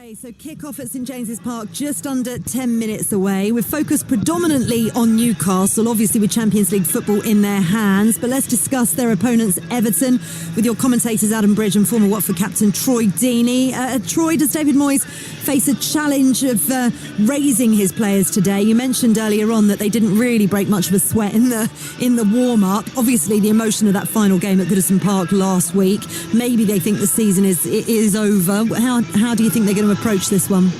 Okay, so kick-off at St James's Park just under 10 minutes away. We're focused predominantly on Newcastle, obviously with Champions League football in their hands. But let's discuss their opponents, Everton, with your commentators Adam Bridge and former Watford captain Troy Deeney. Troy, does David Moyes face a challenge of raising his players today? You mentioned earlier on that they didn't really break much of a sweat in the warm-up. Obviously, the emotion of that final game at Goodison Park last week. Maybe they think the season is over. How do you think they're going to approach this one?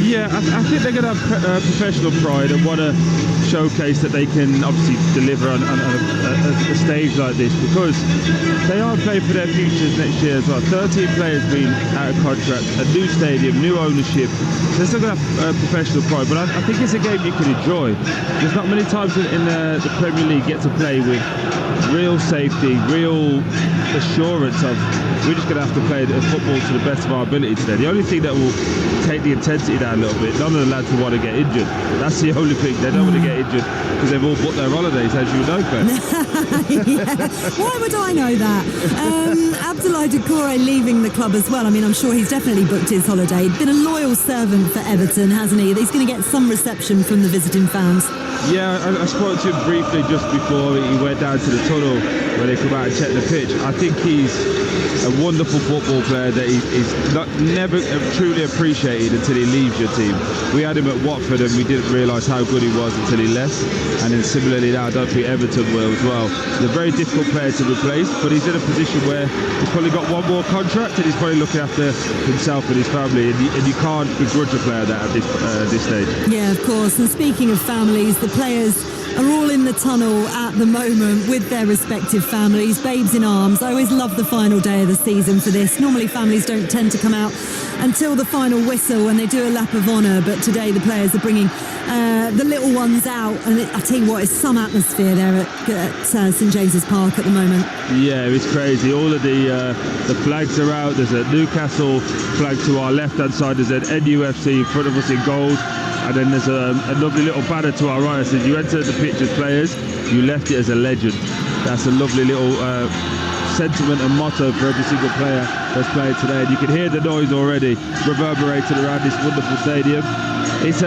Yeah, I think they're going to have professional pride and want to showcase that they can obviously deliver on a stage like this, because they are playing for their futures next year as well. 13 players being out of contract, a new stadium, new ownership. So they're still going to have professional pride, but I think it's a game you can enjoy. There's not many times in the Premier League get to play with real safety, real assurance of we're just going to have to play the football to the best of our ability today. The only thing that will take the intensity down a little bit, none of the lads will want to get injured. That's the only thing. They don't want to get injured because they've all booked their holidays, as you know, Claire. Yeah. Why would I know that? Abdoulaye Doucouré leaving the club as well. I mean, I'm sure he's definitely booked his holiday. Been a loyal servant for Everton, hasn't he? He's going to get some reception from the visiting fans. Yeah, I spoke to him briefly just before he went down to the tunnel where they come out and check the pitch. I think he's a wonderful football player that he's never truly appreciated until he leaves your team. We had him at Watford and we didn't realise how good he was until he left. And then similarly now, I don't think Everton will as well. He's a very difficult player to replace, but he's in a position where he's probably got one more contract and he's probably looking after himself and his family. And you can't begrudge a player that at this stage. Yeah, of course. And speaking of families, the players are all in the tunnel at the moment with their respective families, babes in arms. I always love the final day of the season for this. Normally families don't tend to come out until the final whistle when they do a lap of honour, but today the players are bringing the little ones out, and I tell you what, it's some atmosphere there at St James's Park at the moment. Yeah, it's crazy. All of the flags are out. There's a Newcastle flag to our left-hand side. There's an NUFC in front of us in gold. And then there's a lovely little banner to our right that says, you entered the pitch as players, you left it as a legend. That's a lovely little sentiment and motto for every single player that's playing today. And you can hear the noise already reverberating around this wonderful stadium. It's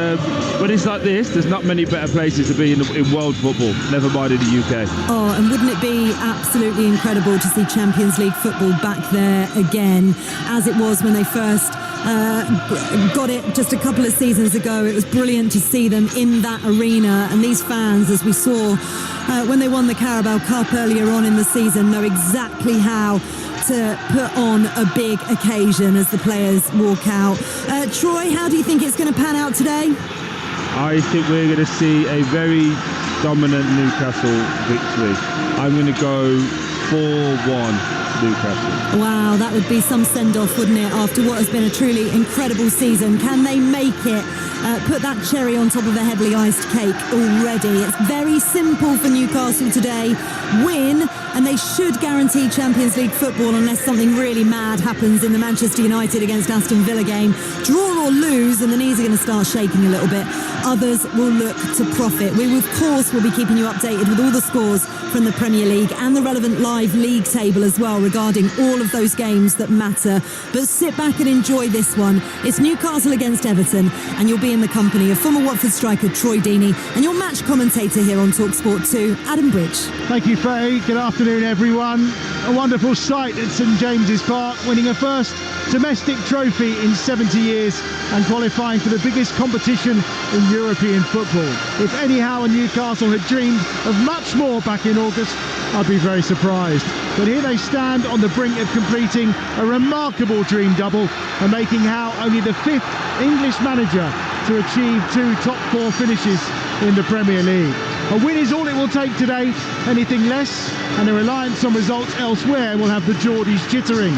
when it's like this, there's not many better places to be in world football, never mind in the UK. Oh, and wouldn't it be absolutely incredible to see Champions League football back there again, as it was when they first got it just a couple of seasons ago. It was brilliant to see them in that arena, and these fans, as we saw when they won the Carabao Cup earlier on in the season, know exactly how to put on a big occasion as the players walk out. Troy, how do you think it's going to pan out today? I think we're going to see a very dominant Newcastle victory. I'm going to go 4-1 Newcastle. Wow, that would be some send-off, wouldn't it, after what has been a truly incredible season? Can they make it? Put that cherry on top of a heavily iced cake already. It's very simple for Newcastle today. Win, and they should guarantee Champions League football unless something really mad happens in the Manchester United against Aston Villa game. Draw or lose, and the knees are going to start shaking a little bit. Others will look to profit. We, of course, will be keeping you updated with all the scores from the Premier League and the relevant live league table as well regarding all of those games that matter. But sit back and enjoy this one. It's Newcastle against Everton, and you'll be in the company of former Watford striker Troy Deeney and your match commentator here on Talksport 2, Adam Bridge. Thank you, Faye. Good afternoon, everyone. A wonderful sight at St James's Park, winning a first domestic trophy in 70 years and qualifying for the biggest competition in European football. If anyhow a Newcastle had dreamed of much more back in August, I'd be very surprised. But here they stand on the brink of completing a remarkable dream double and making Howe only the 5th English manager to achieve 2 top 4 finishes in the Premier League. A win is all it will take today. Anything less and a reliance on results elsewhere will have the Geordies jittering.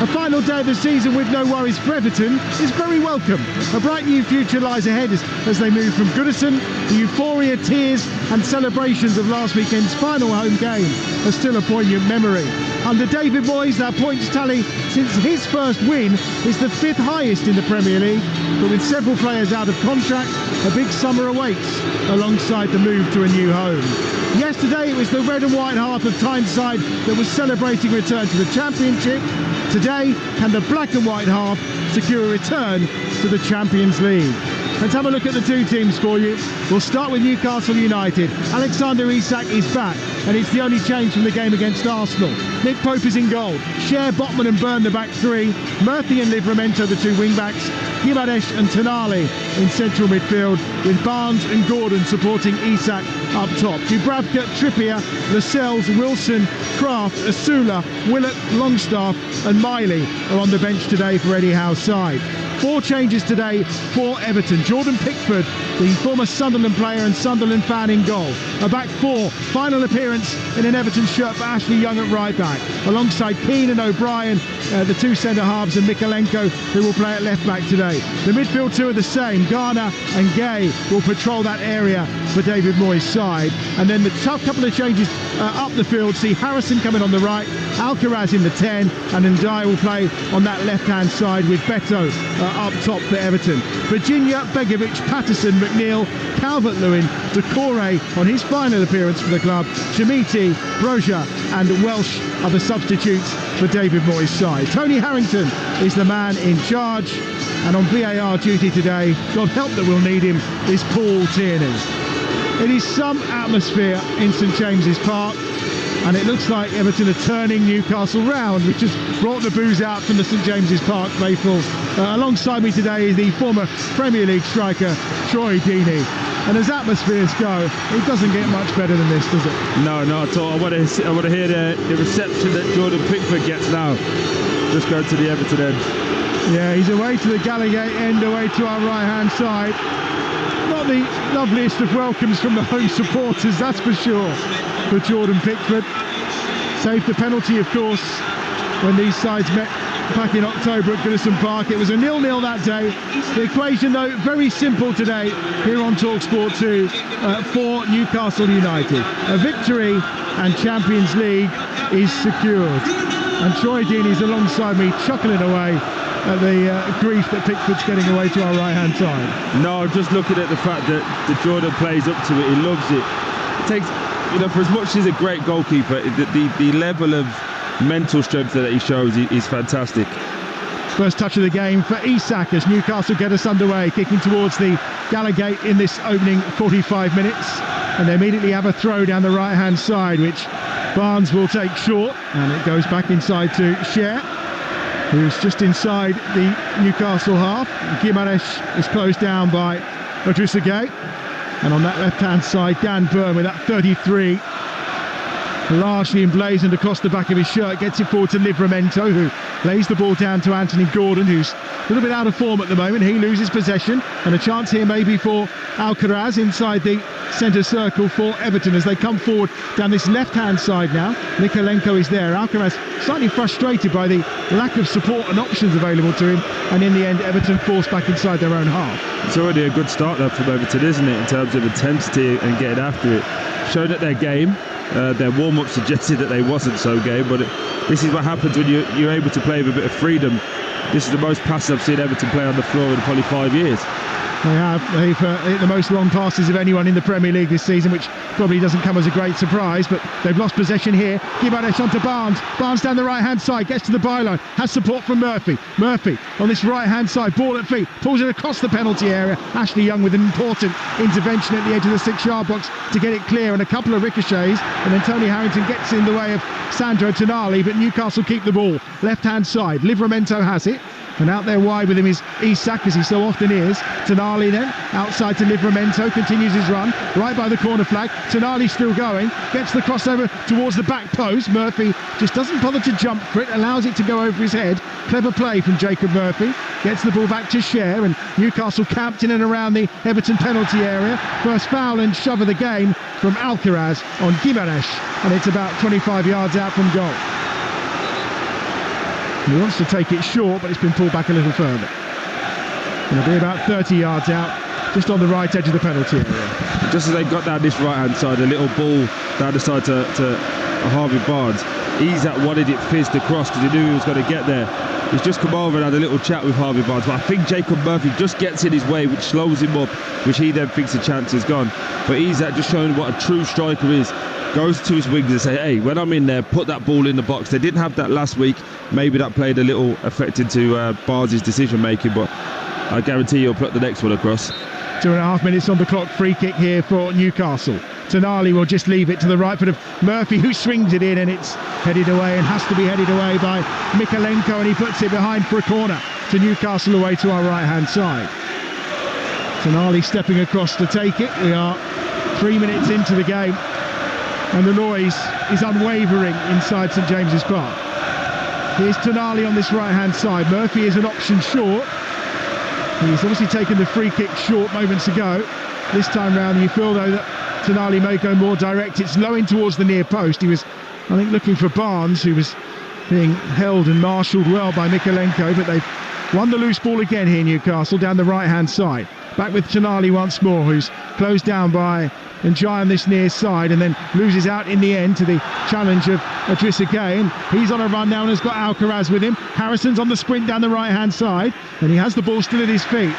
A final day of the season with no worries for Everton is very welcome. A bright new future lies ahead as they move from Goodison. The euphoria, tears and celebrations of last weekend's final home game are still a poignant memory. Under David Moyes, their points tally since his first win is the 5th highest in the Premier League, but with several players out of contract, a big summer awaits alongside the move to a new home. Yesterday it was the red and white half of Tyneside that was celebrating return to the Championship. Today, can the black and white half secure a return to the Champions League. Let's have a look at the two teams for you. We'll start with Newcastle United. Alexander Isak is back, and it's the only change from the game against Arsenal. Nick Pope is in goal. Cher, Botman and Byrne the back three. Murphy and Livramento the two wing-backs. Gimaresh and Tonali in central midfield, with Barnes and Gordon supporting Isak up top. Dubravka, Trippier, Lascelles, Wilson, Kraft, Asula, Willett, Longstaff and Miley are on the bench today for Eddie Howe's side. 4 changes today for Everton. Jordan Pickford, the former Sunderland player and Sunderland fan, in goal. A back 4, final appearance in an Everton shirt for Ashley Young at right back, alongside Keane and O'Brien, the two centre-halves, and Mikalenko, who will play at left back today. The midfield two are the same. Garner and Gay will patrol that area for David Moyes' side. And then the tough couple of changes up the field see Harrison coming on the right, Alcaraz in the 10, and Ndiaye will play on that left-hand side with Beto up top for Everton. Virginia, Begovic, Patterson, McNeil, Calvert-Lewin, Decore on his final appearance for the club, Chimiti, Broja and Welsh are the substitutes for David Moyes' side. Tony Harrington is the man in charge, and on VAR duty today, God help that we'll need him, is Paul Tierney. It is some atmosphere in St James's Park, and it looks like Everton are turning Newcastle round, which has brought the boos out from the St James's Park faithful. Alongside me today is the former Premier League striker Troy Deeney. And as atmospheres go, it doesn't get much better than this, does it? No, not at all. I want to hear the reception that Jordan Pickford gets now. Just go to the Everton end. Yeah, he's away to the Gallagate end, away to our right-hand side. Not the loveliest of welcomes from the home supporters, that's for sure, for Jordan Pickford. Saved the penalty, of course, when these sides met back in October at Goodison Park. It was a 0-0 that day. The equation, though, very simple today here on Talksport 2 for Newcastle United. A victory and Champions League is secured. And Troy Deeney's alongside me, chuckling away at the grief that Pickford's getting away to our right-hand side. No, just looking at the fact that Jordan plays up to it, he loves it. It takes, for as much as he's a great goalkeeper, the level of mental strength that he shows is fantastic. First touch of the game for Isak as Newcastle get us underway, kicking towards the Gallagate in this opening 45 minutes. And they immediately have a throw down the right-hand side, which Barnes will take short, and it goes back inside to Cher, who's just inside the Newcastle half. Gimaresh is closed down by Idrissa Gueye. And on that left-hand side, Dan Byrne with that 33, largely emblazoned across the back of his shirt, gets it forward to Livramento, who lays the ball down to Anthony Gordon, who's a little bit out of form at the moment. He loses possession, and a chance here maybe for Alcaraz inside the centre circle for Everton as they come forward down this left-hand side now. Mikalenko is there. Alcaraz slightly frustrated by the lack of support and options available to him, and in the end Everton forced back inside their own half. It's already a good start though from Everton, isn't it, in terms of intensity and getting after it. Showed at their game. Their warm-up suggested that they wasn't so game, but this is what happens when you're able to play with a bit of freedom. This is the most passes I've seen Everton play on the floor in probably 5 years. They've hit the most long passes of anyone in the Premier League this season, which probably doesn't come as a great surprise, but they've lost possession here. Gimaresh onto Barnes. Barnes down the right-hand side, gets to the byline, has support from Murphy. Murphy on this right-hand side, ball at feet, pulls it across the penalty area. Ashley Young with an important intervention at the edge of the 6-yard box to get it clear, and a couple of ricochets, and then Tony Harrington gets in the way of Sandro Tonali, but Newcastle keep the ball. Left-hand side, Livramento has it. And out there wide with him is Isak, as he so often is. Tonali then, outside to Livramento, continues his run, right by the corner flag. Tonali still going, gets the crossover towards the back post. Murphy just doesn't bother to jump for it, allows it to go over his head. Clever play from Jacob Murphy. Gets the ball back to Cher, and Newcastle camped in and around the Everton penalty area. First foul and shove of the game from Alcaraz on Gimaresh, and it's about 25 yards out from goal. He wants to take it short, but it's been pulled back a little further. It'll be about 30 yards out, just on the right edge of the penalty area. Just as they got down this right-hand side, a little ball down the side to Harvey Barnes. Isak wanted it fizzed across because he knew he was going to get there. He's just come over and had a little chat with Harvey Barnes, but I think Jacob Murphy just gets in his way, which slows him up, which he then thinks the chance is gone. But Isak just showing what a true striker is. goes to his wings and say, hey, when I'm in there, put that ball in the box. They didn't have that last week. Maybe that played a little effect into Barnes' decision making, but I guarantee he'll put the next one across. 2.5 minutes on the clock. Free kick here for Newcastle. Tonali will just leave it to the right foot of Murphy, who swings it in, and it's headed away and has to be headed away by Mikalenko, and he puts it behind for a corner to Newcastle away to our right hand side. Tonali stepping across to take it. We are 3 minutes into the game, and the noise is unwavering inside St James's Park. Here's Tonali on this right hand side. Murphy is an option short. He's obviously taken the free kick short moments ago. This time round, you feel though that Tonali may go more direct. It's low in towards the near post. He was, I think, looking for Barnes, who was being held and marshalled well by Mikalenko, but they've won the loose ball again here, Newcastle, down the right hand side. Back with Tonali once more, who's closed down by Njai on this near side, and then loses out in the end to the challenge of Idrissa Gueye. And he's on a run now and has got Alcaraz with him. Harrison's on the sprint down the right hand side, and he has the ball still at his feet.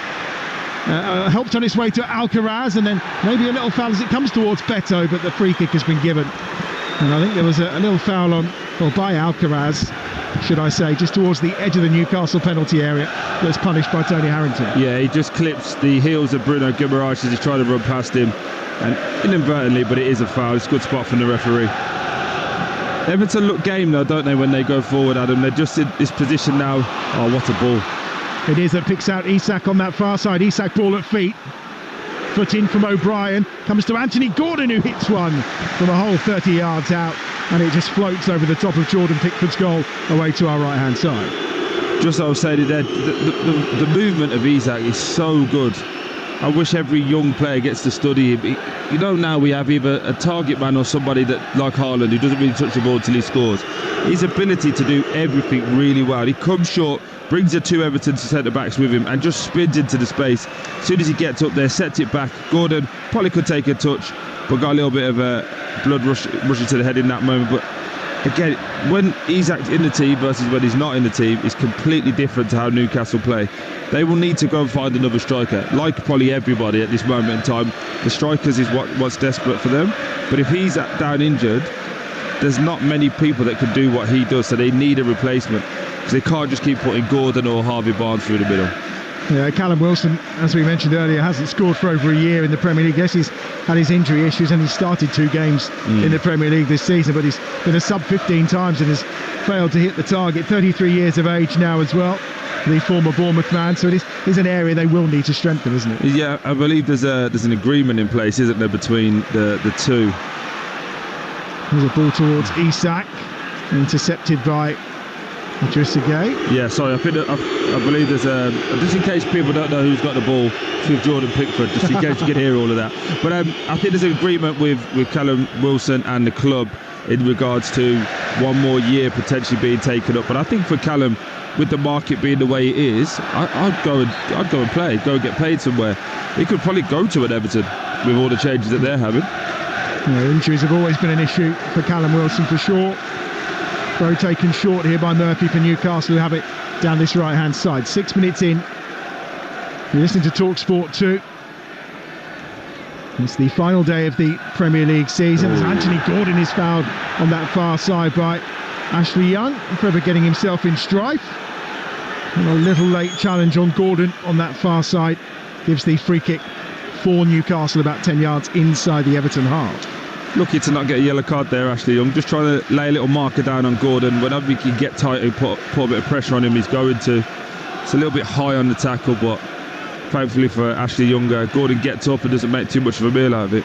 Helped on its way to Alcaraz, and then maybe a little foul as it comes towards Beto, but the free kick has been given. And I think there was a little foul on, or by Alcaraz, should I say, just towards the edge of the Newcastle penalty area, that's punished by Tony Harrington. Yeah, he just clips the heels of Bruno Guimaraes as he's trying to run past him, and inadvertently, but it is a foul. It's a good spot from the referee. Everton look game though, don't they, when they go forward, Adam? They're just in this position now. Oh, what a ball. It is that picks out Isak on that far side. Isak ball at feet. Foot in from O'Brien. Comes to Anthony Gordon, who hits one from a whole 30 yards out. And it just floats over the top of Jordan Pickford's goal away to our right-hand side. Just as I was saying there, the movement of Isak is so good. I wish every young player gets to study him. You know, now we have either a target man or somebody that, like Haaland, who doesn't really touch the ball until he scores. His ability to do everything really well. He comes short, brings the two Everton centre-backs with him and just spins into the space. As soon as he gets up there, sets it back. Gordon probably could take a touch, but got a little bit of a blood rushing to the head in that moment. But again, when Isak's in the team versus when he's not in the team, it's completely different to how Newcastle play. They will need to go and find another striker, like probably everybody at this moment in time. The strikers is what's desperate for them. But if he's down injured, there's not many people that can do what he does, so they need a replacement. Because they can't just keep putting Gordon or Harvey Barnes through the middle. Yeah, Callum Wilson, as we mentioned earlier, hasn't scored for over a year in the Premier League. Yes, he's had his injury issues and he's started 2 games in the Premier League this season, but he's been a sub 15 times and has failed to hit the target. 33 years of age now as well, the former Bournemouth man, so it is an area they will need to strengthen, isn't it? Yeah, I believe there's an agreement in place, isn't there, between the two. There's a ball towards Isak, intercepted by Idrissa Gueye. Yeah, sorry, I believe there's just in case people don't know who's got the ball, it's with Jordan Pickford, just in case you can hear all of that. But I think there's an agreement with Callum Wilson and the club in regards to 1 more year potentially being taken up. But I think for Callum, with the market being the way it is, I'd go and play, go and get paid somewhere. He could probably go to an Everton with all the changes that they're having. Yeah, injuries have always been an issue for Callum Wilson for sure. Throw taken short here by Murphy for Newcastle, who have it down this right hand side. 6 minutes in. You're listening to Talksport 2. It's the final day of the Premier League season. As Anthony Gordon is fouled on that far side by Ashley Young, forever getting himself in strife. And a little late challenge on Gordon on that far side gives the free kick for Newcastle about 10 yards inside the Everton half. Lucky to not get a yellow card there, Ashley Young. Just trying to lay a little marker down on Gordon. Whenever he can get tight and put a bit of pressure on him, he's going to. It's a little bit high on the tackle, but thankfully for Ashley Young, Gordon gets up and doesn't make too much of a meal out of it.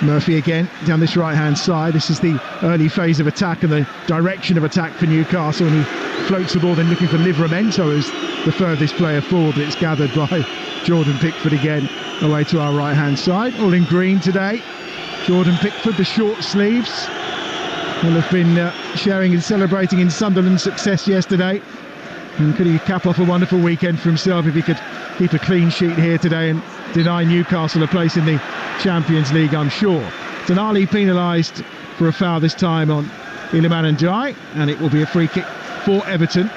Murphy again down this right hand side. This is the early phase of attack and the direction of attack for Newcastle, and he floats the ball then looking for Livramento as the furthest player forward, but it's gathered by Jordan Pickford again away to our right hand side. All in green today. Jordan Pickford, the short sleeves, will have been sharing and celebrating in Sunderland's success yesterday, and could he cap off a wonderful weekend for himself if he could keep a clean sheet here today and deny Newcastle a place in the Champions League, I'm sure. Tonali penalised for a foul this time on Iliman Ndiaye, and it will be a free kick for Everton,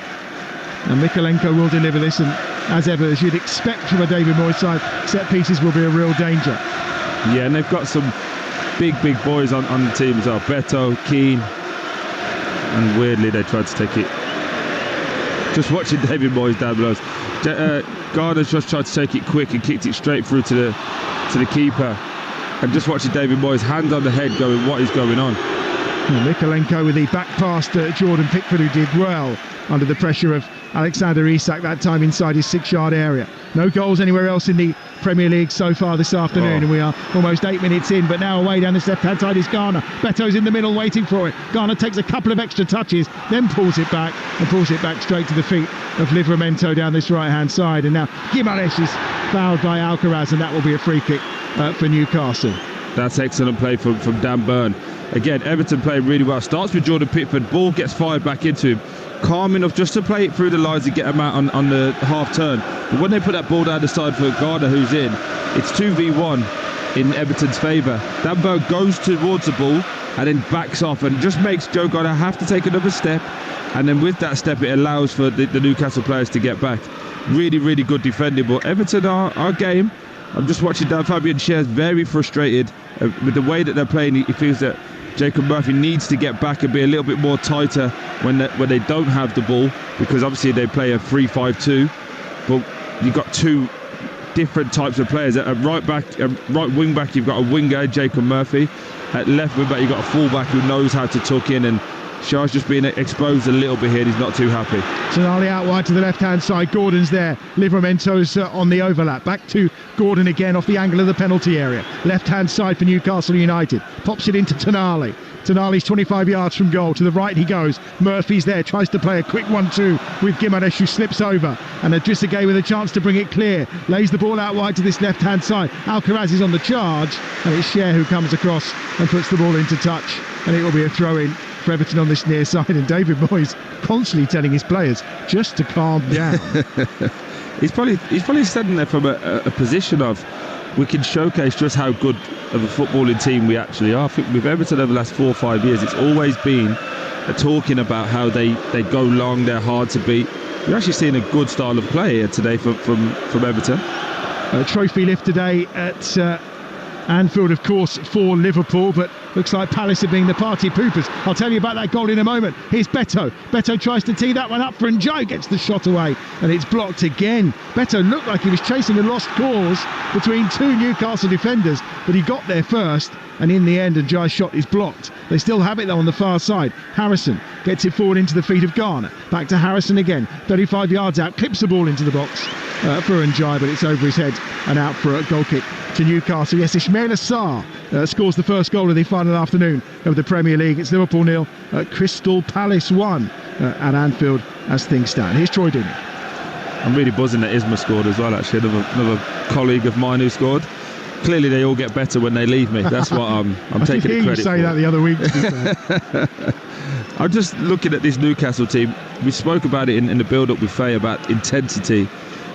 and Mikalenko will deliver this, and as ever, as you'd expect from a David Moyes side, set pieces will be a real danger. Yeah, and they've got some big boys on the team as well. Beto, Keane, and weirdly they tried to take it. Just watching David Moyes down below. Garner's just tried to take it quick and kicked it straight through to the keeper. And just watching David Moyes, hand on the head, going, what is going on? Mikalenko with the back pass to Jordan Pickford, who did well under the pressure of Alexander Isak, that time inside his 6-yard area. No goals anywhere else in the Premier League so far this afternoon, and we are almost 8 minutes in, but now away down this left-hand side is Garner. Beto's in the middle waiting for it. Garner takes a couple of extra touches, then pulls it back straight to the feet of Livramento down this right-hand side, and now Gimares is fouled by Alcaraz, and that will be a free kick for Newcastle. That's excellent play from Dan Burn. Again, Everton playing really well. Starts with Jordan Pickford, ball gets fired back into him. Calm enough just to play it through the lines and get him out on the half turn. But when they put that ball down the side for Garner, who's in, it's 2v1 in Everton's favour. Dan Burn goes towards the ball and then backs off and just makes Joe Garner have to take another step. And then with that step, it allows for the Newcastle players to get back. Really good defending. But Everton are game. I'm just watching down. Fabian Schär's very frustrated with the way that they're playing. He feels that Jacob Murphy needs to get back and be a little bit more tighter when they don't have the ball, because obviously they play a 3-5-2. But you've got two different types of players. At right wing back, you've got a winger, Jacob Murphy. At left wing back, you've got a full-back who knows how to tuck in, and Schär's just being exposed a little bit here, and he's not too happy. Tonali out wide to the left-hand side. Gordon's there. Livramento's on the overlap. Back to Gordon again off the angle of the penalty area. Left-hand side for Newcastle United. Pops it into Tonali. Tonali's 25 yards from goal. To the right he goes. Murphy's there. Tries to play a quick 1-2 with Gimares, who slips over. And Adrissagay with a chance to bring it clear. Lays the ball out wide to this left-hand side. Alcaraz is on the charge. And it's Schär who comes across and puts the ball into touch. And it will be a throw-in for Everton on this near side, and David Moyes constantly telling his players just to calm down. he's probably standing there from a position of, we can showcase just how good of a footballing team we actually are. I think with Everton over the last 4 or 5 years, it's always been talking about how they go long, they're hard to beat. You're actually seeing a good style of play here today from Everton. A trophy lift today at Anfield, of course, for Liverpool, but looks like Palace are being the party poopers. I'll tell you about that goal in a moment. Here's Beto. Beto tries to tee that one up for Joe, gets the shot away, and it's blocked again. Beto looked like he was chasing a lost cause between two Newcastle defenders, but he got there first, and in the end, Njai's shot is blocked. They still have it though on the far side. Harrison gets it forward into the feet of Garner. Back to Harrison again, 35 yards out, clips the ball into the box for Njai, but it's over his head and out for a goal kick to Newcastle. Yes, Ismail Assar scores the first goal of the final afternoon of the Premier League. It's Liverpool 0, Crystal Palace 1 at Anfield as things stand. Here's Troy Deeney. I'm really buzzing that Isma scored as well, actually. Another colleague of mine who scored. Clearly they all get better when they leave me. That's what I'm taking the credit for. I did hear you say that the other week. I'm just looking at this Newcastle team. We spoke about it in the build-up with Faye about intensity.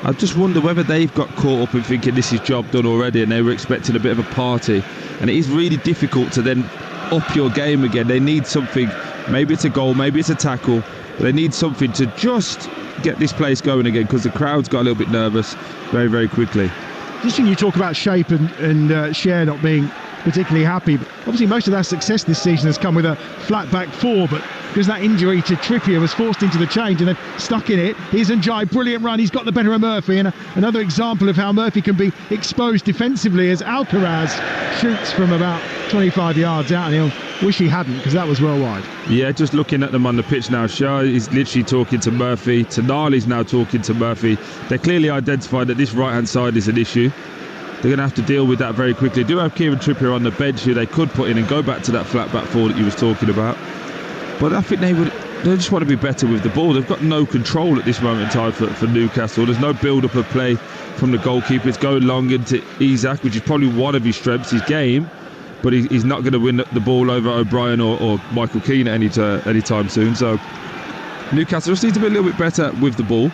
I just wonder whether they've got caught up in thinking this is job done already, and they were expecting a bit of a party. And it is really difficult to then up your game again. They need something. Maybe it's a goal, maybe it's a tackle, but they need something to just get this place going again, because the crowd's got a little bit nervous very quickly. Interesting you talk about shape and Schär not being particularly happy. But obviously most of that success this season has come with a flat back four, but because that injury to Trippier was forced into the change and then stuck in it. Here's Njai, brilliant run, he's got the better of Murphy, and another example of how Murphy can be exposed defensively as Alcaraz shoots from about 25 yards out, and he'll wish he hadn't, because that was well wide. Yeah, just looking at them on the pitch now, Schär is literally talking to Murphy, Tonali's now talking to Murphy. They clearly identified that this right hand side is an issue. They're going to have to deal with that very quickly. They do have Kieran Trippier on the bench who they could put in and go back to that flat back four that you was talking about. But I think they just want to be better with the ball. They've got no control at this moment in time for Newcastle. There's no build-up of play from the goalkeeper. It's going long into Isak, which is probably one of his strengths, his game. But he's not going to win the ball over O'Brien or Michael Keane any time soon. So Newcastle just needs to be a little bit better with the ball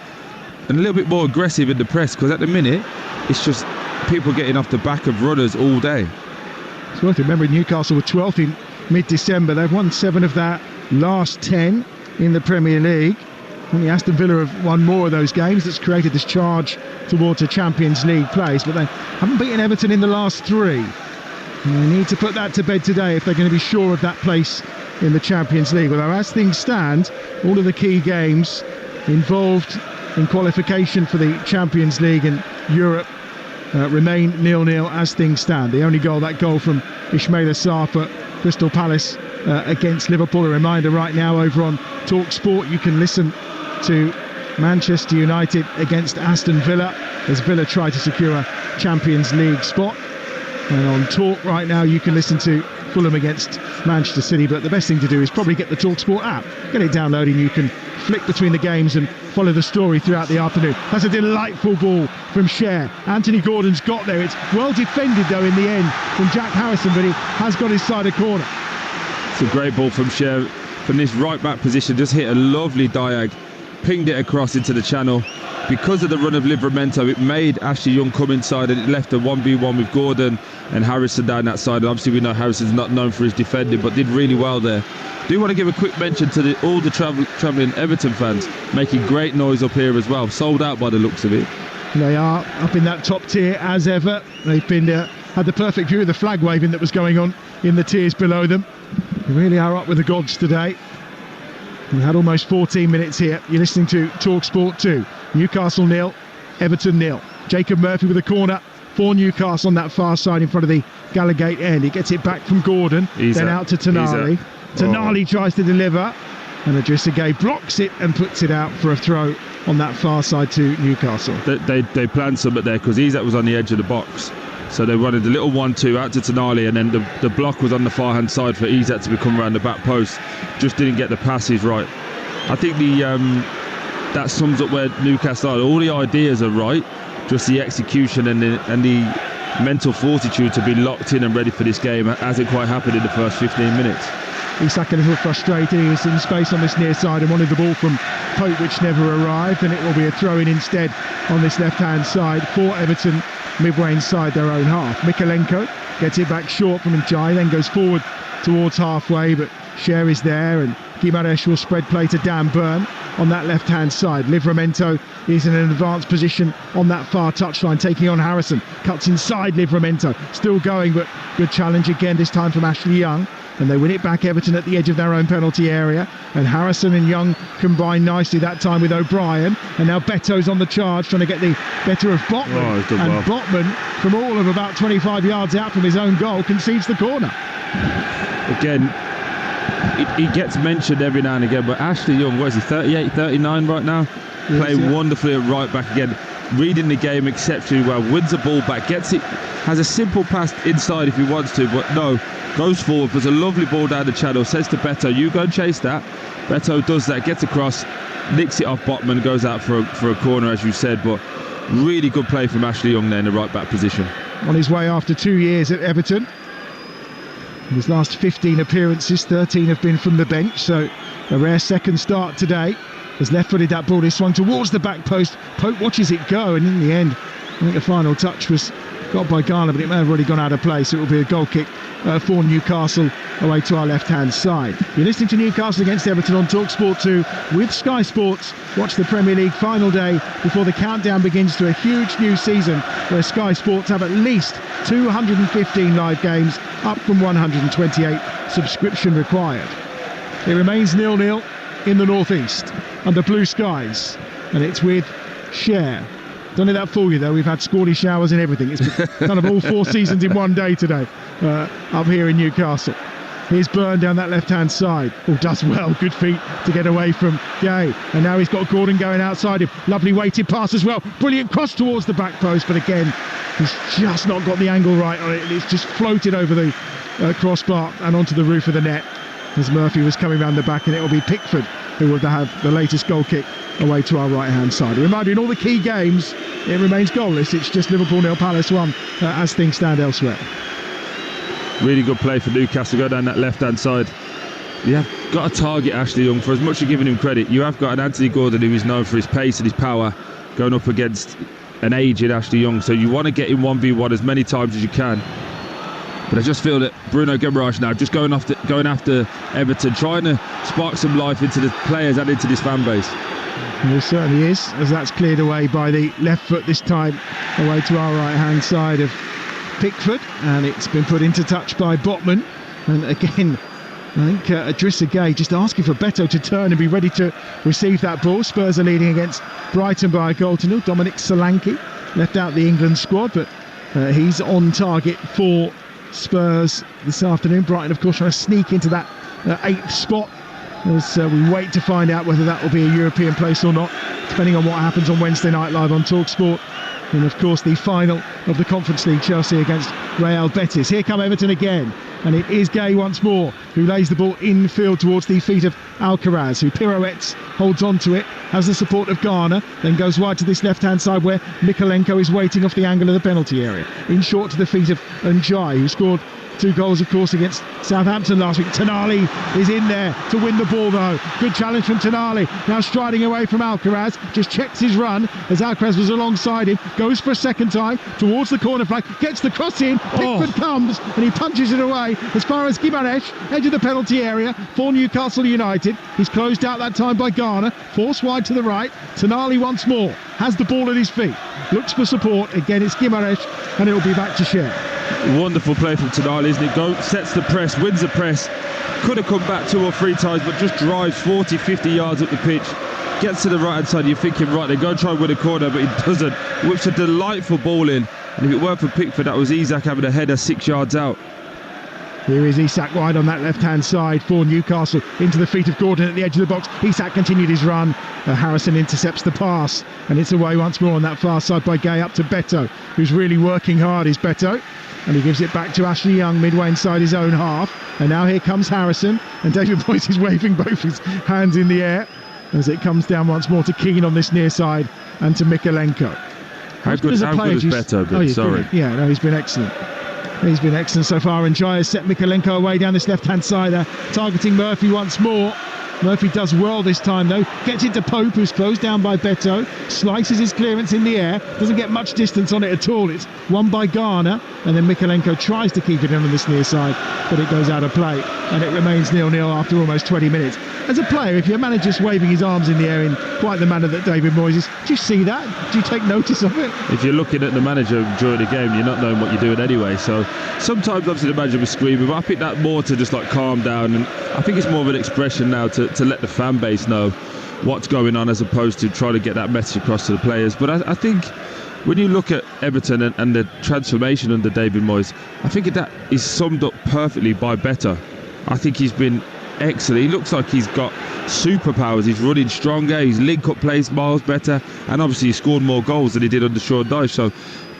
and a little bit more aggressive in the press, because at the minute it's just people getting off the back of runners all day. It's worth remembering Newcastle were 12th in mid-December. They've won 7 of that last 10 in the Premier League. Only Aston Villa have won more of those games. That's created this charge towards a Champions League place, but they haven't beaten Everton in the last 3. And they need to put that to bed today if they're going to be sure of that place in the Champions League. Although as things stand, all of the key games involved in qualification for the Champions League in Europe remain 0-0 as things stand. The only goal, that goal from Ismaila Sarr for Crystal Palace against Liverpool. A reminder right now over on Talksport, you can listen to Manchester United against Aston Villa as Villa try to secure a Champions League spot. And on Talk right now you can listen to Fulham against Manchester City, but the best thing to do is probably get the Talksport app, get it downloaded, and you can flick between the games and follow the story throughout the afternoon. That's a delightful ball from Cher. Anthony Gordon's got there. It's well defended though in the end from Jack Harrison, but he has got his side of corner. It's a great ball from Cher from this right back position, just hit a lovely diag, pinged it across into the channel. Because of the run of Livramento, it made Ashley Young come inside and it left a 1v1 with Gordon and Harrison down that side. And obviously we know Harrison's not known for his defending, but did really well there. Do want to give a quick mention to all the travelling Everton fans, making great noise up here as well. Sold out by the looks of it. They are up in that top tier as ever. They've been had the perfect view of the flag waving that was going on in the tiers below them. They really are up with the gods today. We had almost 14 minutes here. You're listening to Talksport 2. Newcastle 0, Everton 0. Jacob Murphy with a corner for Newcastle on that far side in front of the Gallagate end. He gets it back from Gordon, then out to Tonali. Tonali tries to deliver, and Idrissa Gueye blocks it and puts it out for a throw on that far side to Newcastle. They planned something there because Isak was on the edge of the box. So they wanted a little 1-2 out to Tonali, and then the block was on the far hand side for Isak to come around the back post. Just didn't get the passes right. I think that sums up where Newcastle are. All the ideas are right, just the execution and the mental fortitude to be locked in and ready for this game hasn't quite happened in the first 15 minutes. Isak a little frustrated. He was in space on this near side and wanted the ball from Pope, which never arrived, and it will be a throw-in instead on this left-hand side for Everton, midway inside their own half. Mikalenko gets it back short from Njai, then goes forward towards halfway, but Cher is there, and Guimaraes will spread play to Dan Burn on that left-hand side. Livramento is in an advanced position on that far touchline, taking on Harrison. Cuts inside Livramento, still going, but good challenge again, this time from Ashley Young. And they win it back, Everton, at the edge of their own penalty area. And Harrison and Young combine nicely that time with O'Brien. And now Beto's on the charge, trying to get the better of Botman. And Botman, from all of about 25 yards out from his own goal, concedes the corner. Again, he gets mentioned every now and again, but Ashley Young, what is he, 38, 39 right now? Yes, playing wonderfully at right back again. Reading the game exceptionally well, wins the ball back, gets it, has a simple pass inside if he wants to, but no, goes forward, puts a lovely ball down the channel, says to Beto, you go and chase that. Beto does that, gets across, nicks it off Botman, goes out for a corner, as you said, but really good play from Ashley Young there in the right back position. On his way after 2 years at Everton. In his last 15 appearances, 13 have been from the bench, so a rare second start today. Has left-footed that ball, is swung towards the back post. Pope watches it go, and in the end, I think the final touch was got by Garner, but it may have already gone out of play, so it will be a goal kick for Newcastle away to our left-hand side. You're listening to Newcastle against Everton on Talksport 2 with Sky Sports. Watch the Premier League final day before the countdown begins to a huge new season where Sky Sports have at least 215 live games, up from 128 subscription required. It remains 0-0 in the northeast under blue skies, and it's with Cher. Don't let that fool you though, we've had squally showers and everything. It's kind of all 4 seasons in one day today up here in Newcastle. Here's Byrne down that left-hand side. Oh, does well, good feet to get away from Gueye. And now he's got Gordon going outside him. Lovely weighted pass as well. Brilliant cross towards the back post, but again, he's just not got the angle right on it. It's just floated over the crossbar and onto the roof of the net as Murphy was coming round the back, and it will be Pickford who will have the latest goal kick away to our right-hand side. A reminder, in all the key games, it remains goalless. It's just Liverpool 0, Palace 1 as things stand elsewhere. Really good play for Newcastle, go down that left-hand side. You have got to target Ashley Young. For as much as you're giving him credit, you have got an Anthony Gordon who is known for his pace and his power, going up against an aged Ashley Young. So you want to get him 1v1 as many times as you can. But I just feel that Bruno Guimaraes now just going after Everton, trying to spark some life into the players and into this fan base. There certainly is, as that's cleared away by the left foot this time, away to our right-hand side of Pickford, and it's been put into touch by Botman. And again, I think Idrissa Gueye just asking for Beto to turn and be ready to receive that ball. Spurs are leading against Brighton by a goal to nil. Dominic Solanke left out the England squad, but he's on target for Spurs this afternoon. Brighton, of course, trying to sneak into that 8th spot as we wait to find out whether that will be a European place or not, depending on what happens on Wednesday night live on Talksport. And of course the final of the Conference League, Chelsea against Real Betis. Here come Everton again, and it is Gueye once more who lays the ball infield towards the feet of Alcaraz, who pirouettes, holds on to it, has the support of Garner, then goes wide to this left-hand side where Mikalenko is waiting off the angle of the penalty area. In short to the feet of Ndiaye, who scored 2 goals, of course, against Southampton last week. Tonali is in there to win the ball, though. Good challenge from Tonali. Now striding away from Alcaraz. Just checks his run as Alcaraz was alongside him. Goes for a second time towards the corner flag. Gets the cross in. Pickford comes and he punches it away as far as Guimarães, edge of the penalty area for Newcastle United. He's closed out that time by Garner. Forced wide to the right. Tonali once more has the ball at his feet. Looks for support. Again, it's Guimarães, and it will be back to share. Wonderful play from Tonali, isn't it? Sets the press, wins the press, could have come back 2 or 3 times, but just drives 40, 50 yards up the pitch, gets to the right hand side. You're thinking, right, they're going to try and win a corner, but he doesn't. Whips a delightful ball in, and if it weren't for Pickford, that was Isak having a header 6 yards out. Here is Isak wide on that left-hand side for Newcastle, into the feet of Gordon at the edge of the box. Isak continued his run. Harrison intercepts the pass, and it's away once more on that far side by Gueye up to Beto, who's really working hard, is Beto. And he gives it back to Ashley Young midway inside his own half. And now here comes Harrison, and David Moyes is waving both his hands in the air as it comes down once more to Keane on this near side and to Mikalenko. How good is Beto? Sorry. Yeah, no, he's been excellent. He's been excellent so far, and Jai has set Mikalenko away down this left-hand side there, targeting Murphy once more. Murphy does well this time though, gets it to Pope, who's closed down by Beto, slices his clearance in the air, doesn't get much distance on it at all. It's won by Garner, and then Mikalenko tries to keep it in on this near side, but it goes out of play, and it remains 0-0 after almost 20 minutes. As a player, if your manager's waving his arms in the air in quite the manner that David Moyes is, do you see that? Do you take notice of it? If you're looking at the manager during the game, you're not knowing what you're doing anyway, so sometimes obviously the manager was screaming, but I think that more to just like calm down, and I think it's more of an expression now to let the fan base know what's going on, as opposed to trying to get that message across to the players. But I think when you look at Everton and the transformation under David Moyes, I think that is summed up perfectly by Beto. I think he's been excellent. He looks like he's got superpowers. He's running stronger, his link-up plays miles better, and obviously he scored more goals than he did under Sean Dyche. So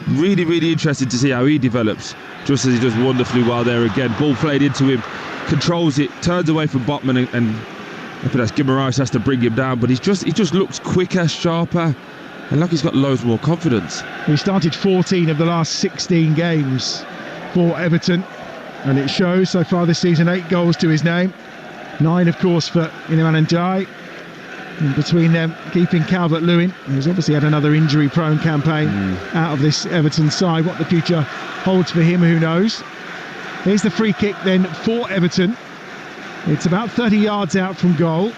really, really interested to see how he develops, just as he does wonderfully well there again. Ball played into him, controls it, turns away from Botman, and I think that's Guimarães has to bring him down, but he just looks quicker, sharper, and like he's got loads more confidence. He started 14 of the last 16 games for Everton, and it shows so far this season. 8 goals to his name, 9 of course for Iliman Ndiaye, and between them keeping Calvert-Lewin, who's obviously had another injury-prone campaign out of this Everton side. What the future holds for him, who knows. Here's the free kick then for Everton. It's about 30 yards out from goal.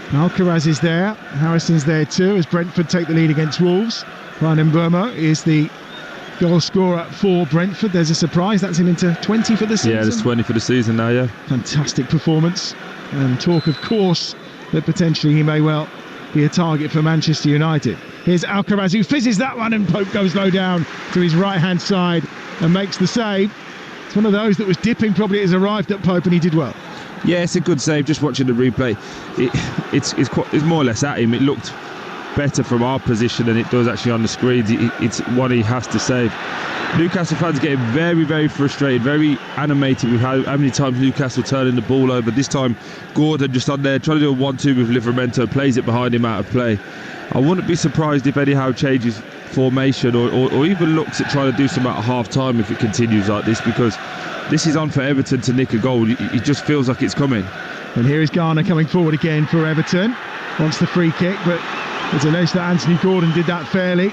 Alcaraz is there, Harrison's there too, as Brentford take the lead against Wolves. Ryan Mbeumo is the goal scorer for Brentford. There's a surprise, that's him into 20 for the season. Yeah, there's 20 for the season now, yeah. Fantastic performance, and talk of course that potentially he may well be a target for Manchester United. Here's Alcaraz, who fizzes that one, and Pope goes low down to his right hand side and makes the save. It's one of those that was dipping, probably has arrived at Pope, and he did well. Yeah, it's a good save. Just watching the replay, it's more or less at him. It looked better from our position than it does actually on the screens. It's one he has to save. Newcastle fans getting very, very frustrated, very animated with how many times Newcastle turning the ball over. This time Gordon just on there trying to do a 1-2 with Livramento, plays it behind him out of play. I wouldn't be surprised if Eddie Howe changes formation or even looks at trying to do something at half time if it continues like this, because this is on for Everton to nick a goal. It just feels like it's coming. And here is Garner coming forward again for Everton. Wants the free kick, but it's alleged that Anthony Gordon did that fairly.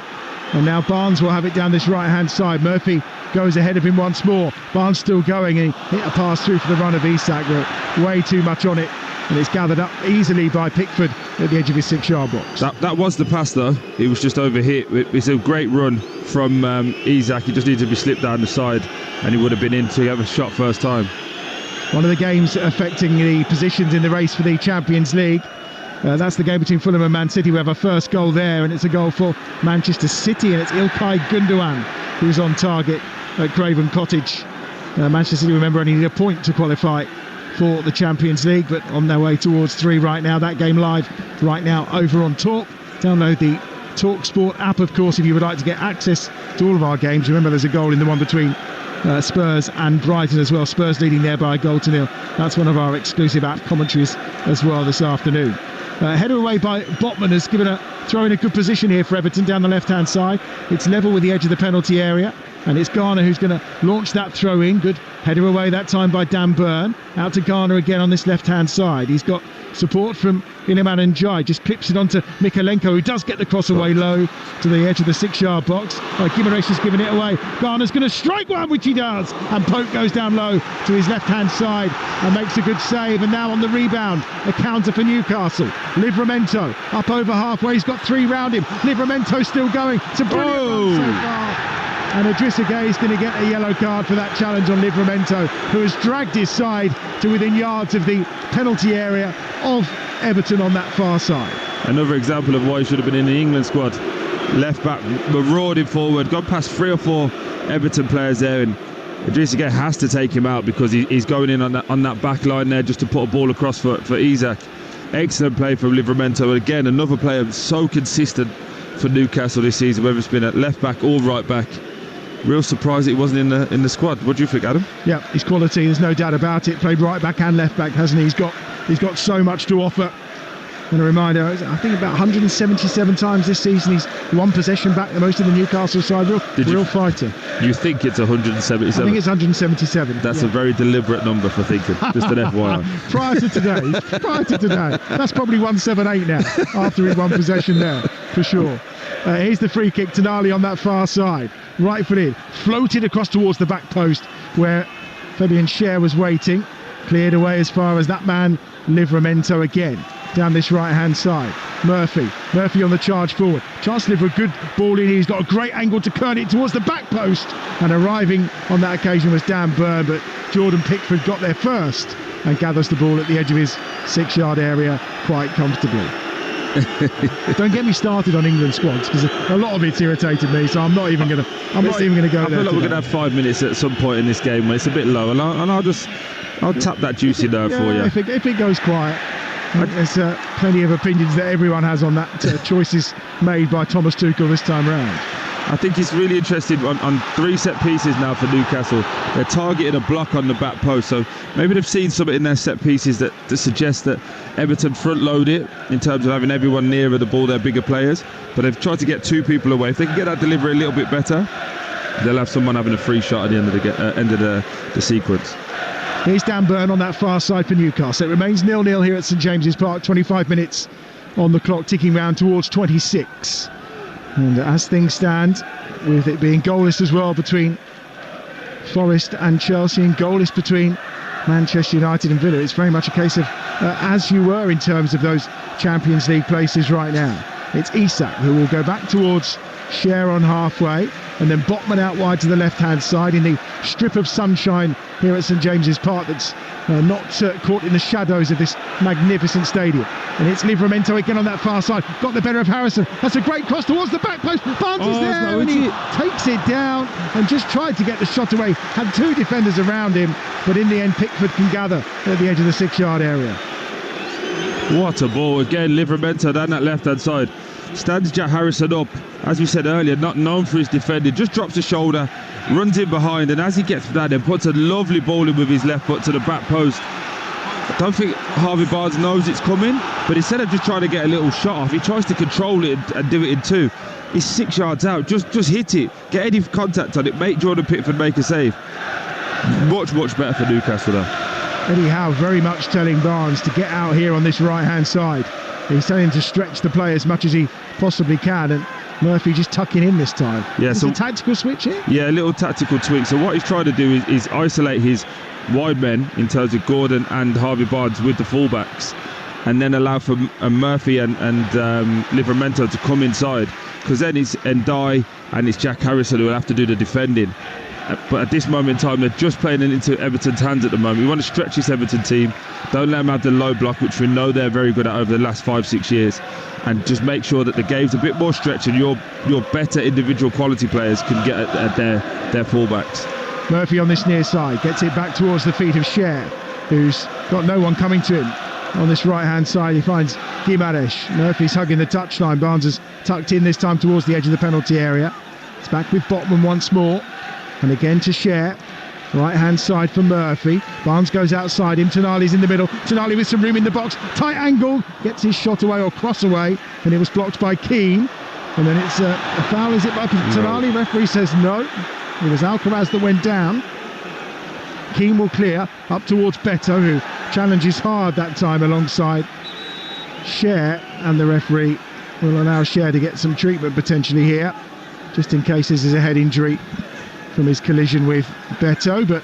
And now Barnes will have it down this right-hand side. Murphy goes ahead of him once more. Barnes still going, and he hit a pass through for the run of Isak, but way too much on it and it's gathered up easily by Pickford at the edge of his 6-yard box. That was the pass though. It was just overhit. It's a great run from Isak. He just needed to be slipped down the side and he would have been in to have a shot first time. One of the games affecting the positions in the race for the Champions League. That's the game between Fulham and Man City. We have our first goal there, and it's a goal for Manchester City, and it's İlkay Gündoğan who's on target at Craven Cottage. Manchester City, remember, only need a point to qualify for the Champions League, but on their way towards 3 right now. That game live right now over on Talk. Download the Talksport app, of course, if you would like to get access to all of our games. Remember, there's a goal in the one between Spurs and Brighton as well. Spurs leading there by a 1-0. That's one of our exclusive app commentaries as well this afternoon. Header away by Botman has given a throw in a good position here for Everton down the left-hand side. It's level with the edge of the penalty area, and it's Garner who's going to launch that throw in. Good header away that time by Dan Burn. Out to Garner again on this left-hand side. He's got support from Iliman Ndiaye, just clips it onto Mikalenko, who does get the cross away low to the edge of the 6-yard box. Gimenez has given it away. Garner's going to strike one, which he does, and Pope goes down low to his left-hand side and makes a good save. And now on the rebound, a counter for Newcastle. Livramento up over halfway. He's got 3 round him. Livramento still going. It's a brilliant run so far. And Idrissa Gueye is going to get a yellow card for that challenge on Livramento, who has dragged his side to within yards of the penalty area of Everton on that far side. Another example of why he should have been in the England squad. Left back marauding forward, gone past 3 or 4 Everton players there, and Idrissa Gueye has to take him out because he's going in on that back line there just to put a ball across for Isak. Excellent play from Livramento. Again, another player so consistent for Newcastle this season, whether it's been at left back or right back. Real surprise that he wasn't in the squad. What do you think, Adam? Yeah, his quality, there's no doubt about it. Played right back and left back, hasn't he? He's got so much to offer. And a reminder, I think about 177 times this season he's won possession back, the most of the Newcastle side. Real fighter. You think it's 177? I think it's 177. That's a very deliberate number for thinking. Just an FYI. Prior to today. That's probably 178 now, after he won possession there, for sure. Here's the free kick. Tonali on that far side. Right footed, floated across towards the back post where Fabian Schär was waiting. Cleared away as far as that man, Livramento again. Down this right-hand side. Murphy on the charge forward. Chance to deliver a good ball in. He's got a great angle to turn it towards the back post. And arriving on that occasion was Dan Burn, but Jordan Pickford got there first and gathers the ball at the edge of his 6-yard area quite comfortably. Don't get me started on England squads because a lot of it's irritated me, so I'm not even going to go there. I feel like today. we're going to have 5 minutes at some point in this game where it's a bit low, and I'll tap that juicy nerve for you. If it goes quiet. There's plenty of opinions that everyone has on that. Choices made by Thomas Tuchel this time round. I think it's really interesting on 3 set pieces now for Newcastle. They're targeting a block on the back post, so maybe they've seen something in their set pieces that suggest that Everton front load it in terms of having everyone nearer the ball, their bigger players, but they've tried to get 2 people away. If they can get that delivery a little bit better, they'll have someone having a free shot at the end of the sequence. Here's Dan Burn on that far side for Newcastle. It remains 0-0 here at St James's Park. 25 minutes on the clock, ticking round towards 26. And as things stand, with it being goalless as well between Forest and Chelsea, and goalless between Manchester United and Villa, it's very much a case of as you were in terms of those Champions League places right now. It's Isak who will go back towards Schär on halfway, and then Botman out wide to the left-hand side in the strip of sunshine here at St James's Park that's not caught in the shadows of this magnificent stadium. And it's Livramento again on that far side. Got the better of Harrison. That's a great cross towards the back post. Barnes is there, and he takes it down and just tried to get the shot away. Had 2 defenders around him, but in the end Pickford can gather at the edge of the 6-yard area. What a ball. Again, Livramento down that left-hand side. Stands Jack Harrison up, as we said earlier, not known for his defending, just drops a shoulder, runs in behind, and as he gets that, then puts a lovely ball in with his left foot to the back post. I don't think Harvey Barnes knows it's coming, but instead of just trying to get a little shot off, he tries to control it and do it in 2. He's 6 yards out. Just hit it, get any contact on it, make Jordan Pickford make a save. Much better for Newcastle though. Eddie Howe very much telling Barnes to get out here on this right-hand side. He's telling him to stretch the play as much as he possibly can, and Murphy just tucking in this time. Yeah, so a tactical switch here? Yeah, a little tactical tweak. So what he's trying to do is isolate his wide men in terms of Gordon and Harvey Barnes with the fullbacks, and then allow for Murphy and Livramento to come inside, because then it's Ndiaye and it's Jack Harrison who will have to do the defending. But at this moment in time, they're just playing it into Everton's hands at the moment. We want to stretch this Everton team. Don't let them have the low block, which we know they're very good at over the last 5-6 years. And just make sure that the game's a bit more stretched and your better individual quality players can get at their fullbacks. Murphy on this near side gets it back towards the feet of Cher, who's got no one coming to him. On this right-hand side, he finds Guimaraes. Murphy's hugging the touchline. Barnes has tucked in this time towards the edge of the penalty area. It's back with Botman once more. And again to Cher. Right-hand side for Murphy. Barnes goes outside him. Tonali's in the middle. Tonali with some room in the box. Tight angle. Gets his shot away or cross away. And it was blocked by Keane. And then it's a foul, is it? By Tonali. Referee says no. It was Alcaraz that went down. Keane will clear up towards Beto, who challenges hard that time alongside Cher. And the referee will allow Cher to get some treatment potentially here, just in case this is a head injury from his collision with Beto. But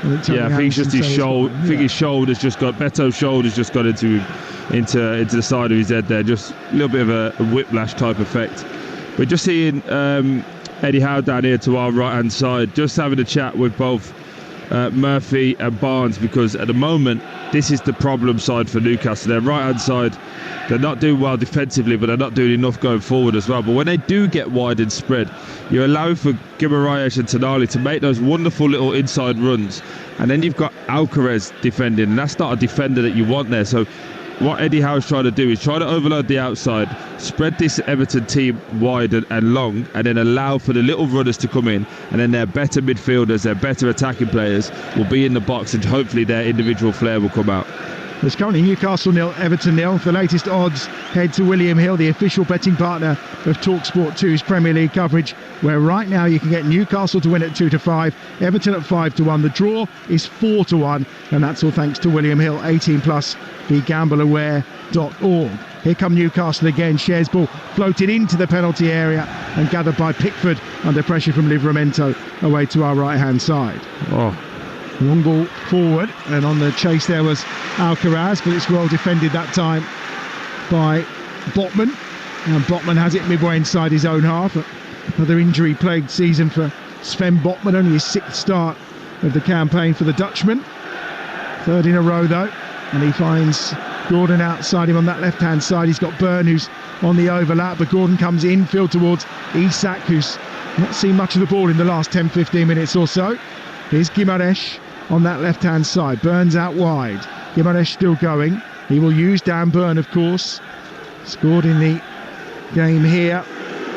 I think just his shoulder. I think his shoulder's just got Beto's shoulder's just got into the side of his head there. Just a little bit of a whiplash type effect. We're just seeing Eddie Howe down here to our right hand side, just having a chat with both Murphy and Barnes, because at the moment this is the problem side for Newcastle. Their right hand side, they're not doing well defensively, but they're not doing enough going forward as well. But when they do get wide and spread, you're allowing for Guimaraes and Tonali to make those wonderful little inside runs, and then you've got Alcaraz defending, and that's not a defender that you want there. So what Eddie Howe's trying to do is try to overload the outside, spread this Everton team wide and long, and then allow for the little runners to come in, and then their better midfielders, their better attacking players will be in the box, and hopefully their individual flair will come out. There's currently Newcastle 0, Everton 0. For the latest odds, head to William Hill, the official betting partner of Talksport 2's Premier League coverage, where right now you can get Newcastle to win at 2-5, Everton at 5-1. The draw is 4-1, and that's all thanks to William Hill. 18 plus, begambleaware.org. Here come Newcastle again. Cher's ball floated into the penalty area and gathered by Pickford under pressure from Livramento away to our right-hand side. Long ball forward, and on the chase there was Alcaraz, but it's well defended that time by Botman, and Botman has it midway inside his own half. Another injury-plagued season for Sven Botman, only his 6th start of the campaign for the Dutchman. 3rd in a row though, and he finds Gordon outside him on that left-hand side. He's got Byrne who's on the overlap, but Gordon comes infield towards Isak, who's not seen much of the ball in the last 10-15 minutes or so. Here's Guimaraes on that left-hand side. Burns out wide. Guimaraes still going. He will use Dan Burn, of course. Scored in the game here,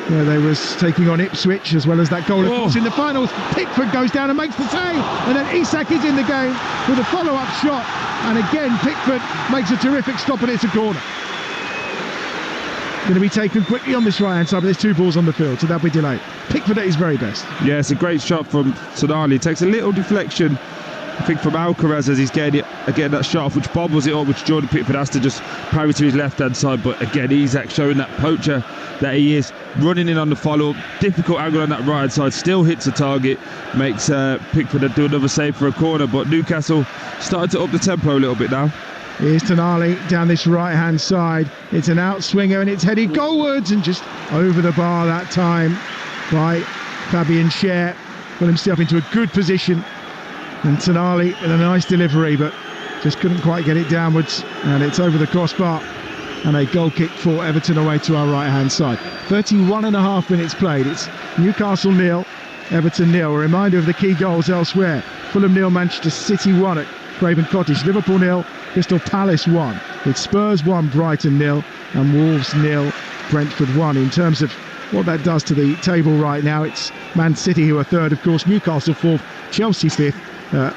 where they was taking on Ipswich, as well as that goal, of course, in the finals. Pickford goes down and makes the save. And then Isak is in the game with a follow-up shot. And again, Pickford makes a terrific stop, and it's a corner. Going to be taken quickly on this right-hand side, but there's 2 balls on the field, so that'll be delayed. Pickford at his very best. Yeah, it's a great shot from Tonali. Takes a little deflection, I think, from Alcaraz as he's getting that shot off, which bobbles it up, which Jordan Pickford has to just parry to his left-hand side. But again, Isak showing that poacher that he is, running in on the follow-up. Difficult angle on that right-hand side, still hits the target, makes Pickford do another save for a corner. But Newcastle started to up the tempo a little bit now. Here's Tonali down this right-hand side. It's an outswinger and it's headed goalwards, and just over the bar that time by Fabian Cher. Got himself into a good position, and Tonali with a nice delivery, but just couldn't quite get it downwards, and it's over the crossbar, and a goal kick for Everton away to our right-hand side. 31.5 minutes played. It's Newcastle 0, Everton 0. A reminder of the key goals elsewhere. Fulham 0, Manchester City 1 at Craven Cottage. Liverpool 0, Crystal Palace 1. It's Spurs 1, Brighton 0, and Wolves 0, Brentford 1. In terms of what that does to the table right now, it's Man City who are 3rd, of course, Newcastle 4th, Chelsea 5th,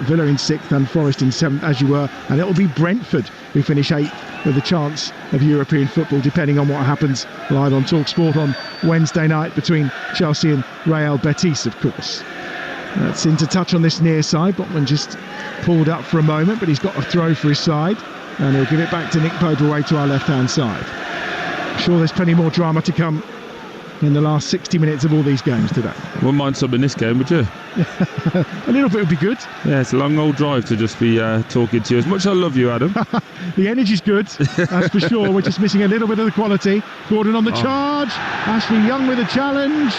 Villa in 6th, and Forest in 7th, as you were. And it'll be Brentford who finish 8th with a chance of European football, depending on what happens live on Talksport on Wednesday night between Chelsea and Real Betis, of course. That's into touch on this near side. Botman just pulled up for a moment, but he's got a throw for his side, and he'll give it back to Nick Pope away to our left-hand side. I'm sure there's plenty more drama to come in the last 60 minutes of all these games today. Wouldn't mind some in this game, would you? A little bit would be good. Yeah, it's a long old drive to just be talking to you. As much as I love you, Adam. The energy's good, that's for sure. We're just missing a little bit of the quality. Gordon on the charge. Ashley Young with a challenge.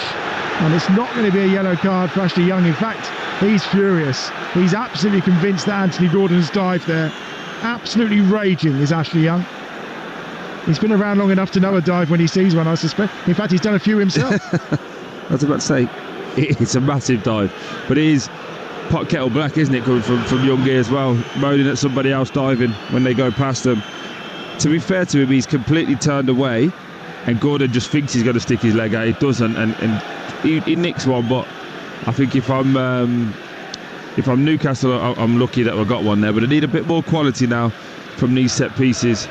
And it's not going to be a yellow card for Ashley Young. In fact, he's furious. He's absolutely convinced that Anthony Gordon's dived there. Absolutely raging is Ashley Young. He's been around long enough to know a dive when he sees one, I suspect. In fact, he's done a few himself. I was about to say, it's a massive dive. But it is pot kettle black, isn't it, coming from Youngie as well, moaning at somebody else diving when they go past them. To be fair to him, he's completely turned away, and Gordon just thinks he's going to stick his leg out. He doesn't, and he nicks one. But I think if I'm Newcastle, I'm lucky that I got one there. But I need a bit more quality now from these set pieces.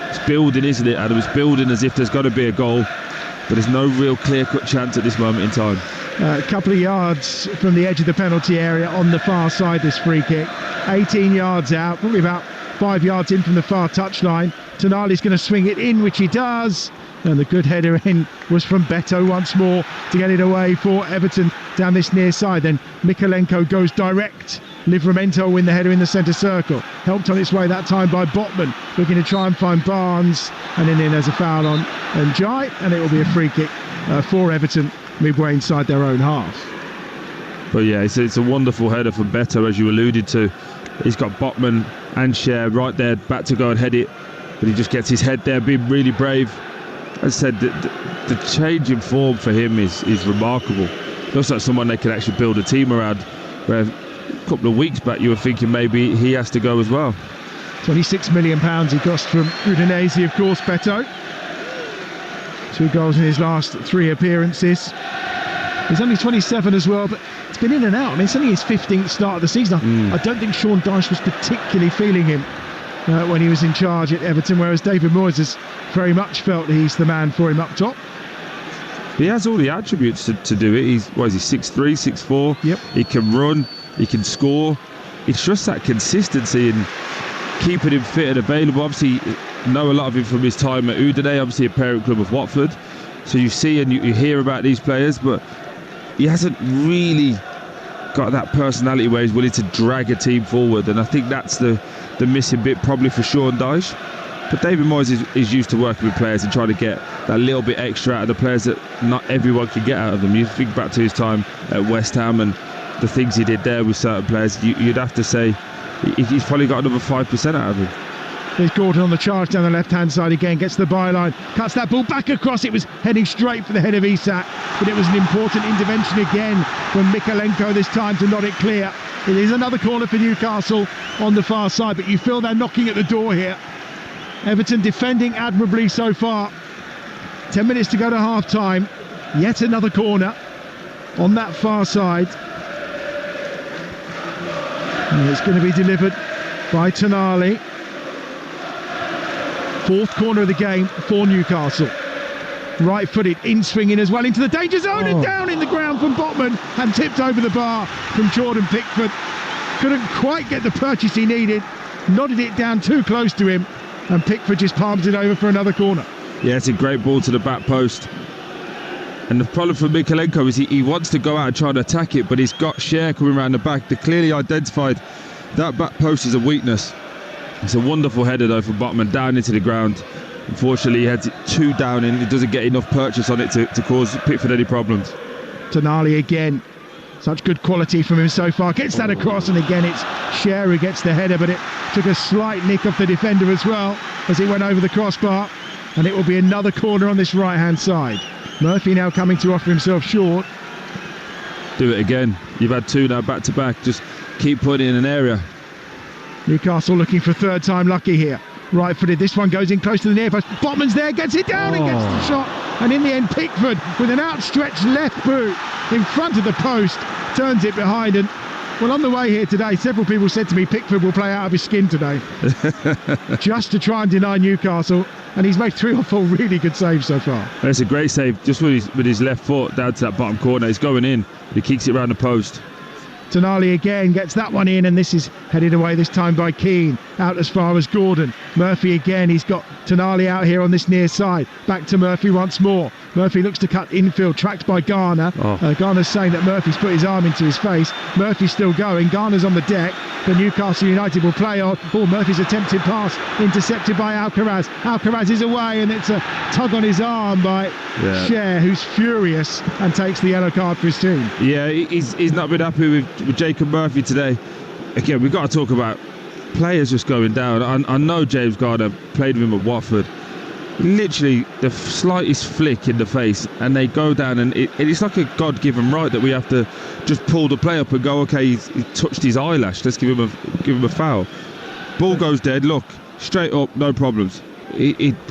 It's building, isn't it, Adam? It's building as if there's got to be a goal, but there's no real clear-cut chance at this moment in time. A couple of yards from the edge of the penalty area on the far side, this free kick. 18 yards out, probably about 5 yards in from the far touchline. Tonali's going to swing it in, which he does. And the good header in was from Beto once more to get it away for Everton down this near side. Then Mikalenko goes direct. Livramento win the header in the centre circle. Helped on its way that time by Botman, looking to try and find Barnes. And then there's a foul on Njai, and it will be a free kick for Everton midway inside their own half. But yeah, it's a wonderful header from Beto, as you alluded to. He's got Botman and Cher right there, back to go and head it. But he just gets his head there, being really brave. As I said, the change in form for him is remarkable. Looks like someone they can actually build a team around, where a couple of weeks back you were thinking maybe he has to go as well. £26 million he cost from Udinese, of course, Beto. 2 goals in his last 3 appearances. He's only 27 as well, but it's been in and out. I mean, it's only his 15th start of the season. I don't think Sean Dyche was particularly feeling him when he was in charge at Everton, whereas David Moyes has very much felt he's the man for him up top. He has all the attributes to do it. He's 6'3", 6'4". Yep. He can run, he can score. It's just that consistency and keeping him fit and available. Obviously, know a lot of him from his time at Udine, obviously a parent club of Watford. So you see and you hear about these players, but he hasn't really got that personality where he's willing to drag a team forward. And I think that's the missing bit probably for Sean Dyche. But David Moyes is used to working with players and trying to get that little bit extra out of the players that not everyone can get out of them. You think back to his time at West Ham and the things he did there with certain players, you'd have to say he's probably got another 5% out of him. There's Gordon on the charge down the left-hand side again, gets the byline, cuts that ball back across. It was heading straight for the head of Isak, but it was an important intervention again from Mikalenko this time to nod it clear. It is another corner for Newcastle on the far side, but you feel they're knocking at the door here. Everton defending admirably so far. 10 minutes to go to half-time. Yet another corner on that far side. And it's going to be delivered by Tonali. 4th corner of the game for Newcastle. Right-footed, in-swinging as well into the danger zone and down in the ground from Botman and tipped over the bar from Jordan Pickford. Couldn't quite get the purchase he needed. Nodded it down too close to him, and Pickford just palms it over for another corner. Yeah, it's a great ball to the back post. And the problem for Mikalenko is he wants to go out and try to attack it, but he's got Cher coming around the back. They clearly identified that back post as a weakness. It's a wonderful header though from Botman down into the ground. Unfortunately, he had it 2 down in. He doesn't get enough purchase on it to cause Pickford any problems. Tonali again. Such good quality from him so far. Gets that across, and again it's Cher who gets the header, but it took a slight nick off the defender as well as it went over the crossbar. And it will be another corner on this right-hand side. Murphy now coming to offer himself short. Do it again. You've had 2 now back-to-back. Just keep putting it in an area. Newcastle looking for 3rd time lucky here. Right-footed, this one goes in close to the near post. Botman's there, gets it down and gets the shot. And in the end, Pickford with an outstretched left boot in front of the post turns it behind. And well, on the way here today, several people said to me Pickford will play out of his skin today just to try and deny Newcastle. And he's made 3 or 4 really good saves so far. It's a great save just with his left foot down to that bottom corner. He's going in, but he kicks it around the post. Tonali again gets that one in, and this is headed away this time by Keane, out as far as Gordon. Murphy again, he's got Tonali out here on this near side. Back to Murphy once more. Murphy looks to cut infield, tracked by Garner. Garner's saying that Murphy's put his arm into his face. Murphy's still going. Garner's on the deck. The Newcastle United will play on. Murphy's attempted pass intercepted by Alcaraz. Alcaraz is away, and it's a tug on his arm by Cher, who's furious and takes the yellow card for his team. Yeah, he's not been happy with Jacob Murphy today. Again, we've got to talk about players just going down. I know James Garner played with him at Watford. Literally the slightest flick in the face and they go down, and it's like a God-given right that we have to just pull the play up and go, okay, he touched his eyelash, let's give him a foul. Ball goes dead, look, straight up, no problems.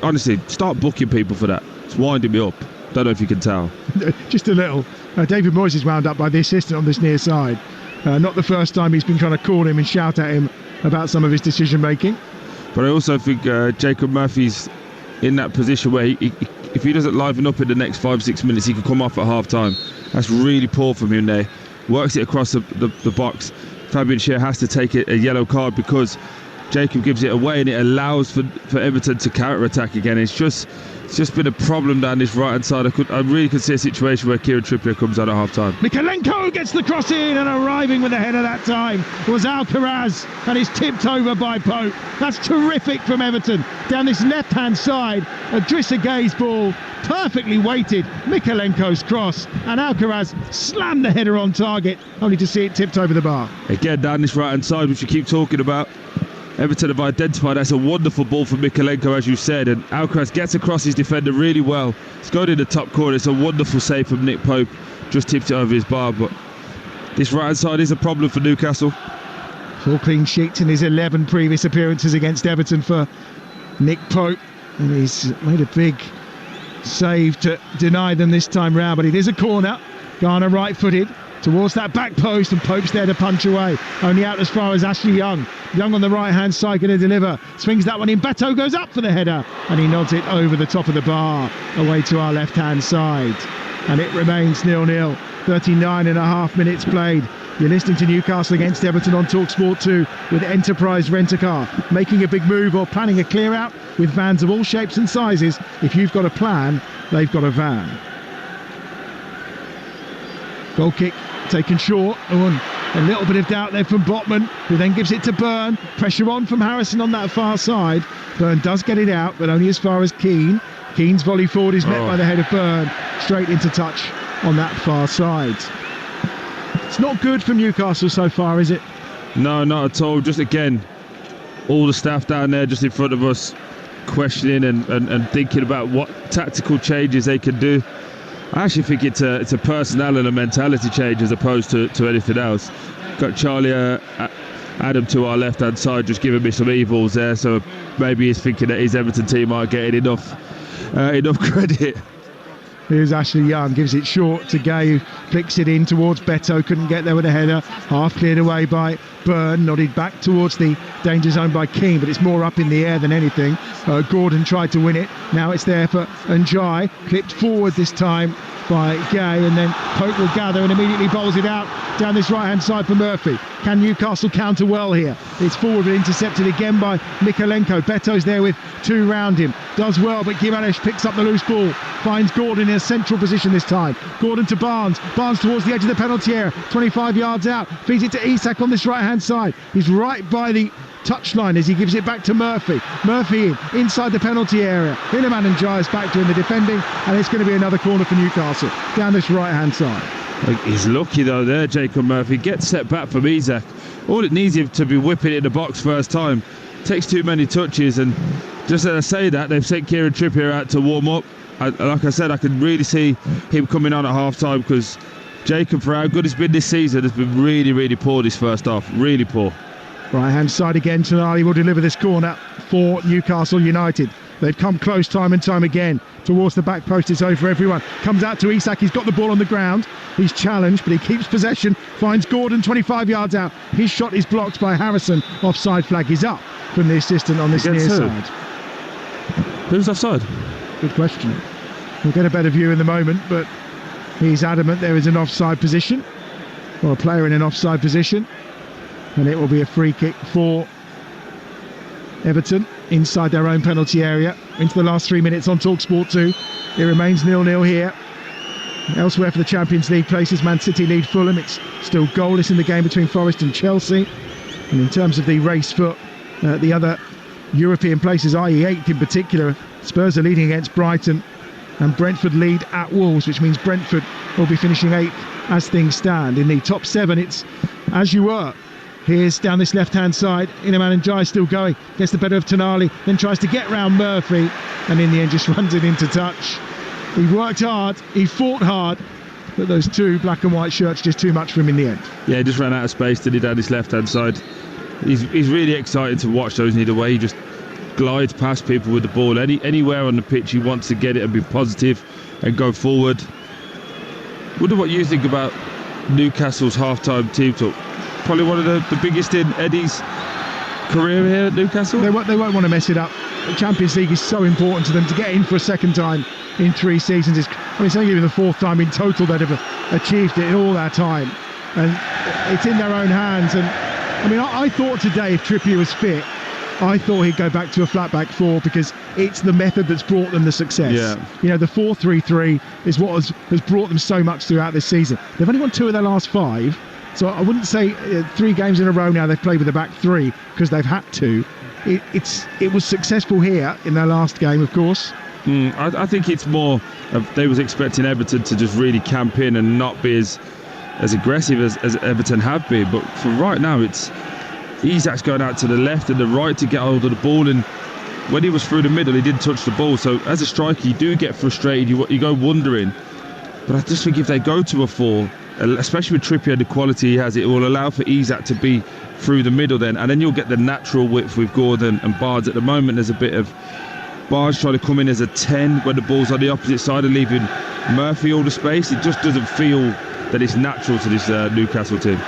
Honestly, start booking people for that. It's winding me up. Don't know if you can tell. Just a little. David Moyes is wound up by the assistant on this near side. Not the first time he's been trying to call him and shout at him about some of his decision making. But I also think Jacob Murphy's in that position where if he doesn't liven up in the next 5-6 minutes, he could come off at half time. That's really poor from him there. Works it across the box. Fabian Schär has to take a yellow card because Jacob gives it away, and it allows for Everton to counter-attack again. It's just been a problem down this right-hand side. I really could see a situation where Kieran Trippier comes out at half-time. Mykolenko gets the cross in, and arriving with the header that time was Alcaraz, and it's tipped over by Pope. That's terrific from Everton. Down this left-hand side, Idrissa Gueye's ball, perfectly weighted. Mykolenko's cross, and Alcaraz slammed the header on target, only to see it tipped over the bar. Again, down this right-hand side, which we keep talking about, Everton have identified that's a wonderful ball from Mykolenko, as you said, and Alcaraz gets across his defender really well. It's going in the top corner. It's a wonderful save from Nick Pope, just tipped it over his bar. But this right hand side is a problem for Newcastle. 4 clean sheets in his 11 previous appearances against Everton for Nick Pope, and he's made a big save to deny them this time round. But it is a corner. Garner right-footed towards that back post, and Pope's there to punch away. Only out as far as Ashley Young. Young on the right-hand side going to deliver. Swings that one in. Beto goes up for the header, and he nods it over the top of the bar, away to our left-hand side. And it remains 0-0. 39.5 minutes played. You're listening to Newcastle against Everton on Talksport 2 with Enterprise Rent-A-Car. Making a big move or planning a clear-out with vans of all shapes and sizes. If you've got a plan, they've got a van. Goal kick taken short. A little bit of doubt there from Botman, who then gives it to Byrne. Pressure on from Harrison on that far side. Byrne does get it out, but only as far as Keane. Keane's volley forward is met by the head of Byrne, straight into touch on that far side. It's not good for Newcastle so far, is it? No, not at all. Just again, all the staff down there just in front of us questioning and thinking about what tactical changes they can do. I actually think it's a personnel and a mentality change as opposed to anything else. Got Charlie Adam to our left-hand side just giving me some evils there, so maybe he's thinking that his Everton team aren't getting enough credit. Here's Ashley Young, gives it short to Gueye, who flicks it in towards Beto, couldn't get there with a header, half cleared away by Byrne, nodded back towards the danger zone by Keane, but it's more up in the air than anything. Gordon tried to win it, now it's there for Njai, clipped forward this time by Gueye, and then Pope will gather and immediately bowls it out down this right hand side for Murphy. Can Newcastle counter well here? It's forward but intercepted again by Mykolenko. Beto's there with 2 round him, does well, but Gimenez picks up the loose ball, finds Gordon in a central position this time. Gordon to Barnes towards the edge of the penalty area, 25 yards out, feeds it to Isak on this right hand side. He's right by the touchline as he gives it back to Murphy. Murphy inside the penalty area. Hilleman and Giles back doing the defending, and it's going to be another corner for Newcastle down this right hand side. He's lucky though there, Jacob Murphy. Gets set back from Isak. All it needs him to be whipping it in the box first time. Takes too many touches, and just as I say that, they've sent Kieran Trippier out to warm up. Like I said, I can really see him coming on at half time, because Jacob, for how good he's been this season, has been really, really poor this first half. Really poor. Right hand side again, Tonali will deliver this corner for Newcastle United. They've come close time and time again towards the back post. It's over everyone. Comes out to Isak. He's got the ball on the ground. He's challenged, but he keeps possession. Finds Gordon 25 yards out. His shot is blocked by Harrison. Offside flag is up from the assistant on this near side. Who's offside? Good question. We'll get a better view in the moment, but he's adamant there is an offside position. or a player in an offside position, and it will be a free kick for Everton inside their own penalty area into the last 3 minutes on Talksport 2. It remains 0-0 here. Elsewhere for the Champions League places, Man City lead Fulham. It's still goalless in the game between Forest and Chelsea. And in terms of the race for the other European places, i.e. 8th in particular, Spurs are leading against Brighton and Brentford lead at Wolves, which means Brentford will be finishing 8th as things stand. In the top 7, it's as you were. Here's down this left-hand side, Iliman Ndiaye still going, gets the better of Tonali, then tries to get round Murphy, and in the end just runs it into touch. He worked hard, he fought hard, but those two black and white shirts just too much for him in the end. Yeah, he just ran out of space, did he, down his left-hand side. He's really excited to watch those, isn't he? The way he just glides past people with the ball. Anywhere on the pitch, he wants to get it and be positive and go forward. Wonder what you think about Newcastle's half-time team talk. Probably one of the biggest in Eddie's career here at Newcastle. They won't want to mess it up. The Champions League is so important to them. To get in for a second time in 3 seasons is, it's only the 4th time in total they've ever achieved it in all that time, and it's in their own hands. And I thought today, if Trippier was fit, I thought he'd go back to a flat back 4, because it's the method that's brought them the success. Yeah. The 4-3-3 is what has brought them so much throughout this season. They've only won 2 of their last 5. So I wouldn't say 3 games in a row now they've played with the back 3 because they've had to. It was successful here in their last game, of course. I think it's more of they was expecting Everton to just really camp in and not be as aggressive as Everton have been. But for right now, it's Isak's going out to the left and the right to get hold of the ball, and when he was through the middle, he didn't touch the ball. So as a striker, you do get frustrated. You go wondering. But I just think if they go to a 4, especially with Trippier, the quality he has, it will allow for Isak to be through the middle then, and then you'll get the natural width with Gordon and Barnes. At the moment, there's a bit of Barnes trying to come in as a 10 when the ball's on the opposite side and leaving Murphy all the space. It just doesn't feel that it's natural to this Newcastle team.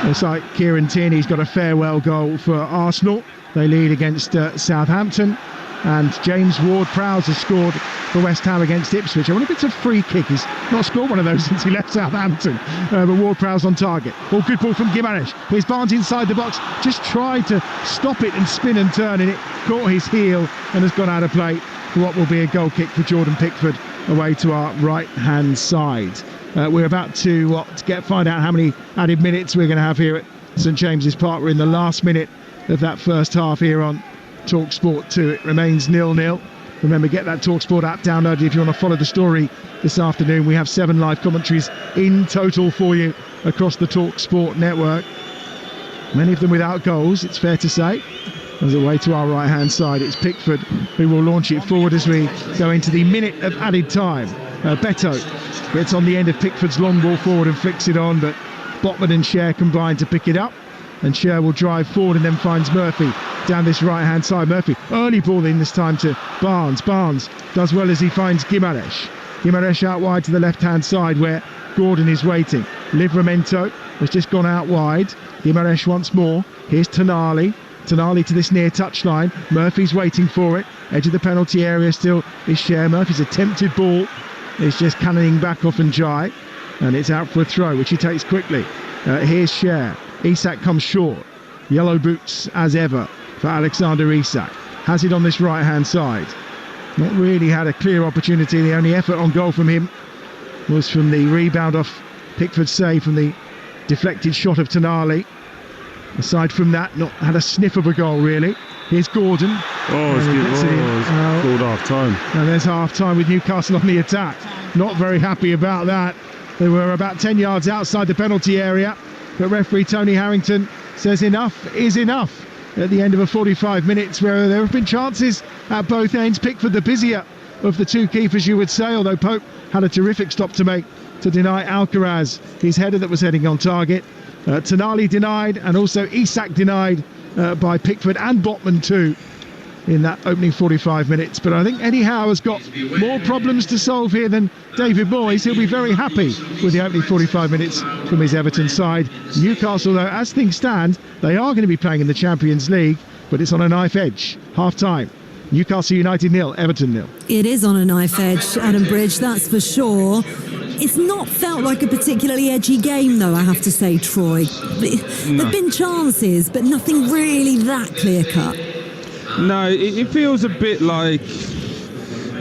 It's like Kieran Tierney's got a farewell goal for Arsenal. They lead against Southampton, and James Ward-Prowse has scored for West Ham against Ipswich. I wonder if it's a free kick. He's not scored one of those since he left Southampton, but Ward-Prowse on target. Good ball from Gimaresh. Here's Barnes inside the box, just tried to stop it and spin and turn, and it caught his heel and has gone out of play for what will be a goal kick for Jordan Pickford away to our right-hand side. We're about to find out how many added minutes we're going to have here at St James's Park. We're in the last minute of that first half here on Talksport 2. It remains 0-0. Remember, get that Talksport app downloaded if you want to follow the story this afternoon. We have 7 live commentaries in total for you across the Talksport network. Many of them without goals, it's fair to say. As away to our right-hand side, it's Pickford who will launch it forward as we go into the minute of added time. Beto gets on the end of Pickford's long ball forward and flicks it on, but Botman and Cher combine to pick it up, and Cher will drive forward and then finds Murphy down this right-hand side. Murphy, early ball in this time to Barnes. Barnes does well as he finds Gimaresh. Gimaresh out wide to the left-hand side where Gordon is waiting. Livramento has just gone out wide. Gimaresh once more. Here's Tonali. Tonali to this near touchline. Murphy's waiting for it. Edge of the penalty area still is Cher. Murphy's attempted ball is just cannoning back off Ndiaye, and it's out for a throw, which he takes quickly. Here's Cher. Isak comes short. Yellow boots as ever for Alexander Isak. Has it on this right-hand side. Not really had a clear opportunity. The only effort on goal from him was from the rebound off Pickford's save from the deflected shot of Tonali. Aside from that, not had a sniff of a goal really. Here's Gordon. It's called half-time. And there's half-time with Newcastle on the attack. Not very happy about that. They were about 10 yards outside the penalty area, but referee Tony Harrington says enough is enough at the end of a 45 minutes where there have been chances at both ends. Pickford the busier of the 2 keepers, you would say, although Pope had a terrific stop to make to deny Alcaraz his header that was heading on target. Tonali denied, and also Isak denied by Pickford and Botman too in that opening 45 minutes. But I think Eddie Howe has got more problems to solve here than David Moyes. He'll be very happy with the opening 45 minutes from his Everton side. Newcastle, though, as things stand, they are going to be playing in the Champions League, but it's on a knife edge. Half-time. Newcastle United 0, Everton 0. It is on a knife edge, Adam Bridge, that's for sure. It's not felt like a particularly edgy game, though, I have to say, Troy. There've been chances, but nothing really that clear-cut. No, it feels a bit like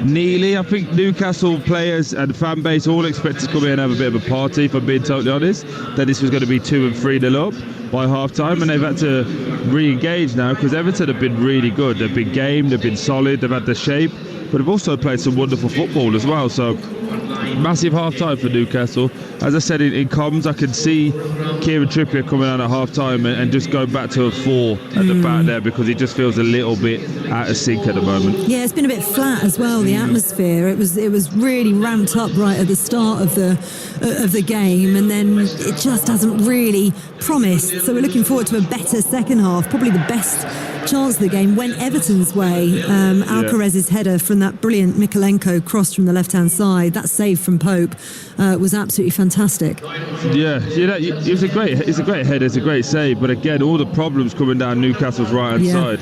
Neely. I think Newcastle players and fan base all expect to come here and have a bit of a party, if I'm being totally honest, that this was going to be 2 and 3-0 up by half-time, and they've had to re-engage now because Everton have been really good. They've been game, they've been solid, they've had the shape, but they've also played some wonderful football as well. So massive half-time for Newcastle. As I said in comms, I can see Kieran Trippier coming on at half-time and just going back to a 4 at the back there, because he just feels a little bit out of sync at the moment. Yeah, it's been a bit flat as well, the atmosphere. It was really ramped up right at the start of the game, and then it just hasn't really promised. So we're looking forward to a better second half. Probably the best chance of the game went Everton's way. Alcaraz's header from that brilliant Mikalenko cross from the left-hand side, that save from Pope was absolutely fantastic. Yeah, it's a great header, it's a great save, but again, all the problems coming down Newcastle's right-hand side.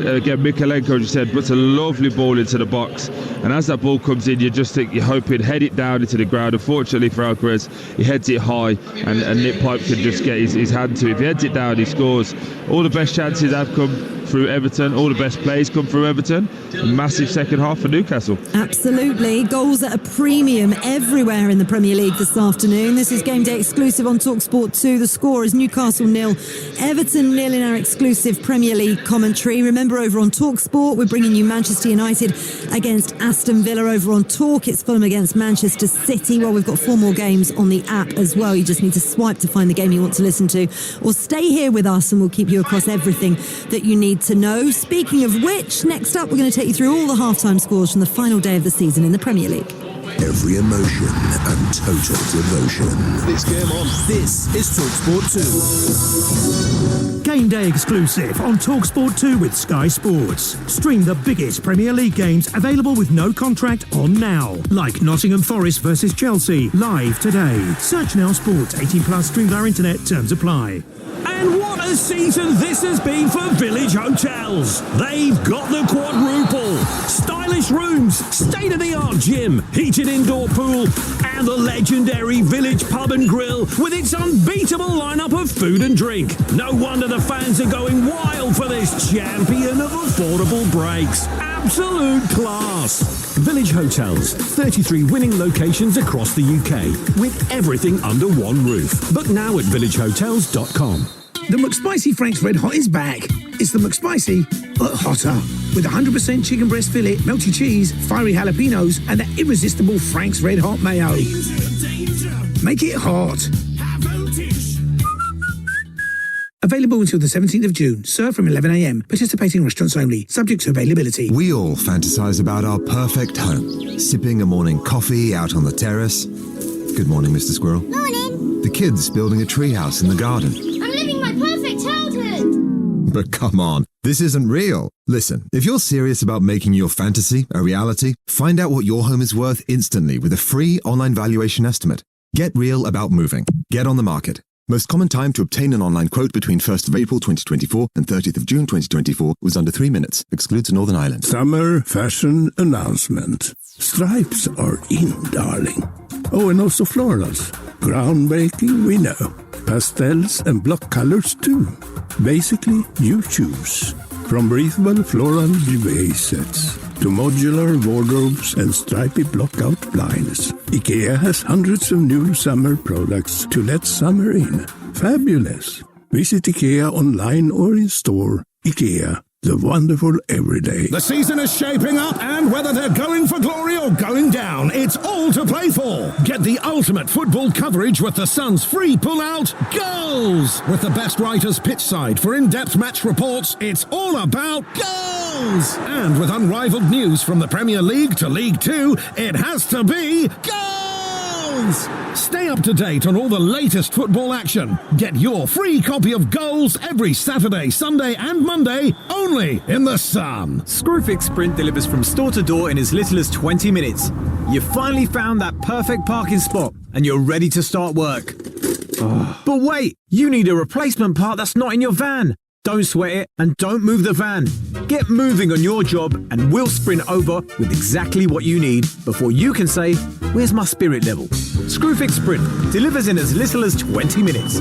Again, Mikalenko, as you said, puts a lovely ball into the box, and as that ball comes in, you're hoping head it down into the ground. Unfortunately for Alcaraz, he heads it high, and Nick Pope can just get his hand to it. If he heads it down, he scores. All the best chances have come through Everton, all the best plays come through Everton. A massive second half for Newcastle. Absolutely. Goals at a premium everywhere in the Premier League this afternoon. This is Game Day exclusive on Talksport 2. The score is Newcastle 0, Everton 0 in our exclusive Premier League commentary. Remember, over on Talksport, we're bringing you Manchester United against Aston Villa. Over on Talk, it's Fulham against Manchester City. Well, we've got 4 more games on the app as well. You just need to swipe to find the game you want to listen to, or stay here with us and we'll keep you across everything that you need to know. Speaking of which, next up we're going to take you through all the halftime scores from the final day of the season in the Premier League. Every emotion and total devotion. This game on. This is Talksport 2. Game Day exclusive on Talksport 2 with Sky Sports. Stream the biggest Premier League games available with no contract on now. Like Nottingham Forest versus Chelsea, live today. Search Now Sports. 18 plus. Stream via internet. Terms apply. And what a season this has been for Village Hotels. They've got the quadruple. Stylish rooms, state-of-the-art gym, heated indoor pool, and the legendary Village Pub and Grill with its unbeatable lineup of food and drink. No wonder the fans are going wild for this champion of affordable breaks. Absolute class. Village Hotels, 33 winning locations across the UK, with everything under one roof. Book now at villagehotels.com. The McSpicy Frank's Red Hot is back. It's the McSpicy, but hotter. With 100% chicken breast fillet, melty cheese, fiery jalapenos, and that irresistible Frank's Red Hot mayo. Make it hot. Available until the 17th of June. Served from 11 a.m. Participating restaurants only. Subject to availability. We all fantasize about our perfect home. Sipping a morning coffee out on the terrace. Good morning, Mr. Squirrel. Morning. The kids building a treehouse in the garden. I'm living my perfect childhood. But come on, this isn't real. Listen, if you're serious about making your fantasy a reality, find out what your home is worth instantly with a free online valuation estimate. Get real about moving. Get on the market. Most common time to obtain an online quote between 1st of April 2024 and 30th of June 2024 was under 3 minutes. Excludes Northern Ireland. Summer fashion announcement. Stripes are in, darling. Oh, and also florals. Groundbreaking, we know. Pastels and block colors too. Basically, you choose. From breathable floral duvet sets to modular wardrobes and stripy block-out blinds, IKEA has hundreds of new summer products to let summer in. Fabulous! Visit IKEA online or in store. IKEA, the wonderful everyday. The season is shaping up, and whether they're going for glory or going down, it's all to play for. Get the ultimate football coverage with the Sun's free pull-out Goals! With the best writers pitchside for in-depth match reports, it's all about goals! And with unrivaled news from the Premier League to League Two, it has to be goals! Stay up to date on all the latest football action. Get your free copy of Goals every Saturday, Sunday and Monday, only in the Sun. Screwfix Sprint delivers from store to door in as little as 20 minutes. You've finally found that perfect parking spot and you're ready to start work. But wait, you need a replacement part that's not in your van. Don't sweat it and don't move the van. Get moving on your job and we'll sprint over with exactly what you need before you can say, "Where's my spirit level?" Screwfix Sprint delivers in as little as 20 minutes.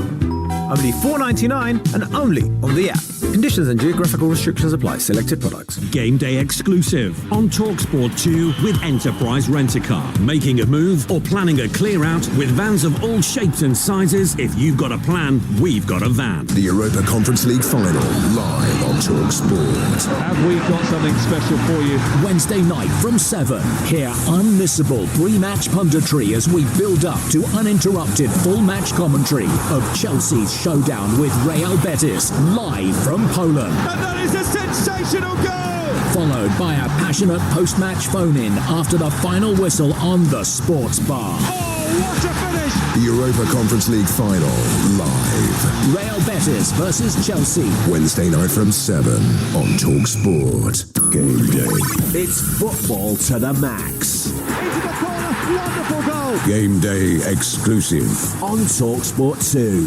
Only $4.99 and only on the app. Conditions and geographical restrictions apply. Selected products. Game day exclusive on Talksport 2 with Enterprise Rent-A-Car. Making a move or planning a clear out with vans of all shapes and sizes? If you've got a plan, we've got a van. The Europa Conference League final, live on Talksport. Have we got something special for you? Wednesday night from 7. Hear unmissable pre-match punditry as we build up to uninterrupted full-match commentary of Chelsea's showdown with Real Betis, live from Poland. And that is a sensational goal! Followed by a passionate post-match phone-in after the final whistle on the Sports Bar. Oh, what a finish! The Europa Conference League final, live. Real Betis versus Chelsea. Wednesday night from 7 on Talksport. Game day. It's football to the max. Into the corner, wonderful goal. Game day exclusive on Talksport 2.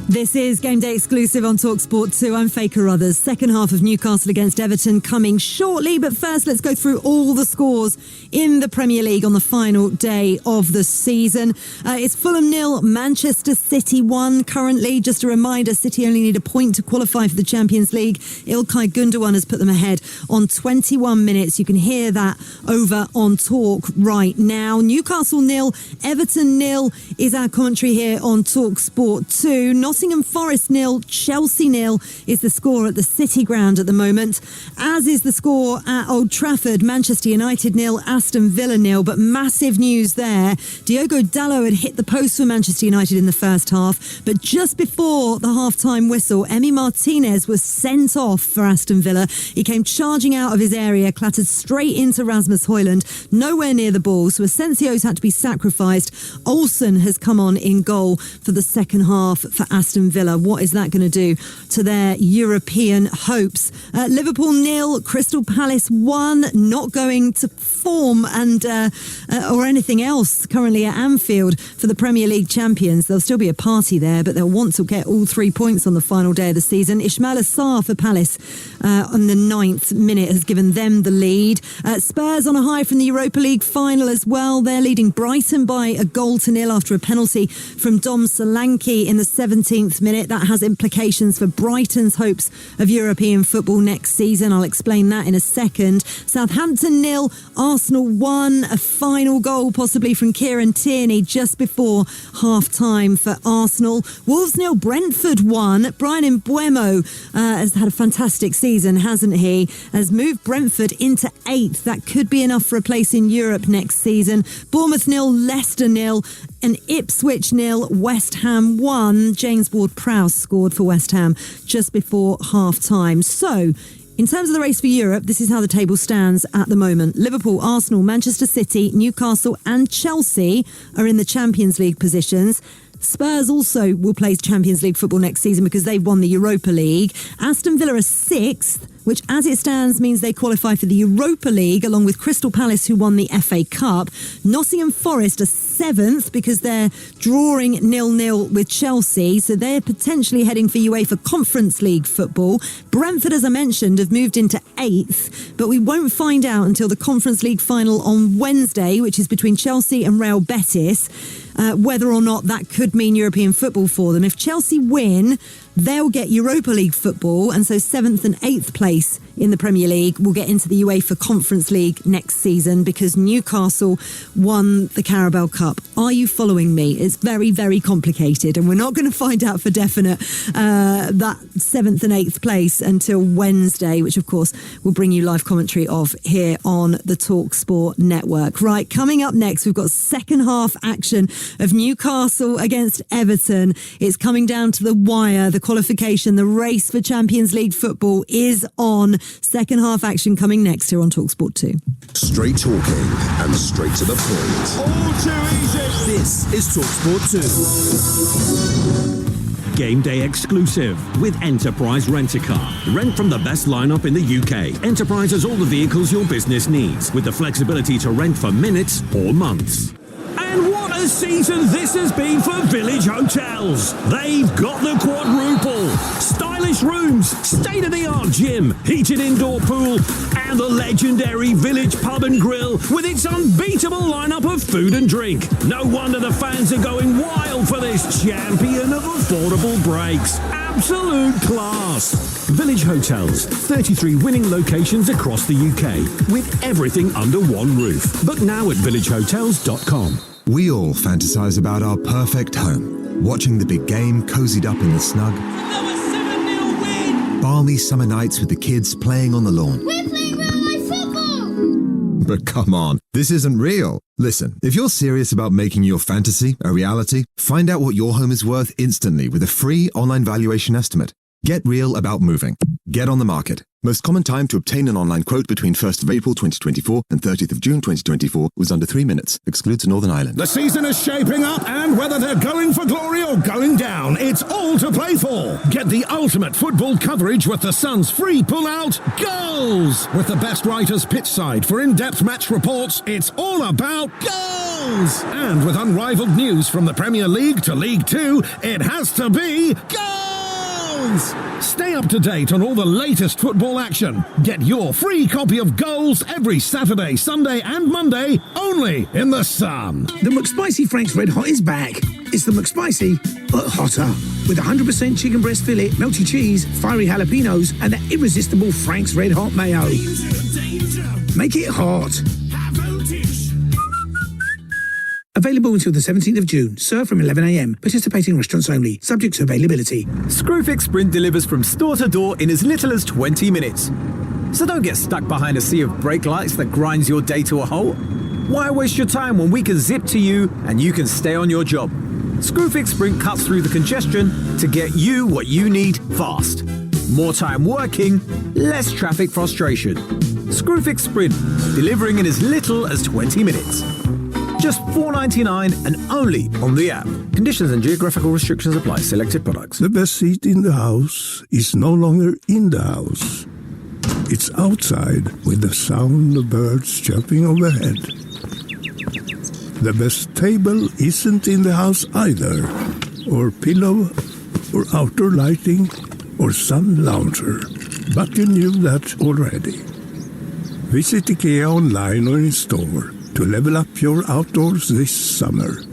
This is Game Day exclusive on Talksport 2. I'm Faye Carruthers. Second half of Newcastle against Everton coming shortly. But first, let's go through all the scores in the Premier League on the final day of the season. It's Fulham 0, Manchester City 1 currently. Just a reminder, City only need a point to qualify for the Champions League. İlkay Gündoğan has put them ahead on 21 minutes. You can hear that over on Talk right now. Newcastle 0, Everton 0 is our commentary here on Talksport 2. Nottingham Forest 0, Chelsea 0 is the score at the City Ground at the moment, as is the score at Old Trafford. Manchester United 0, Aston Villa 0, but massive news there. Diogo Dalot had hit the post for Manchester United in the first half, but just before the half-time whistle, Emi Martinez was sent off for Aston Villa. He came charging out of his area, clattered straight into Rasmus Højlund, nowhere near the ball, so Asensio's had to be sacrificed. Olsen has come on in goal for the second half for Aston Villa. What is that going to do to their European hopes? Liverpool 0, Crystal Palace 1, not going to form and or anything else currently at Anfield for the Premier League champions. There'll still be a party there, but they'll want to get all 3 points on the final day of the season. Ismail Assar for Palace on the 9th minute has given them the lead. Spurs on a high from the Europa League final as well. They're leading Brighton by a 1-0 after a penalty from Dom Solanke in the 17th minute. That has implications for Brighton's hopes of European football next season. I'll explain that in a second. Southampton 0, Arsenal 1. A final goal possibly from Kieran Tierney just before half-time for Arsenal. Wolves 0, Brentford 1. Brian Mbeumo has had a fantastic season, hasn't he? Has moved Brentford into 8th. That could be enough for a place in Europe next season. Bournemouth 0, Leicester 0. And Ipswich 0, West Ham 1. James Ward-Prowse scored for West Ham just before half-time. So, in terms of the race for Europe, this is how the table stands at the moment. Liverpool, Arsenal, Manchester City, Newcastle and Chelsea are in the Champions League positions. Spurs also will play Champions League football next season because they've won the Europa League. Aston Villa are 6th, which as it stands means they qualify for the Europa League along with Crystal Palace, who won the FA Cup. Nottingham Forest are 7th because they're drawing 0-0 with Chelsea, so they're potentially heading for UEFA Conference League football. Brentford, as I mentioned, have moved into 8th, but we won't find out until the Conference League final on Wednesday, which is between Chelsea and Real Betis, whether or not that could mean European football for them. If Chelsea win, they'll get Europa League football, and so 7th and 8th place in the Premier League will get into the UEFA Conference League next season because Newcastle won the Carabao Cup. Are you following me? It's very, very complicated, and we're not going to find out for definite that 7th and 8th place until Wednesday, which of course will bring you live commentary of here on the Talksport network. Right, coming up next, we've got second half action of Newcastle against Everton. It's coming down to the wire. The qualification, the race for Champions League football is on. Second half action coming next here on Talksport 2. Straight talking and straight to the point. All too easy. This is Talksport 2. Game day exclusive with Enterprise Rent-A-Car. Rent from the best lineup in the UK. Enterprise has all the vehicles your business needs with the flexibility to rent for minutes or months. And what a season this has been for Village Hotels. They've got the quadruple. Stylish rooms, state-of-the-art gym, heated indoor pool, and the legendary Village Pub and Grill with its unbeatable lineup of food and drink. No wonder the fans are going wild for this champion of affordable breaks. Absolute class. Village Hotels, 33 winning locations across the UK, with everything under one roof. Book now at villagehotels.com. We all fantasize about our perfect home. Watching the big game cozied up in the snug. Balmy summer nights with the kids playing on the lawn. We're playing real-life football! But come on, this isn't real. Listen, if you're serious about making your fantasy a reality, find out what your home is worth instantly with a free online valuation estimate. Get real about moving. Get on the market. Most common time to obtain an online quote between 1st of April 2024 and 30th of June 2024 was under 3 minutes. Excludes Northern Ireland. The season is shaping up, and whether they're going for glory or going down, it's all to play for. Get the ultimate football coverage with the Sun's free pull-out Goals! With the best writers pitchside for in-depth match reports, it's all about goals! And with unrivaled news from the Premier League to League Two, it has to be goals! Stay up to date on all the latest football action. Get your free copy of Goals every Saturday, Sunday and Monday, only in the Sun. The McSpicy Frank's Red Hot is back. It's the McSpicy, but hotter. With 100% chicken breast fillet, melty cheese, fiery jalapenos, and that irresistible Frank's Red Hot mayo. Make it hot. Available until the 17th of June. Served from 11 a.m. Participating restaurants only. Subject to availability. Screwfix Sprint delivers from store to door in as little as 20 minutes. So don't get stuck behind a sea of brake lights that grinds your day to a halt. Why waste your time when we can zip to you and you can stay on your job? Screwfix Sprint cuts through the congestion to get you what you need fast. More time working, less traffic frustration. Screwfix Sprint, delivering in as little as 20 minutes. Just $4.99 and only on the app. Conditions and geographical restrictions apply. Selected products. The best seat in the house is no longer in the house. It's outside with the sound of birds chirping overhead. The best table isn't in the house either. Or pillow, or outdoor lighting, or sun lounger. But you knew that already. Visit IKEA online or in store to level up your outdoors this summer.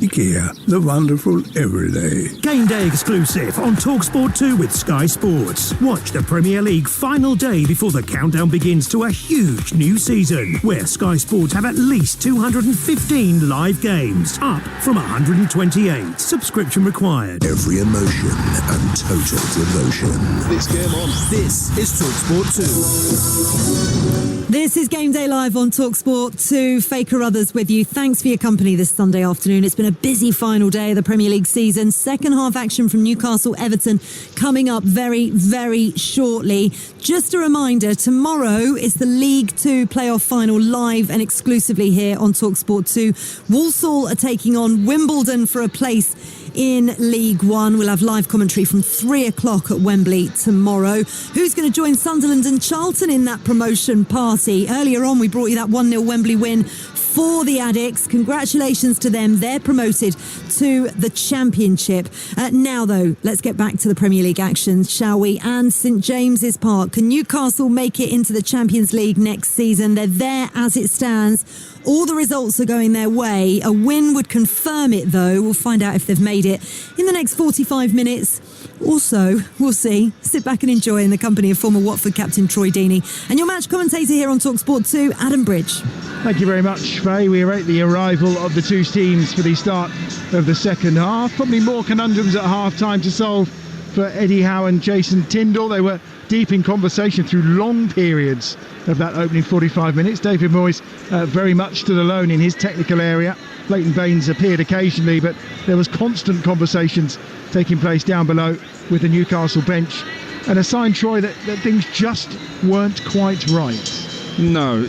IKEA, the wonderful everyday. Game day exclusive on Talksport 2 with Sky Sports. Watch the Premier League final day before the countdown begins to a huge new season, where Sky Sports have at least 215 live games, up from 128. Subscription required. Every emotion and total devotion. This game on. This is Talksport 2. This is Game Day Live on Talksport 2. Faker Others with you. Thanks for your company this Sunday afternoon. It's been a busy final day of the Premier League season. Second half action from Newcastle Everton coming up very, very shortly. Just a reminder, tomorrow is the League Two playoff final live and exclusively here on Talksport 2. Walsall are taking on Wimbledon for a place in League One. We'll have live commentary from 3 o'clock at Wembley tomorrow. Who's going to join Sunderland and Charlton in that promotion party? Earlier on, we brought you that 1-0 Wembley win for the Addicts. Congratulations to them. They're promoted to the Championship. Now, though, let's get back to the Premier League action, shall we? And St James's Park. Can Newcastle make it into the Champions League next season? They're there as it stands. All the results are going their way. A win would confirm it, though. We'll find out if they've made it in the next 45 minutes. Also, we'll see. Sit back and enjoy in the company of former Watford captain Troy Deeney and your match commentator here on Talksport 2, Adam Bridge. Thank you very much, Faye. We await the arrival of the two teams for the start of the second half. Probably more conundrums at half-time to solve for Eddie Howe and Jason Tindall. They were deep in conversation through long periods of that opening 45 minutes. David Moyes very much stood alone in his technical area. Leighton Baines appeared occasionally, but there was constant conversations taking place down below with the Newcastle bench, and a sign, Troy, that things just weren't quite right. No,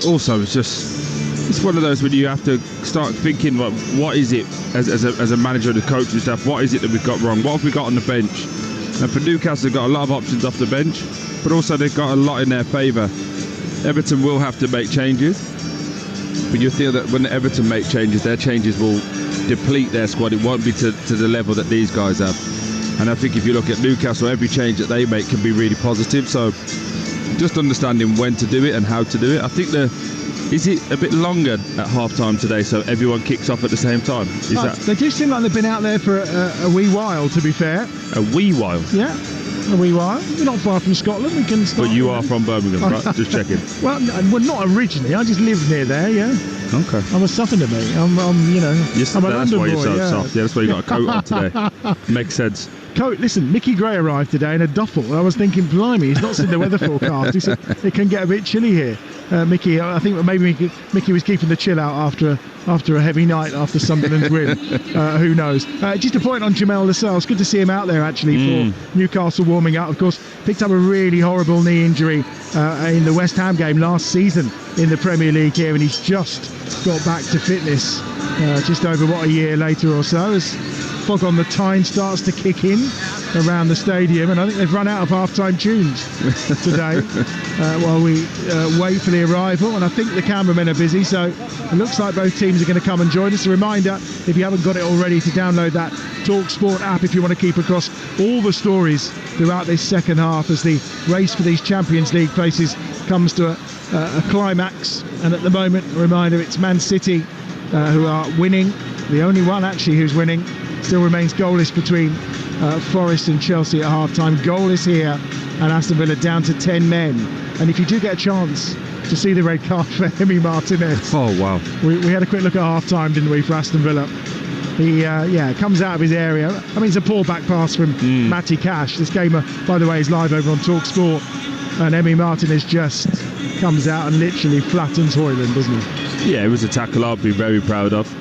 also it's one of those when you have to start thinking, well, what is it as a manager and a coaching staff, what is it that we've got wrong? What have we got on the bench? And for Newcastle, they've got a lot of options off the bench, but also they've got a lot in their favour. Everton will have to make changes. But you feel that when Everton make changes, their changes will deplete their squad. It won't be to the level that these guys have. And I think if you look at Newcastle, every change that they make can be really positive. So just understanding when to do it and how to do it. I think is it a bit longer at half-time today, so everyone kicks off at the same time? They do seem like they've been out there for a wee while, to be fair. A wee while? Yeah, a wee while. We're not far from Scotland. We can start. But you are from Birmingham, right? Just checking. Well, not originally. I just lived near there, yeah. Okay. I'm a Southerner, mate. I'm a that's London why boy. you're so Yeah. soft. Yeah, that's why you got a coat on today. Makes sense. Coat. Listen, Mickey Gray arrived today in a duffel. I was thinking, blimey, he's not seen the weather forecast. He said it can get a bit chilly here. Mickey, I think maybe Mickey was keeping the chill out after a heavy night after Sunderland's win. Who knows? Just a point on Jamel Lascelles. Good to see him out there actually for Newcastle warming up. Of course, picked up a really horrible knee injury in the West Ham game last season in the Premier League here, and he's just got back to fitness just over a year later or so, as Fog on the Tyne starts to kick in around the stadium, and I think they've run out of half-time tunes today while we wait for the arrival, and I think the cameramen are busy, so it looks like both teams are going to come and join us. A reminder, if you haven't got it already, to download that Talksport app if you want to keep across all the stories throughout this second half as the race for these Champions League places comes to a climax. And at the moment, a reminder, it's Man City who are winning. The only one actually who's winning. Still remains goalless between Forest and Chelsea at half-time. Goalless here, and Aston Villa down to 10 men. And if you do get a chance to see the red card for Emi Martinez. Oh, wow. We had a quick look at half-time, didn't we, for Aston Villa. He comes out of his area. I mean, it's a poor back pass from Matty Cash. This game, by the way, is live over on Talksport. And Emi Martinez just comes out and literally flattens Højlund, doesn't he? Yeah, it was a tackle I'd be very proud of.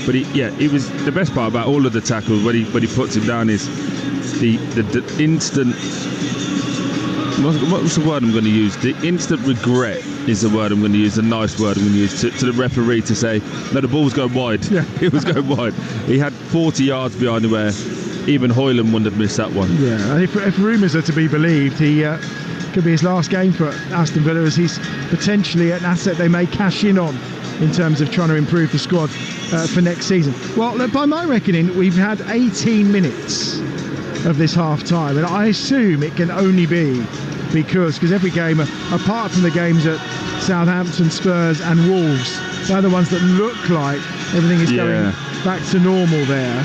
But it was the best part about all of the tackles when he puts him down is the instant. What's the word I'm going to use? The instant regret is the word I'm going to use. The nice word I'm going to use to the referee to say, no, the ball's going wide. Yeah. It was going wide. He had 40 yards behind him where even Højlund wouldn't have missed that one. Yeah, and if rumours are to be believed, he could be his last game for Aston Villa, as he's potentially an asset they may cash in on in terms of trying to improve the squad for next season. Well, look, by my reckoning, we've had 18 minutes of this half-time, and I assume it can only be because every game, apart from the games at Southampton, Spurs and Wolves, they're the ones that look like everything is going back to normal there.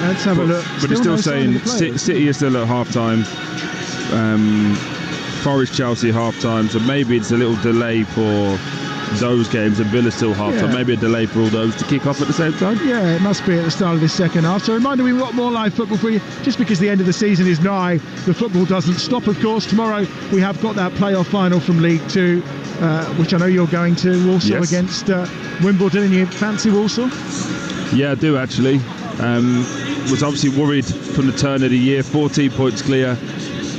Let's have a look. But it's still saying City is still at half-time, Forest, Chelsea half-time, so maybe it's a little delay for those games, and Villa still half-time. Maybe a delay for all those to kick off at the same time. Yeah, it must be at the start of this second half. So reminder, we've got more live football for you. Just because the end of the season is nigh, the football doesn't stop, of course. Tomorrow we have got that playoff final from League Two, which I know you're going to, Walsall against Wimbledon. And you fancy Walsall? Yeah, I do actually. Was obviously worried from the turn of the year, 14 points clear,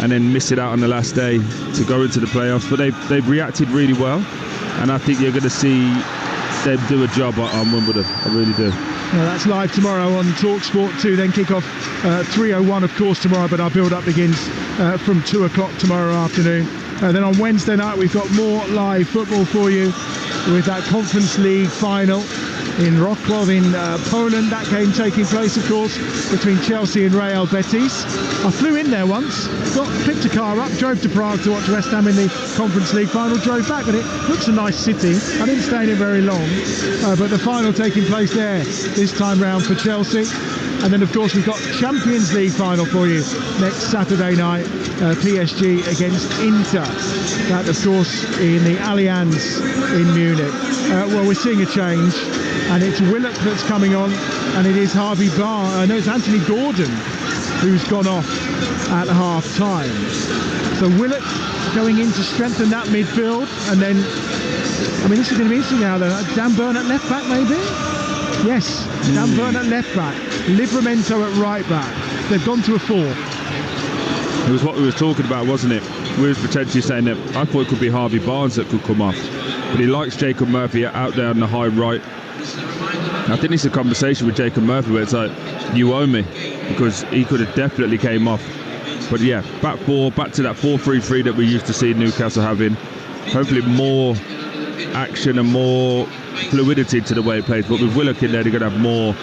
and then missed it out on the last day to go into the playoffs. But they've reacted really well, and I think you're going to see them do a job on Wimbledon. I really do. Well, that's live tomorrow on Talksport 2. Then kick off 3:01, of course, tomorrow. But our build-up begins from 2 o'clock tomorrow afternoon. Then on Wednesday night, we've got more live football for you with that Conference League final in Wrocław in Poland. That game taking place, of course, between Chelsea and Real Betis. I flew in there once, picked a car up, drove to Prague to watch West Ham in the Conference League final, drove back, but it looks a nice city. I didn't stay in it very long, but the final taking place there this time round for Chelsea. And then, of course, we've got Champions League final for you next Saturday night, PSG against Inter. That, of course, in the Allianz in Munich. Well, we're seeing a change, and it's Willock that's coming on, and it is Harvey Barnes. No, it's Anthony Gordon who's gone off at half-time. So Willock going in to strengthen that midfield, and then, I mean, this is going to be interesting now, though. Dan Burn at left-back, maybe? Yes, Dan Burn at left-back. Livramento at right-back. They've gone to a 4. It was what we were talking about, wasn't it? We were potentially saying that I thought it could be Harvey Barnes that could come off, but he likes Jacob Murphy out there on the high right. I think it's a conversation with Jacob Murphy where it's like, you owe me, because he could have definitely came off. But yeah, back 4, back to that 4-3-3 that we used to see Newcastle having. Hopefully more action and more fluidity to the way he plays. But with Willock in there, they're going to have more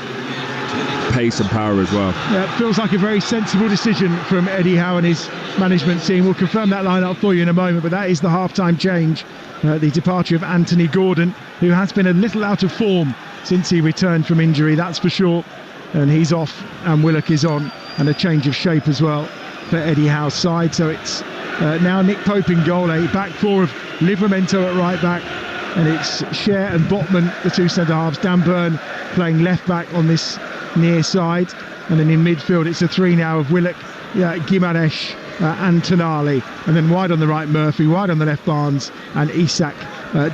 pace and power as well. Yeah, it feels like a very sensible decision from Eddie Howe and his management team. We'll confirm that lineup for you in a moment, but that is the half-time change. The departure of Anthony Gordon, who has been a little out of form since he returned from injury, that's for sure. And he's off and Willock is on, and a change of shape as well for Eddie Howe's side. So it's now Nick Pope in goal, a back four of Livramento at right back, and it's Scher and Botman, the two centre-halves. Dan Burn playing left-back on this near side, and then in midfield it's a three now of Willock, Gimaresh and Tonali, and then wide on the right Murphy, wide on the left Barnes, and Isak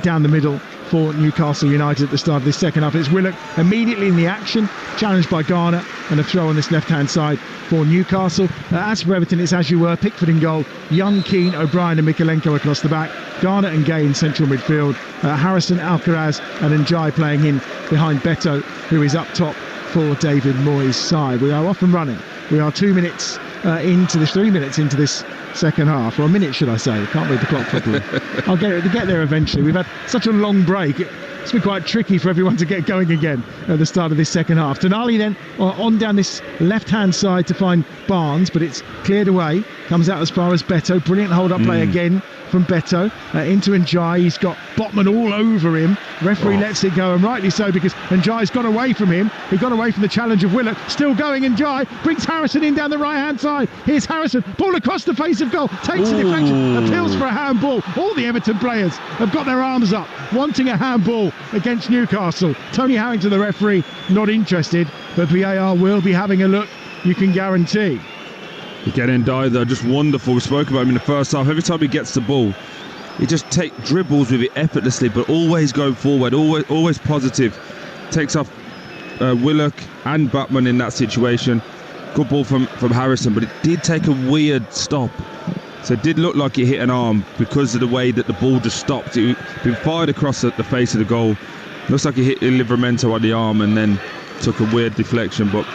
down the middle for Newcastle United at the start of this second half. It's Willock immediately in the action, challenged by Garner, and a throw on this left-hand side for Newcastle. As for Everton, it's as you were, Pickford in goal, Young, Keane, O'Brien and Mikalenko across the back, Garner and Gay in central midfield, Harrison, Alcaraz and Njai playing in behind Beto, who is up top for David Moyes' side. We are off and running. We are 3 minutes into this second half, or a minute should I say. I can't read the clock properly. I'll get there eventually. We've had such a long break. It's been quite tricky for everyone to get going again at the start of this second half. Tonali then on down this left-hand side to find Barnes, but it's cleared away. Comes out as far as Beto. Brilliant hold-up play again from Beto into Njai. He's got Botman all over him. Referee lets it go, and rightly so, because Njai's got away from him. He got away from the challenge of Willock. Still going, Njai brings Harrison in down the right-hand side. Here's Harrison. Ball across the face of goal. Takes the deflection. Appeals for a handball. All the Everton players have got their arms up, wanting a handball against Newcastle. Tony Harrington, the referee, not interested, but VAR will be having a look, you can guarantee. Again, Ndiaye, though, just wonderful. We spoke about him in the first half. Every time he gets the ball, he just dribbles with it effortlessly, but always going forward, always positive. Takes off Willock and Butman in that situation. Good ball from Harrison, but it did take a weird stop. So it did look like it hit an arm because of the way that the ball just stopped. It been fired across the face of the goal. Looks like it hit Livramento on the arm and then took a weird deflection, but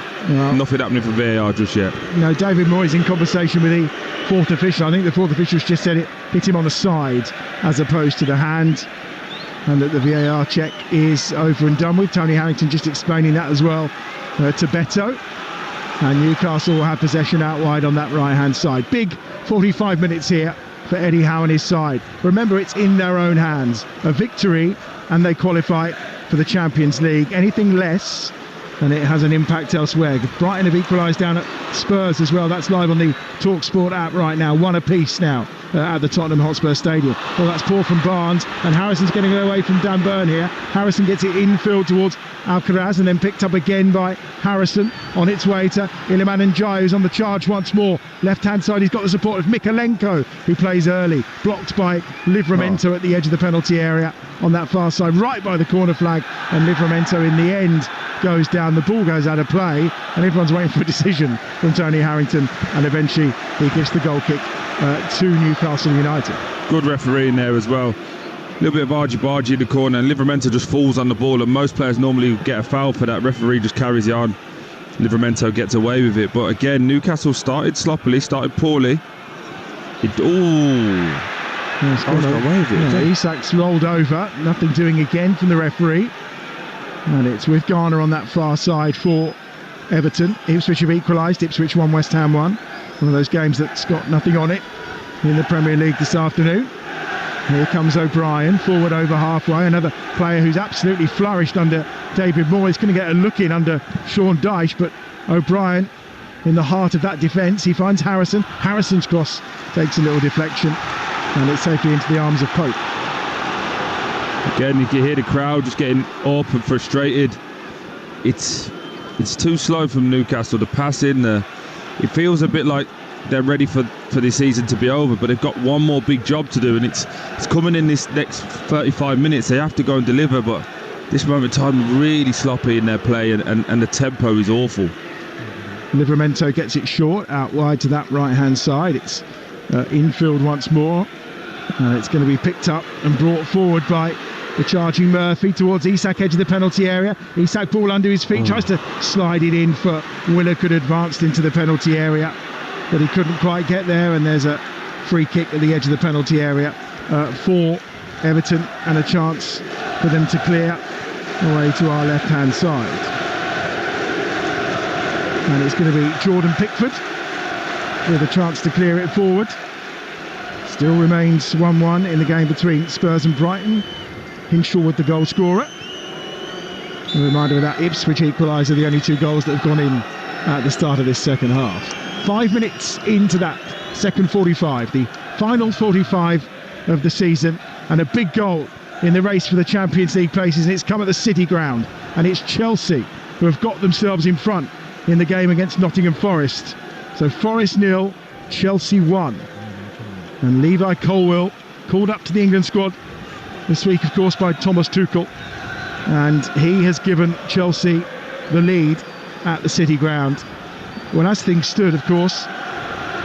nothing happening for VAR just yet. David Moyes in conversation with the fourth official. I think the fourth official's just said it hit him on the side as opposed to the hand, and that the VAR check is over and done with. Tony Harrington just explaining that as well to Beto. And Newcastle will have possession out wide on that right-hand side. Big 45 minutes here for Eddie Howe and his side. Remember, it's in their own hands. A victory and they qualify for the Champions League. Anything less, and it has an impact elsewhere. Brighton have equalised down at Spurs as well. That's live on the Talksport app right now. One apiece now at the Tottenham Hotspur Stadium. Well, that's poor from Barnes, and Harrison's getting it away from Dan Burn here. Harrison gets it infield towards Alcaraz, and then picked up again by Harrison on its way to Iliman Ndiaye, who's on the charge once more. Left-hand side, he's got the support of Mikalenko, who plays early. Blocked by Livramento at the edge of the penalty area on that far side, right by the corner flag, and Livramento in the end goes down. The ball goes out of play, and everyone's waiting for a decision from Tony Harrington, and eventually he gives the goal kick to Newcastle United. Good referee in there as well. A little bit of argy-bargy in the corner, and Livramento just falls on the ball, and most players normally get a foul for that. Referee just carries it on. Livramento gets away with it, but again, Newcastle started sloppily, started poorly. Got away with it. Isak's rolled over, nothing doing again from the referee, and it's with Garner on that far side for Everton. Ipswich have equalised. Ipswich 1, West Ham 1. One of those games that's got nothing on it in the Premier League this afternoon. Here comes O'Brien, forward over halfway. Another player who's absolutely flourished under David Moyes. Going to get a look in under Sean Dyche, but O'Brien in the heart of that defence. He finds Harrison. Harrison's cross takes a little deflection, and it's safely into the arms of Pope. Again, you can hear the crowd just getting up and frustrated. It's too slow from Newcastle. The passing, it feels a bit like they're ready for this season to be over, but they've got one more big job to do, and it's coming in this next 35 minutes. They have to go and deliver, but this moment in time, really sloppy in their play, and the tempo is awful. Livramento gets it short, out wide to that right-hand side. It's infield once more, and it's going to be picked up and brought forward by the charging Murphy towards Isak, edge of the penalty area. Isak, ball under his feet, tries to slide it in for Willock, had advanced into the penalty area, but he couldn't quite get there, and there's a free kick at the edge of the penalty area for Everton, and a chance for them to clear away to our left-hand side. And it's going to be Jordan Pickford with a chance to clear it forward. Still remains 1-1 in the game between Spurs and Brighton. Hinshaw with the goal scorer. A reminder of that Ipswich equaliser, the only 2 goals that have gone in at the start of this second half. 5 minutes into that second 45, the final 45 of the season, and a big goal in the race for the Champions League places, and it's come at the City ground, and it's Chelsea who have got themselves in front in the game against Nottingham Forest. So Forest 0, Chelsea 1. And Levi Colwill called up to the England squad this week, of course, by Thomas Tuchel, and he has given Chelsea the lead at the City ground. Well, as things stood, of course,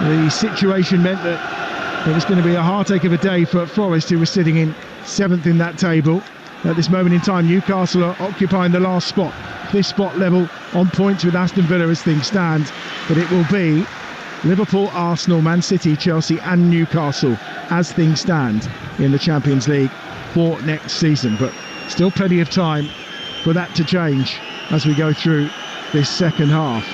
the situation meant that it was going to be a heartache of a day for Forest, who was sitting in 7th in that table. At this moment in time, Newcastle are occupying the last spot. This spot level on points with Aston Villa as things stand, but it will be Liverpool, Arsenal, Man City, Chelsea and Newcastle as things stand in the Champions League for next season. But still plenty of time for that to change as we go through this second half.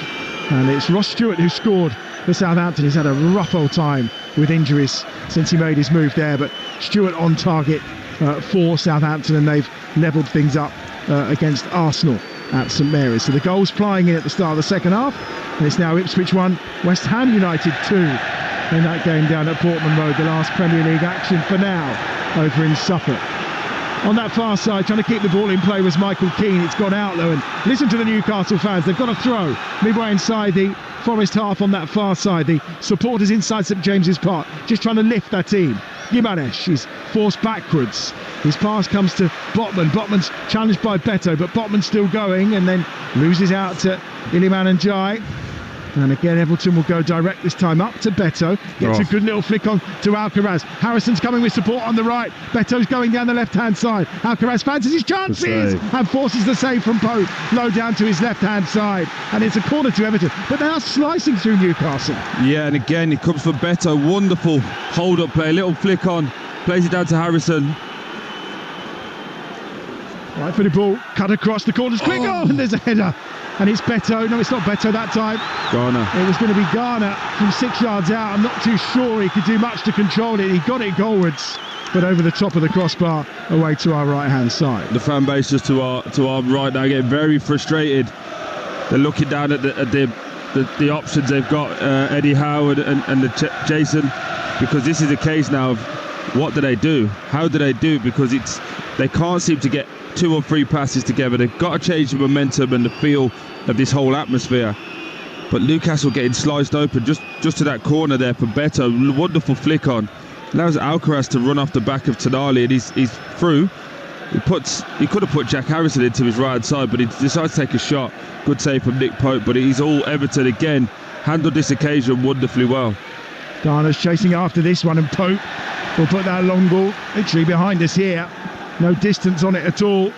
And it's Ross Stewart who scored for Southampton. He's had a rough old time with injuries since he made his move there, but Stewart on target for Southampton, and they've levelled things up against Arsenal at St Mary's. So the goals flying in at the start of the second half, and it's now Ipswich 1, West Ham United 2 in that game down at Portman Road, the last Premier League action for now over in Suffolk. On that far side, trying to keep the ball in play was Michael Keane. It's gone out though, and listen to the Newcastle fans. They've got a throw midway inside the Forest half on that far side. The supporters inside St James's Park just trying to lift their team. Gimaresh is forced backwards. His pass comes to Botman. Botman's challenged by Beto, but Botman's still going and then loses out to Iliman Ndiaye. And again, Everton will go direct this time up to Beto. Gets a good little flick on to Alcaraz. Harrison's coming with support on the right. Beto's going down the left-hand side. Alcaraz fancies his chances and forces the save from Pope. Low down to his left-hand side. And it's a corner to Everton. But they are slicing through Newcastle. Yeah, and again, it comes from Beto. Wonderful hold-up play. Little flick on. Plays it down to Harrison. Right for the ball. Cut across the corners. Quick on! And there's a header. And it's Beto. No, it's not Beto that time. Garner. It was going to be Garner from 6 yards out. I'm not too sure he could do much to control it. He got it goalwards, but over the top of the crossbar, away to our right-hand side. The fan base just to our right now getting very frustrated. They're looking down at the options they've got, Eddie Howard and Jason, because this is a case now of what do they do? How do they do? Because they can't seem to get 2 or 3 passes together. They've got to change the momentum and the feel of this whole atmosphere. But Newcastle getting sliced open just to that corner there for Beto. Wonderful flick on. Allows Alcaraz to run off the back of Tonali, and he's through. He could have put Jack Harrison into his right side, but he decides to take a shot. Good save from Nick Pope, but he's all Everton again. Handled this occasion wonderfully well. Garner's chasing after this one, and Pope will put that long ball literally behind us here. No distance on it at all.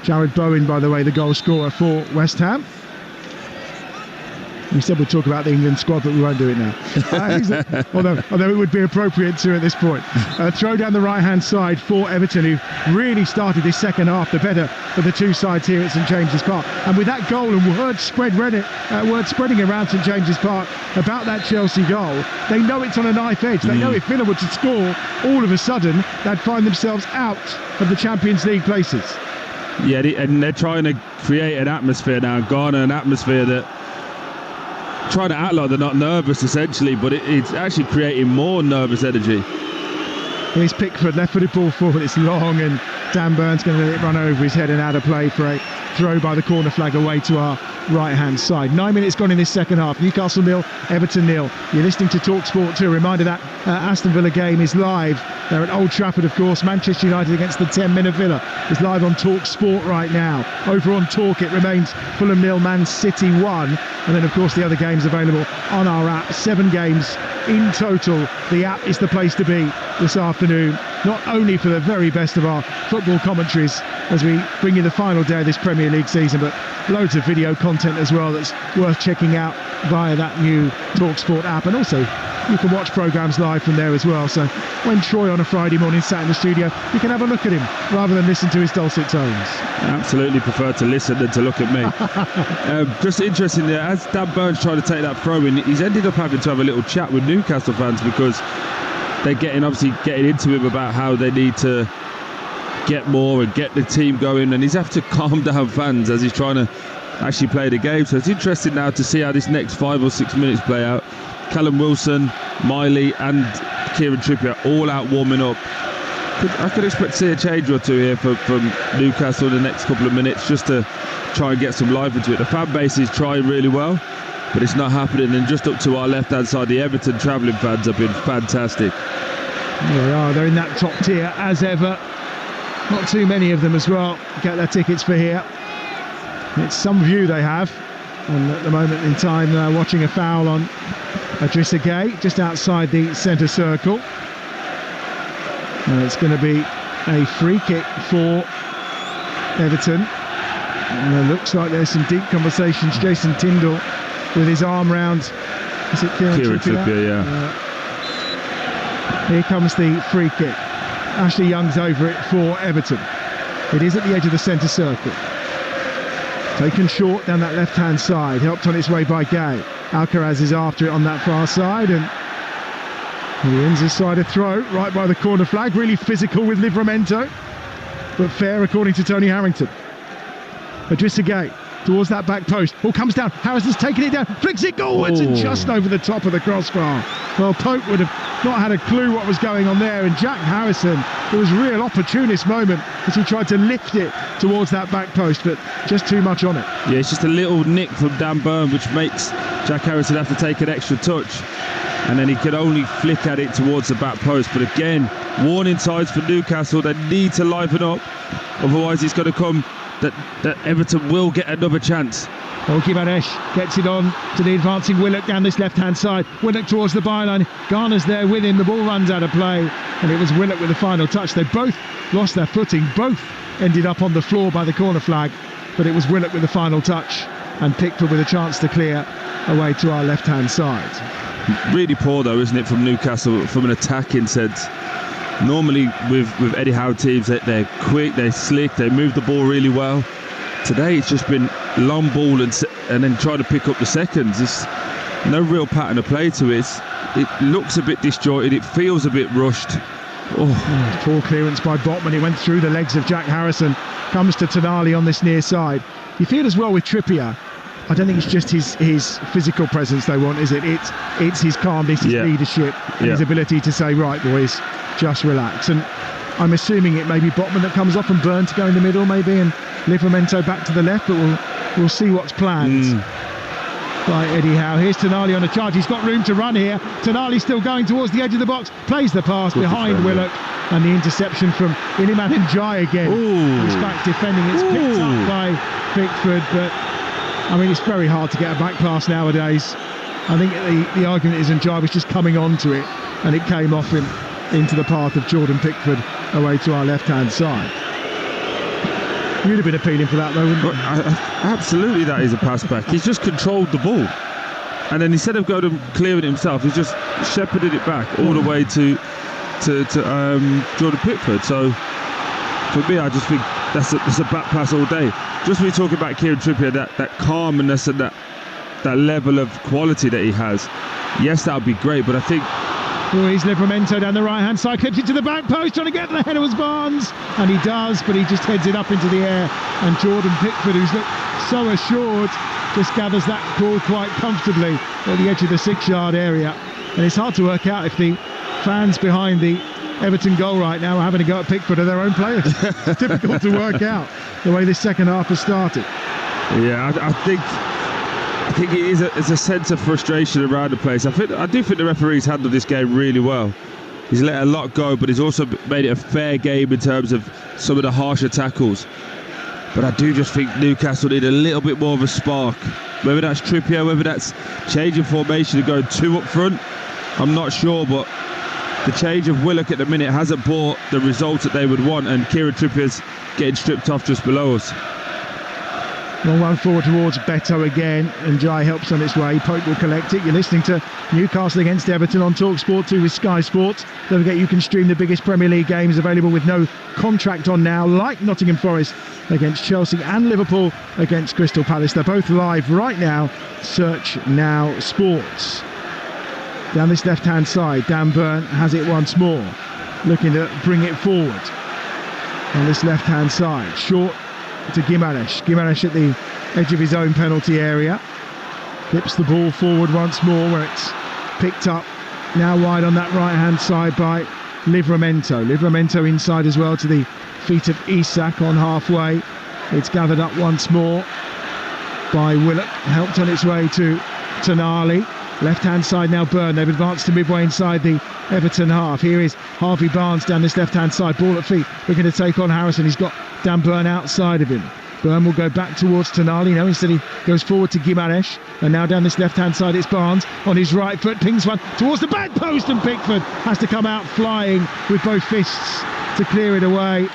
Jared Bowen, by the way, the goal scorer for West Ham. We said we'd talk about the England squad, but we won't do it now. Although it would be appropriate to at this point. Throw down the right-hand side for Everton, who really started this second half the better of the two sides here at St James's Park. And with that goal and word spreading around St James's Park about that Chelsea goal, they know it's on a knife edge. They know if Villa were to score, all of a sudden they'd find themselves out of the Champions League places. Yeah, and they're trying to create an atmosphere now, garner an atmosphere that trying to act like they're not nervous essentially, but it's actually creating more nervous energy. Here's Pickford, left-footed ball forward, it's long, and Dan Burns going to let it run over his head and out of play for a throw by the corner flag away to our right-hand side. 9 minutes gone in this second half. Newcastle 0, Everton 0. You're listening to Talksport 2. Reminder that Aston Villa game is live. They're at Old Trafford, of course. Manchester United against the 10-minute Villa is live on Talksport right now. Over on Talk, it remains Fulham 0, Man City 1. And then, of course, the other games available on our app. 7 games in total. The app is the place to be this afternoon, not only for the very best of our football commentaries as we bring you the final day of this Premier League season, but loads of video content as well that's worth checking out via that new TalkSport app, and also you can watch programmes live from there as well. So when Troy on a Friday morning sat in the studio, you can have a look at him rather than listen to his dulcet tones. Absolutely prefer to listen than to look at me. Just interesting there, as Dan Burns tried to take that throw in, he's ended up having to have a little chat with Newcastle fans because they're getting into him about how they need to get more and get the team going, and he's have to calm down fans as he's trying to actually play the game. So it's interesting now to see how this next 5 or 6 minutes play out. Callum Wilson, Miley and Kieran Trippier all out warming up. I could expect to see a change or two here from Newcastle in the next couple of minutes just to try and get some life into it. The fan base is trying really well, but it's not happening. And just up to our left hand side, the Everton travelling fans have been fantastic. They are, they're in that top tier as ever. Not too many of them as well get their tickets for here. It's some view they have, and at the moment in time they're watching a foul on Idrissa Gueye just outside the centre circle. And it's going to be a free kick for Everton, and it looks like there's some deep conversations. Jason Tindall with his arm round, is it Kieran Trippier? Yeah. Here comes the free kick. Ashley Young's over it for Everton. It is at the edge of the centre circle. Taken short down that left-hand side, helped on its way by Gueye. Alcaraz is after it on that far side, and he wins his side a throw right by the corner flag. Really physical with Livramento, but fair according to Tony Harrington. Idrissa Gueye towards that back post. Ball comes down. Harrison's taken it down, flicks it goalwards and just over the top of the crossbar. Well, Pope would have not had a clue what was going on there, and Jack Harrison, it was a real opportunist moment as he tried to lift it towards that back post, but just too much on it. Yeah, it's just a little nick from Dan Burn which makes Jack Harrison have to take an extra touch, and then he could only flick at it towards the back post. But again, warning signs for Newcastle, they need to liven up, otherwise it's going to come that Everton will get another chance. Gimaresh gets it on to the advancing Willock down this left-hand side. Willock towards the byline. Garner's there with him. The ball runs out of play, and it was Willock with the final touch. They both lost their footing. Both ended up on the floor by the corner flag, but it was Willock with the final touch, and Pickford with a chance to clear away to our left-hand side. Really poor though, isn't it, from Newcastle from an attacking sense. Normally with Eddie Howe teams, they're quick, they're slick, they move the ball really well. Today it's just been long ball and then try to pick up the seconds. There's no real pattern of play to it. It looks a bit disjointed, it feels a bit rushed. Poor clearance by Botman. It went through the legs of Jack Harrison. Comes to Tonali on this near side. You feel as well with Trippier, I don't think it's just his physical presence they want, is it? It's his calmness, his leadership, and his ability to say, right boys, just relax. And I'm assuming it may be Botman that comes off and Burn to go in the middle maybe, and Livramento back to the left, but we'll see what's planned by Eddie Howe. Here's Tonali on a charge. He's got room to run here. Tonali still going towards the edge of the box, plays the pass behind Willock, and the interception from Iliman Ndiaye again. He's back defending. It's picked up by Pickford, but I mean, it's very hard to get a back pass nowadays. I think the argument is Ndiaye was just coming onto it, and it came off him into the path of Jordan Pickford away to our left-hand side. You'd have been appealing for that though, wouldn't you? Absolutely, that is a pass back. He's just controlled the ball, and then instead of going and clearing it himself, he's just shepherded it back all the way to Jordan Pickford. So for me, I just think that's a back pass all day. Just when we talk about Kieran Trippier, that calmness and that level of quality that he has, yes, that would be great, but I think he's Livramento down the right-hand side, clips it to the back post, trying to get the header was Barnes, and he does, but he just heads it up into the air, and Jordan Pickford, who's looked so assured, just gathers that ball quite comfortably at the edge of the 6-yard area. And it's hard to work out if the fans behind the Everton goal right now are having a go at Pickford are their own players. It's difficult to work out the way this second half has started. Yeah, I think it is a sense of frustration around the place. I do think the referee's handled this game really well. He's let a lot go, but he's also made it a fair game in terms of some of the harsher tackles. But I do just think Newcastle need a little bit more of a spark. Whether that's Trippier, whether that's changing formation and going 2 up front, I'm not sure, but the change of Willock at the minute hasn't brought the results that they would want, and Kieran Trippier's getting stripped off just below us. Long run forward towards Beto again, and Jai helps on its way. Pope will collect it. You're listening to Newcastle against Everton on Talksport 2 with Sky Sports. Don't forget you can stream the biggest Premier League games available with no contract on now, like Nottingham Forest against Chelsea and Liverpool against Crystal Palace. They're both live right now. Search Now Sports. Down this left-hand side, Dan Burn has it once more, looking to bring it forward. On this left-hand side, short to Gimaresh. Gimaresh at the edge of his own penalty area. Flips the ball forward once more, where it's picked up now wide on that right-hand side by Livramento. Livramento inside as well to the feet of Isak on halfway. It's gathered up once more by Willock. Helped on its way to Tonali. Left-hand side now Burn. They've advanced to midway inside the Everton half. Here is Harvey Barnes down this left-hand side. Ball at feet. Looking to take on Harrison. He's got Dan Burn outside of him. Burn will go back towards Tonali. No, instead he goes forward to Gimaresh. And now down this left-hand side it's Barnes on his right foot. Pings one towards the back post, and Pickford has to come out flying with both fists to clear it away.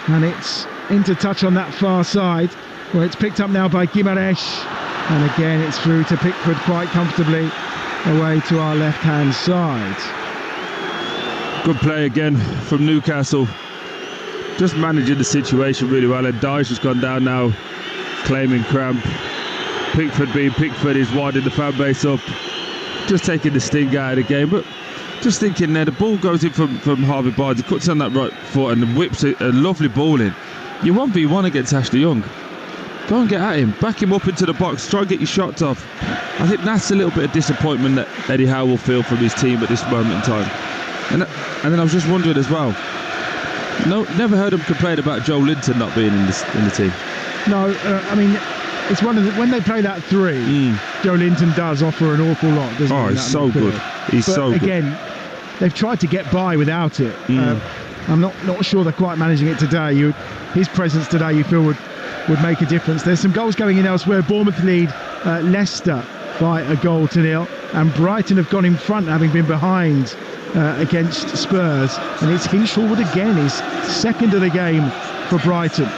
And it's into touch on that far side, where it's picked up now by Gimaresh. And again it's through to Pickford quite comfortably away to our left-hand side. Good play again from Newcastle. Just managing the situation really well. And Dyche has gone down now, claiming cramp. Pickford being Pickford is winding the fan base up. Just taking the sting out of the game. But just thinking there, the ball goes in from Harvey Barnes. He cuts on that right foot and whips a lovely ball in. You 1v1 against Ashley Young. Go and get at him. Back him up into the box. Try and get your shots off. I think that's a little bit of disappointment that Eddie Howe will feel from his team at this moment in time. And then I was just wondering as well. No, never heard him complain about Joe Linton not being in the team. No, I mean, it's one of the, when they play that three, Joe Linton does offer an awful lot, doesn't he? Oh, he's so good. He's so good. Again, they've tried to get by without it. I'm not sure they're quite managing it today. His presence today, you feel, would make a difference. There's some goals going in elsewhere. Bournemouth lead Leicester by a 1-0, and Brighton have gone in front, having been behind against Spurs, and it's Hinshelwood again, his second of the game for Brighton.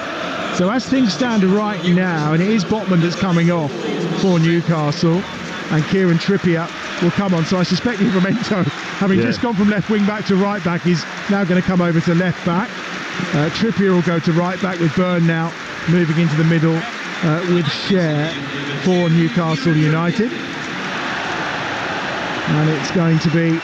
So as things stand right now, and it is Botman that's coming off for Newcastle, and Kieran Trippier will come on. So I suspect Livramento, having just gone from left wing back to right back, is now going to come over to left back. Trippier will go to right back, with Byrne now moving into the middle with Cher for Newcastle United. And it's going to be,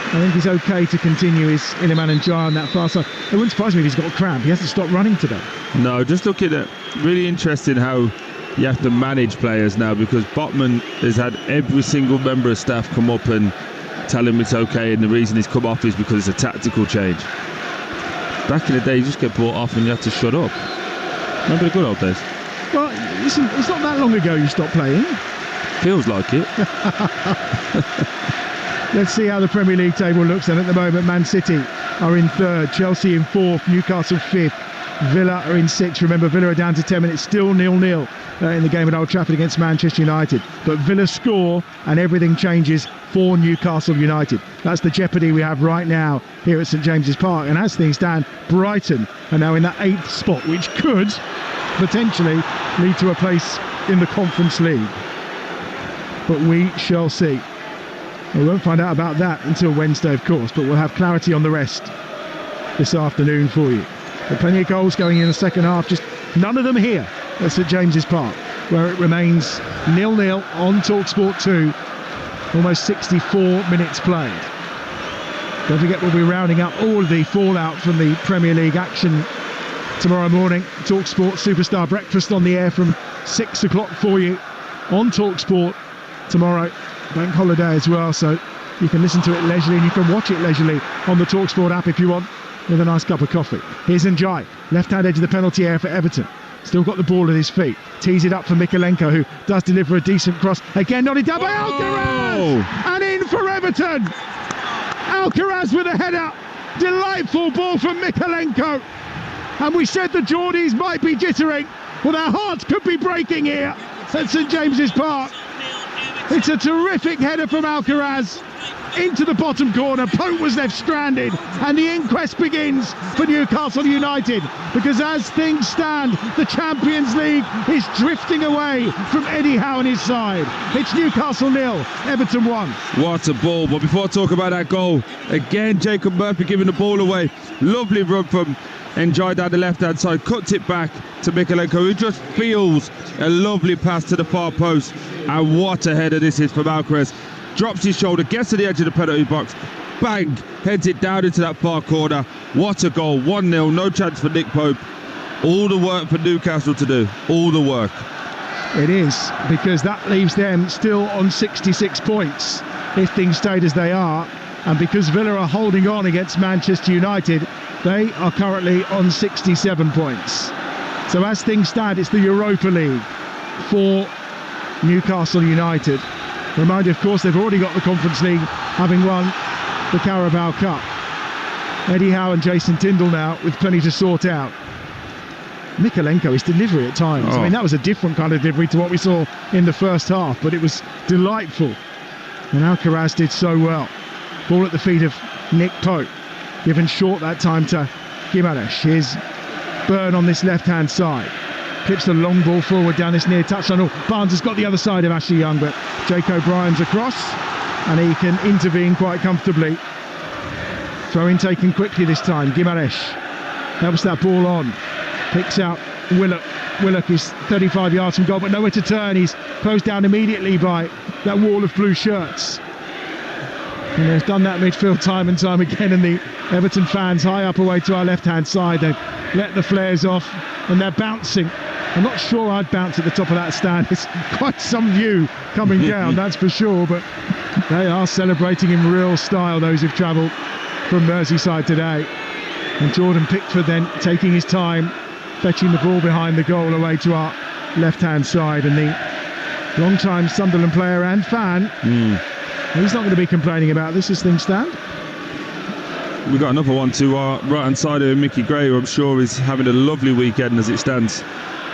I think he's okay to continue his Iliman and Jai on that far side. It wouldn't surprise me if he's got a cramp. He has to stop running today. No, just looking at, really interesting how you have to manage players now, because Botman has had every single member of staff come up and tell him it's okay, and the reason he's come off is because it's a tactical change. Back in the day, you just get brought off and you have to shut up. Remember the good old days? Well, listen, it's not that long ago you stopped playing. Feels like it. Let's see how the Premier League table looks then. At the moment, Man City are in third, Chelsea in fourth, Newcastle fifth, Villa are in sixth. Remember, Villa are down to 10 minutes, still 0-0 in the game at Old Trafford against Manchester United. But Villa score and everything changes for Newcastle United. That's the jeopardy we have right now here at St James's Park. And as things stand, Brighton are now in that 8th spot, which could potentially lead to a place in the Conference League. But we shall see. We won't find out about that until Wednesday, of course, but we'll have clarity on the rest this afternoon for you. But plenty of goals going in the second half, just none of them here at St James's Park, where it remains 0-0 on Talksport 2, almost 64 minutes played. Don't forget, we'll be rounding up all of the fallout from the Premier League action tomorrow morning. Talksport Superstar Breakfast on the air from 6 o'clock for you on Talksport tomorrow. Bank holiday as well, so you can listen to it leisurely and you can watch it leisurely on the Talksport app if you want, with a nice cup of coffee. Here's Njai, left-hand edge of the penalty area for Everton. Still got the ball at his feet. Tees it up for Mikalenko, who does deliver a decent cross. Again, nodded down by Alcaraz! And in for Everton! Alcaraz with a header. Delightful ball from Mikalenko. And we said the Geordies might be jittering. Well, their hearts could be breaking here at St James's Park. It's a terrific header from Alcaraz. into the bottom corner. Pope was left stranded, and the inquest begins for Newcastle United, because as things stand, the Champions League is drifting away from Eddie Howe and his side. It's Newcastle 0, Everton 1. What a ball. But before I talk about that goal, again, Jacob Murphy giving the ball away. Lovely run from Enjoy down the left-hand side, cuts it back to Mikalenko, who just feels a lovely pass to the far post. And what a header this is from Alcaraz. Drops his shoulder, gets to the edge of the penalty box, bang, heads it down into that far corner. What a goal. 1-0, no chance for Nick Pope. All the work for Newcastle to do, all the work. It is, because that leaves them still on 66 points if things stayed as they are, and because Villa are holding on against Manchester United, they are currently on 67 points. So as things stand, it's the Europa League for Newcastle United. Reminder, of course, they've already got the Conference League, having won the Carabao Cup. Eddie Howe and Jason Tindall now with plenty to sort out. Mikalenko, his delivery at times. I mean, that was a different kind of delivery to what we saw in the first half, but it was delightful. And Alcaraz did so well. Ball at the feet of Nick Pope, given short that time to Gimaresh. Here's Byrne on this left-hand side. Clips the long ball forward down this near touchline. Oh, Barnes has got the other side of Ashley Young, but Jake O'Brien's across, and he can intervene quite comfortably. Throw-in taken quickly this time. Gimaresh helps that ball on. Picks out Willock. Willock is 35 yards from goal, but nowhere to turn. He's closed down immediately by that wall of blue shirts. And they've done that midfield time and time again, and the Everton fans high up away to our left-hand side, they've let the flares off and they're bouncing. I'm not sure I'd bounce at the top of that stand. It's quite some view coming down, that's for sure, but they are celebrating in real style, those who've travelled from Merseyside today. And Jordan Pickford then taking his time, fetching the ball behind the goal away to our left-hand side, and the long-time Sunderland player and fan, he's not going to be complaining about this as things stand. We've got another one to our right-hand side of Mickey Gray, who I'm sure is having a lovely weekend as it stands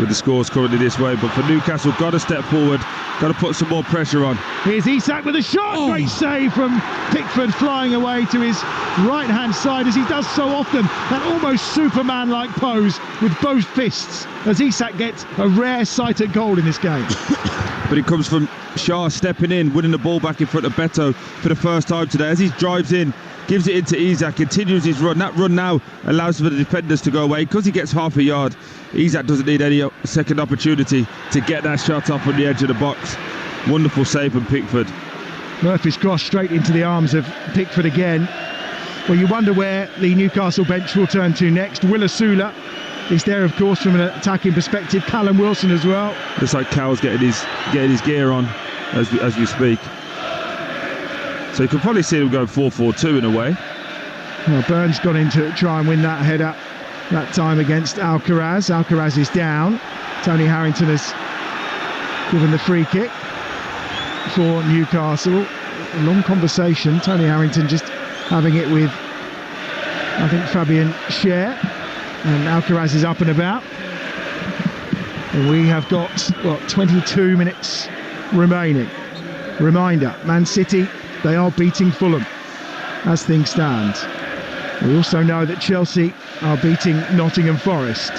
with the scores currently this way. But for Newcastle, got to step forward, got to put some more pressure on. Here's Isak with a shot. Great save from Pickford, flying away to his right-hand side, as he does so often. That almost Superman-like pose with both fists, as Isak gets a rare sight at goal in this game. But it comes from Shah stepping in, winning the ball back in front of Beto for the first time today. As he drives in, gives it into Isak, continues his run. That run now allows for the defenders to go away. Because he gets half a yard, Isak doesn't need any second opportunity to get that shot off on the edge of the box. Wonderful save from Pickford. Murphy's cross straight into the arms of Pickford again. Well, you wonder where the Newcastle bench will turn to next. Willa Sula is there, of course, from an attacking perspective. Callum Wilson as well. Looks like Cal's getting his gear on as we speak. So you could probably see him go 4-4-2 in a way. Well, Burns got in to try and win that header that time against Alcaraz. Alcaraz is down. Tony Harrington has given the free kick for Newcastle. A long conversation. Tony Harrington just having it with, I think, Fabian Schär. And Alcaraz is up and about. And we have got, 22 minutes remaining. Reminder, Man City, they are beating Fulham as things stand. We also know that Chelsea are beating Nottingham Forest.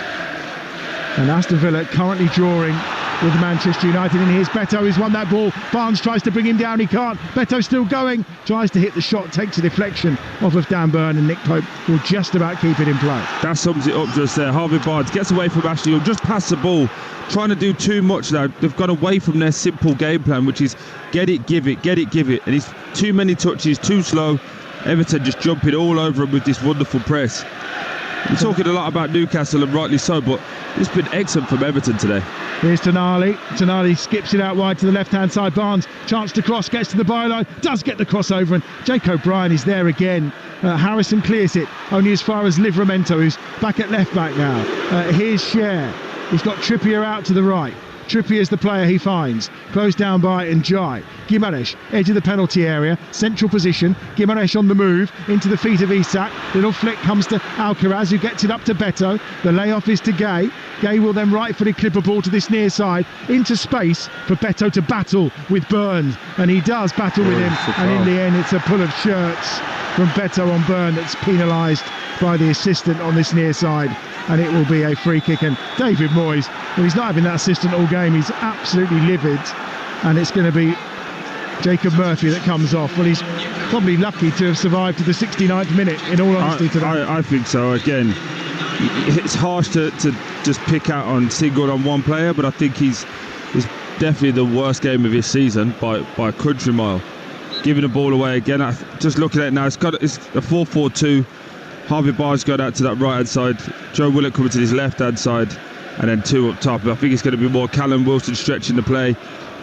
And Aston Villa currently drawing with Manchester United. And here's Beto, who's won that ball. Barnes tries to bring him down, he can't. Beto still going, tries to hit the shot, takes a deflection off of Dan Burn, and Nick Pope will just about keep it in play. That sums it up just there. Harvey Barnes gets away from Ashley Young, just past the ball, trying to do too much now. They've gone away from their simple game plan, which is get it, give it, get it, give it. And it's too many touches, too slow. Everton just jumping all over him with this wonderful press. We're talking a lot about Newcastle, and rightly so, but it's been excellent from Everton today. Here's Tonali. Tonali skips it out wide to the left-hand side. Barnes, chance to cross, gets to the byline, does get the crossover, and Jake O'Brien is there again. Harrison clears it, only as far as Livramento, who's back at left-back now. Here's Schär. He's got Trippier out to the right. Trippier's the player he finds. Closed down by Njai. Gimaresh, edge of the penalty area, central position. Gimaresh on the move, into the feet of Isak. Little flick comes to Alcaraz, who gets it up to Beto. The layoff is to Gay. Gay will then right-footed clip a ball to this near side, into space for Beto to battle with Burns. And he does battle with him, and in the end it's a pull of shirts from Beto on Burn that's penalised by the assistant on this near side, and it will be a free kick. And David Moyes, well, he's not having that assistant all game, he's absolutely livid, and it's going to be Jacob Murphy that comes off. Well, he's probably lucky to have survived to the 69th minute, in all honesty, today. I think so. Again, it's harsh to just pick out on single on one player, but I think he's definitely the worst game of his season by a country mile. Giving the ball away again. Just looking at it now, it's a 4-4-2. Harvey Barnes going out to that right hand side, Joe Willett coming to his left hand side, and then two up top. I think it's going to be more Callum Wilson stretching the play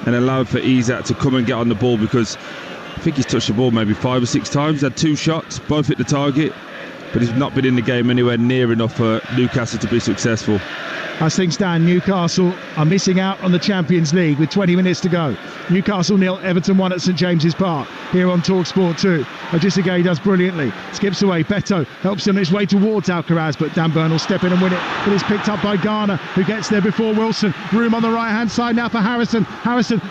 and allowing for Isak to come and get on the ball, because I think he's touched the ball maybe 5 or 6 times, had 2 shots, both hit the target, but he's not been in the game anywhere near enough for Newcastle to be successful. As things stand, Newcastle are missing out on the Champions League with 20 minutes to go. Newcastle 0, Everton 1 at St James's Park, here on Talksport 2. Odisagay does brilliantly, skips away, Beto helps him on his way towards Alcaraz, but Dan Burn will step in and win it, but it's picked up by Garner, who gets there before Wilson. Room on the right hand side now for Harrison.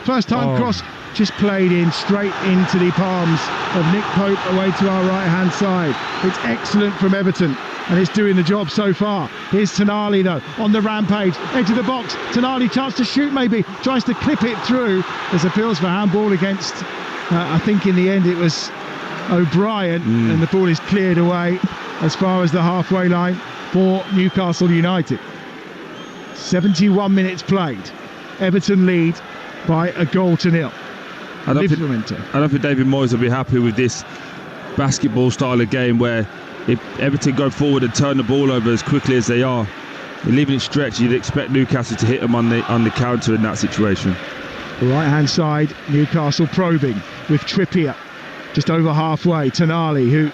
First time cross, just played in straight into the palms of Nick Pope away to our right hand side. It's excellent from Everton, and it's doing the job so far. Here's Tonali though, on the rampage, edge of the box. Tonali, chance to shoot maybe, tries to clip it through. There's appeals for handball against, I think in the end it was O'Brien, and the ball is cleared away as far as the halfway line for Newcastle United. 71 minutes played. Everton lead by a goal to nil. I don't think David Moyes will be happy with this basketball style of game, where if Everton go forward and turn the ball over as quickly as they are, and leaving it stretched, you'd expect Newcastle to hit them on the counter in that situation. The right hand side, Newcastle probing with Trippier just over halfway. Tonali, who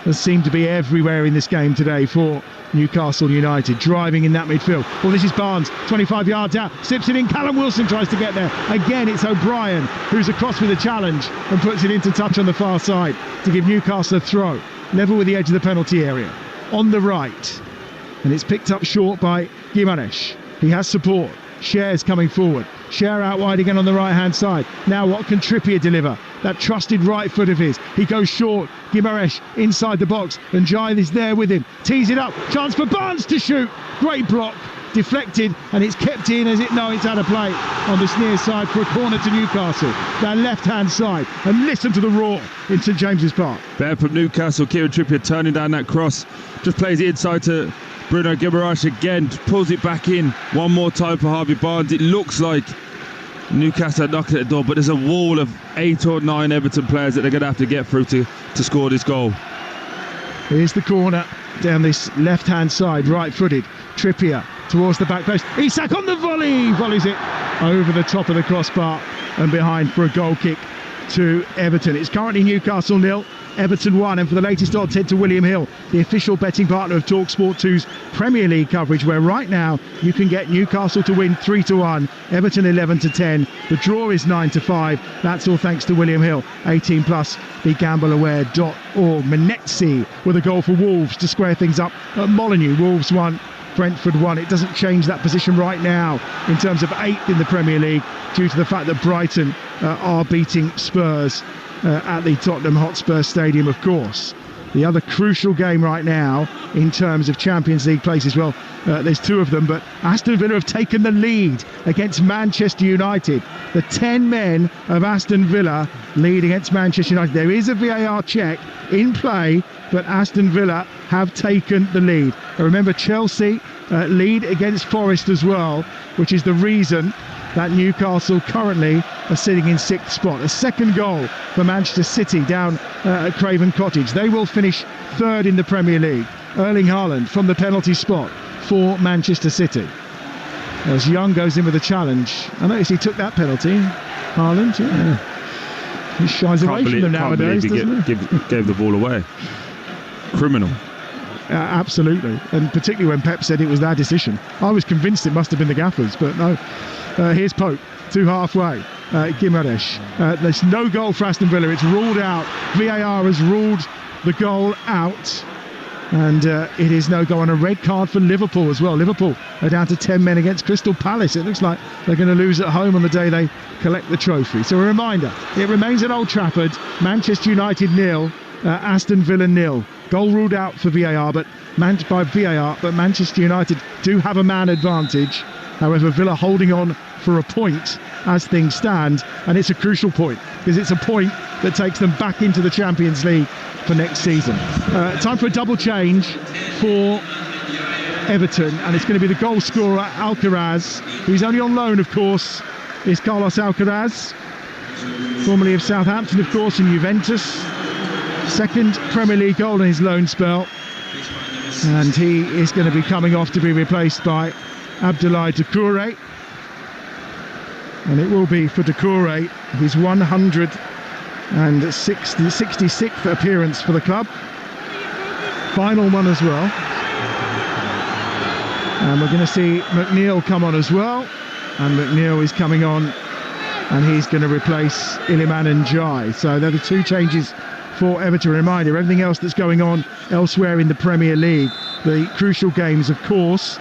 has seemed to be everywhere in this game today for Newcastle United, driving in that midfield. Well, this is Barnes, 25 yards out, slips it in. Callum Wilson tries to get there. Again, it's O'Brien who's across with a challenge and puts it into touch on the far side to give Newcastle a throw. Level with the edge of the penalty area. On the right. And it's picked up short by Gimaresh. He has support. Cher's coming forward. Cher out wide again on the right hand side. Now what can Trippier deliver? That trusted right foot of his. He goes short. Gimaresh inside the box, and Jai is there with him. Tees it up. Chance for Barnes to shoot. Great block. Deflected, and it's kept in as it's out of play on this near side for a corner to Newcastle. Their left hand side, and listen to the roar in St James's Park. Better from Newcastle. Kieran Trippier turning down that cross. Just plays it inside to Bruno Guimaraes again. Pulls it back in one more time for Harvey Barnes. It looks like Newcastle are knocking at the door, but there's a wall of 8 or 9 Everton players that they're going to have to get through to score this goal. Here's the corner down this left hand side, right footed. Trippier towards the back post. Isak on the volley, volleys it over the top of the crossbar and behind for a goal kick to Everton. It's currently Newcastle 0, Everton 1, and for the latest odds, head to William Hill, the official betting partner of Talksport 2's Premier League coverage, where right now you can get Newcastle to win 3-1, Everton 11-10. The draw is 9-5. That's all thanks to William Hill. 18 plus. BeGambleAware.org. Menetzi with a goal for Wolves to square things up at Molineux. Wolves 1, Brentford 1. It doesn't change that position right now in terms of 8th in the Premier League, due to the fact that Brighton are beating Spurs at the Tottenham Hotspur Stadium, of course. The other crucial game right now in terms of Champions League places, well, there's 2 of them, but Aston Villa have taken the lead against Manchester United. The 10 men of Aston Villa lead against Manchester United. There is a VAR check in play, but Aston Villa have taken the lead. I remember Chelsea lead against Forest as well, which is the reason that Newcastle currently are sitting in 6th spot. A second goal for Manchester City down at Craven Cottage. They will finish 3rd in the Premier League. Erling Haaland from the penalty spot for Manchester City. As Young goes in with a challenge. I noticed he took that penalty. Haaland, yeah. He shies away from them nowadays, doesn't he? Gave the ball away. Criminal. absolutely. And particularly when Pep said it was their decision. I was convinced it must have been the Gaffers, but no. Here's Pope to halfway. Guimaraes. There's no goal for Aston Villa. It's ruled out. VAR has ruled the goal out. And it is no go, on a red card for Liverpool as well. Liverpool are down to 10 men against Crystal Palace. It looks like they're going to lose at home on the day they collect the trophy. So a reminder, it remains at Old Trafford. Manchester United 0, Aston Villa 0. Goal ruled out for VAR, but Manchester United do have a man advantage. However, Villa holding on for a point as things stand, and it's a crucial point because it's a point that takes them back into the Champions League for next season. Time for a double change for Everton, and it's going to be the goal scorer Alcaraz, who's only on loan, of course, is Carlos Alcaraz, formerly of Southampton, of course, and Juventus. Second Premier League goal in his loan spell, and he is going to be coming off to be replaced by Abdoulaye Doucouré, and it will be for Doucouré his 166th appearance for the club, final one as well. And we're going to see McNeil come on as well, and McNeil is coming on, and he's going to replace Iliman Ndiaye. So they're the two changes for Everton. Reminder, everything else that's going on elsewhere in the Premier League, the crucial games, of course,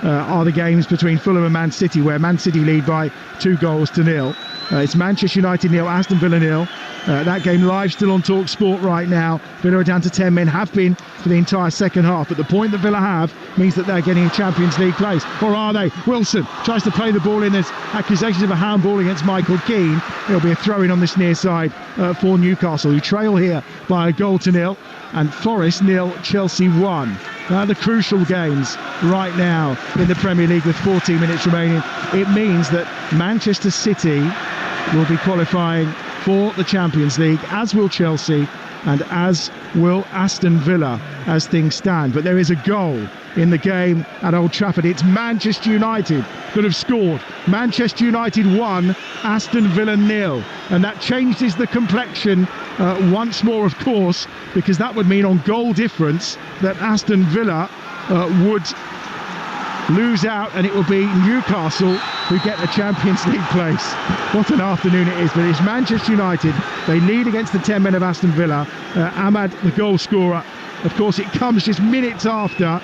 are the games between Fulham and Man City, where Man City lead by 2-0. It's Manchester United 0, Aston Villa 0. That game live still on Talksport right now. Villa are down to 10 men, have been for the entire second half, but the point that Villa have means that they're getting a Champions League place. Or are they? Wilson tries to play the ball in. There's accusations of a handball against Michael Keane. It'll be a throw-in on this near side for Newcastle, who trail here by a 0-0. And Forest 0, Chelsea 1. The crucial games right now in the Premier League with 14 minutes remaining. It means that Manchester City will be qualifying for the Champions League, as will Chelsea and as will Aston Villa as things stand. But there is a goal in the game at Old Trafford. It's Manchester United that have scored. Manchester United 1, Aston Villa 0. And that changes the complexion once more, of course, because that would mean on goal difference that Aston Villa would lose out, and it will be Newcastle who get a Champions League place. What an afternoon it is. But it's Manchester United. They lead against the 10 men of Aston Villa. Ahmad, the goal scorer. Of course, it comes just minutes after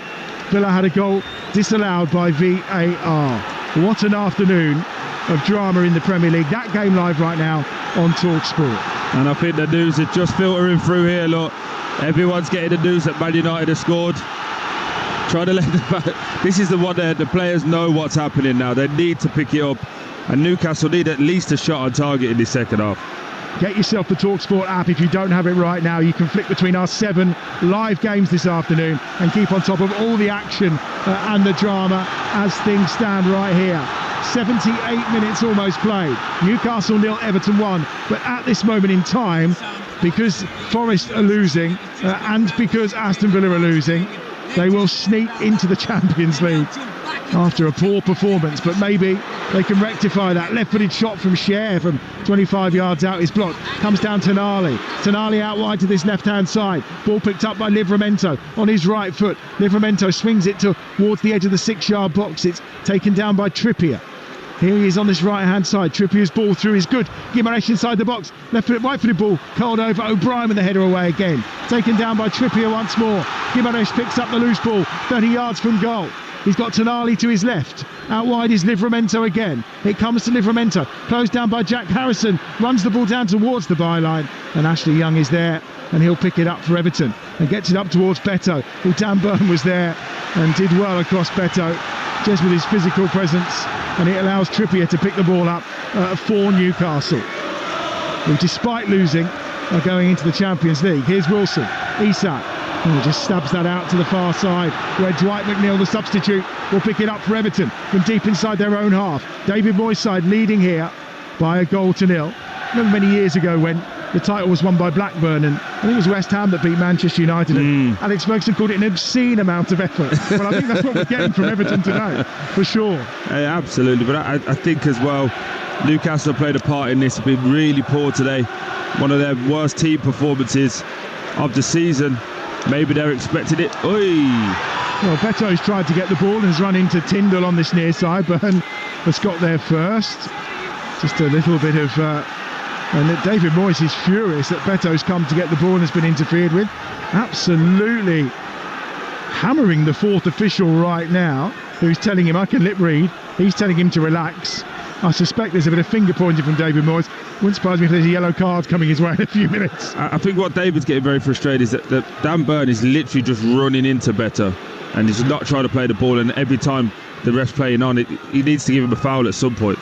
Villa had a goal disallowed by VAR. What an afternoon of drama in the Premier League. That game live right now on Talksport. And I think the news is just filtering through here. Look, everyone's getting the news that Man United have scored. Trying to let this is the one that the players know what's happening now. They need to pick it up, and Newcastle need at least a shot on target in this second half. Get yourself the Talksport app if you don't have it right now. You can flick between our 7 live games this afternoon and keep on top of all the action and the drama as things stand right here. 78 minutes almost played. Newcastle 0, Everton 1. But at this moment in time, because Forest are losing and because Aston Villa are losing, they will sneak into the Champions League after a poor performance, but maybe they can rectify that. Left-footed shot from Cher from 25 yards out is blocked. Comes down Tonali. Tonali out wide to this left-hand side. Ball picked up by Livramento on his right foot. Livramento swings it towards the edge of the 6-yard box. It's taken down by Trippier. Here he is on this right-hand side. Trippier's ball through is good. Guimaraes inside the box. Left-footed, right-footed ball. Curled over. O'Brien with the header away again. Taken down by Trippier once more. Guimaraes picks up the loose ball. 30 yards from goal. He's got Tonali to his left. Out wide is Livramento again. It comes to Livramento. Closed down by Jack Harrison. Runs the ball down towards the byline. And Ashley Young is there. And he'll pick it up for Everton. And gets it up towards Beto. Who Dan Burn was there and did well across Beto. Just with his physical presence. And it allows Trippier to pick the ball up for Newcastle, who, despite losing, are going into the Champions League. Here's Wilson. Isak just stabs that out to the far side, where Dwight McNeil, the substitute, will pick it up for Everton from deep inside their own half. David Moyes' side leading here by a 0-0. Remember many years ago when the title was won by Blackburn, and I think it was West Ham that beat Manchester United, and Alex Ferguson called it an obscene amount of effort. Well, I think that's what we're getting from Everton today, for sure. Absolutely, but I think as well, Newcastle played a part in this, been really poor today. One of their worst team performances of the season. maybe they're expecting it. Oi! Well, Beto's tried to get the ball and has run into Tyndall on this near side. Byrne has got there first. Just a little bit of... and David Moyes is furious that Beto's come to get the ball and has been interfered with. Absolutely hammering the fourth official right now, who's telling him, I can lip read. He's telling him to relax. I suspect there's a bit of finger pointing from David Moyes. Wouldn't surprise me if there's a yellow card coming his way in a few minutes. I think what David's getting very frustrated is that Dan Byrne is literally just running into Beto and he's not trying to play the ball, and every time the ref's playing on it, he needs to give him a foul at some point.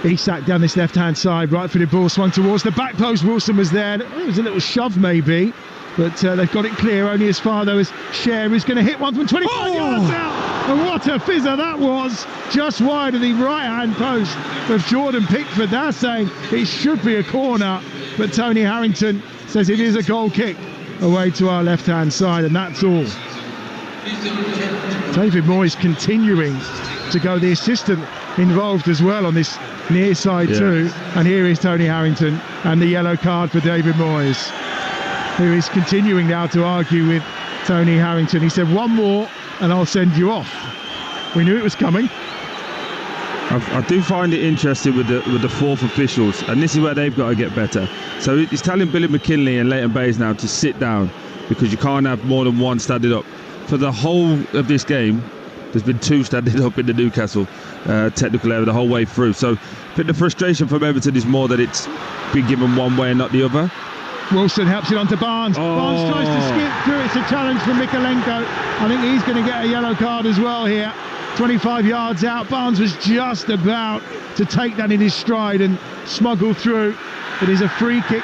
Isak down this left-hand side, right-footed ball swung towards the back post. Wilson was there. It was a little shove maybe, but they've got it clear only as far though as Cher is going to hit one from 25 yards out. And what a fizzer that was, just wide of the right-hand post of Jordan Pickford. They're saying it should be a corner, but Tony Harrington says it is a goal kick away to our left-hand side, and that's all. David Moyes continuing to go, the assistant involved as well on this near side too, and here is Tony Harrington and the yellow card for David Moyes, who is continuing now to argue with Tony Harrington. He said, one more and I'll send you off. We knew it was coming. I do find it interesting with the fourth officials, and this is where they've got to get better. So he's telling Billy McKinley and Leighton Baines now to sit down, because you can't have more than one standing up. For the whole of this game, there's been two standing up in the Newcastle technical area the whole way through. So I think the frustration from Everton is more that it's been given one way and not the other. Wilson helps it onto Barnes. Barnes tries to skip through. It's a challenge from Mikalenko. I think he's going to get a yellow card as well here. 25 yards out. Barnes was just about to take that in his stride and smuggle through. It is a free kick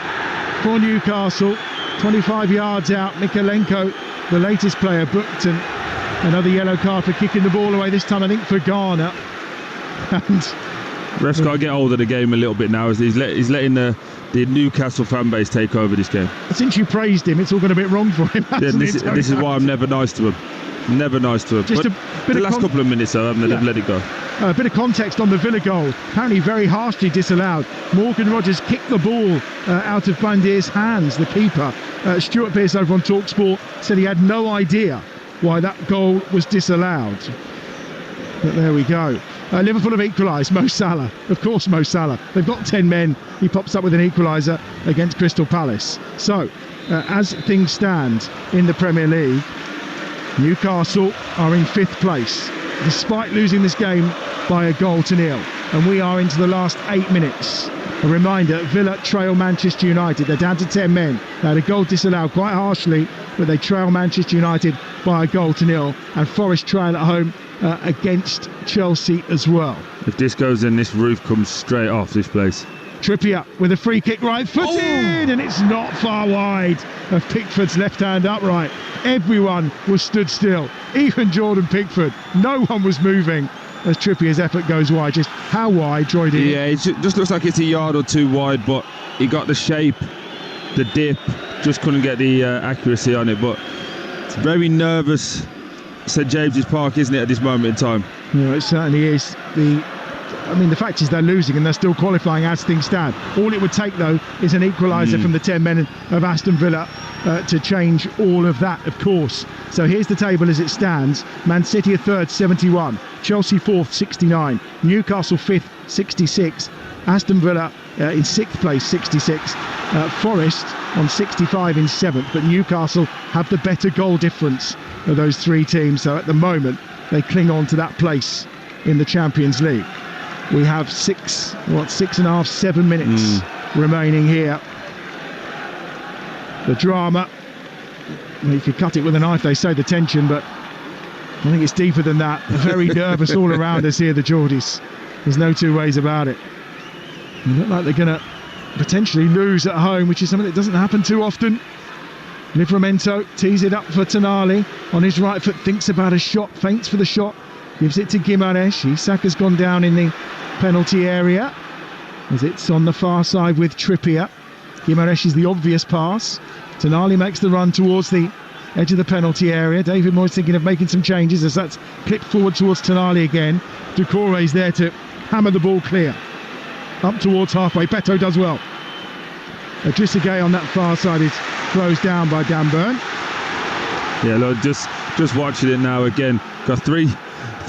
for Newcastle. 25 yards out. Mikalenko, the latest player, booked, and another yellow card for kicking the ball away, this time I think for Garner. And ref's got to get hold of the game a little bit now, as he's letting the Newcastle fan base take over this game. Since you praised him, it's all gone a bit wrong for him. This is why I'm never nice to him. Never nice to him. Just but the last couple of minutes, though, haven't they? They've let it go. A bit of context on the Villa goal. Apparently very harshly disallowed. Morgan Rogers kicked the ball out of Bandier's hands, the keeper. Stuart Pearce over on Talksport said he had no idea why that goal was disallowed. But there we go. Liverpool have equalised. Mo Salah. Of course, Mo Salah. They've got 10 men. He pops up with an equaliser against Crystal Palace. So, as things stand in the Premier League, Newcastle are in 5th place, despite losing this game by a goal to nil. And we are into the last 8 minutes. A reminder, Villa trail Manchester United. They're down to 10 men. They had a goal disallowed quite harshly, but they trail Manchester United by a goal to nil. And Forest trail at home against Chelsea as well. If this goes in, this roof comes straight off this place. Trippier with a free kick, right footed, and it's not far wide of Pickford's left hand upright. Everyone was stood still, even Jordan Pickford. No one was moving as Trippier's effort goes wide. Just how wide, Troy? Yeah, it just looks like it's a yard or two wide, but he got the shape, the dip, just couldn't get the accuracy on it. But it's very nervous St James's Park, isn't it, at this moment in time? Yeah, it certainly is. The fact is they're losing and they're still qualifying as things stand. All it would take, though, is an equaliser from the 10 men of Aston Villa to change all of that, of course. So here's the table as it stands. Man City are 3rd, 71. Chelsea 4th, 69. Newcastle 5th, 66. Aston Villa in 6th place, 66. Forest on 65 in 7th. But Newcastle have the better goal difference of those three teams. So at the moment, they cling on to that place in the Champions League. We have 7 minutes remaining here. The drama, you could cut it with a knife, they say, the tension, but I think it's deeper than that. Very nervous all around us here, the Geordies. There's no two ways about it. They look like they're going to potentially lose at home, which is something that doesn't happen too often. Livramento tees it up for Tonali on his right foot, thinks about a shot, feints for the shot, gives it to Gimaresh. Isak has gone down in the penalty area as it's on the far side with Trippier. Gimaresh is the obvious pass. Tonali makes the run towards the edge of the penalty area. David Moyes thinking of making some changes as that's clipped forward towards Tonali again. Doucouré's there to hammer the ball clear up towards halfway. Beto does well. Adrissagay on that far side is closed down by Dan Byrne. Yeah, look, just watching it now again. Got three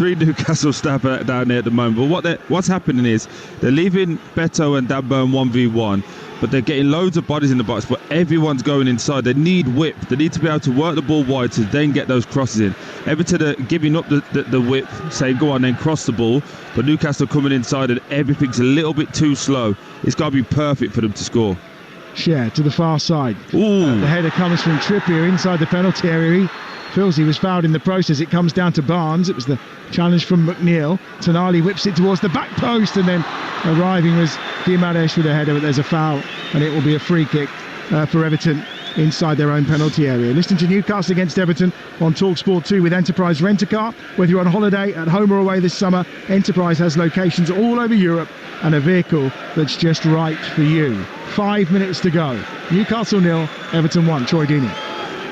Newcastle staff down there at the moment. But what's happening is they're leaving Beto and Dabburn 1v1, but they're getting loads of bodies in the box, but everyone's going inside. They need whip. They need to be able to work the ball wide to then get those crosses in. Everton are giving up the whip, saying go on, then cross the ball, but Newcastle coming inside and everything's a little bit too slow. It's got to be perfect for them to score. Share to the far side. Ooh. The header comes from Trippier inside the penalty area. He feels he was fouled in the process. It comes down to Barnes. It was the challenge from McNeil. Tonali whips it towards the back post, and then arriving was Guimaraes with a header, but there's a foul, and it will be a free kick for Everton inside their own penalty area. Listening to Newcastle against Everton on Talksport 2 with Enterprise Rent-A-Car. Whether you're on holiday, at home or away this summer, Enterprise has locations all over Europe and a vehicle that's just right for you. 5 minutes to go. Newcastle 0, Everton 1. Troy Deeney.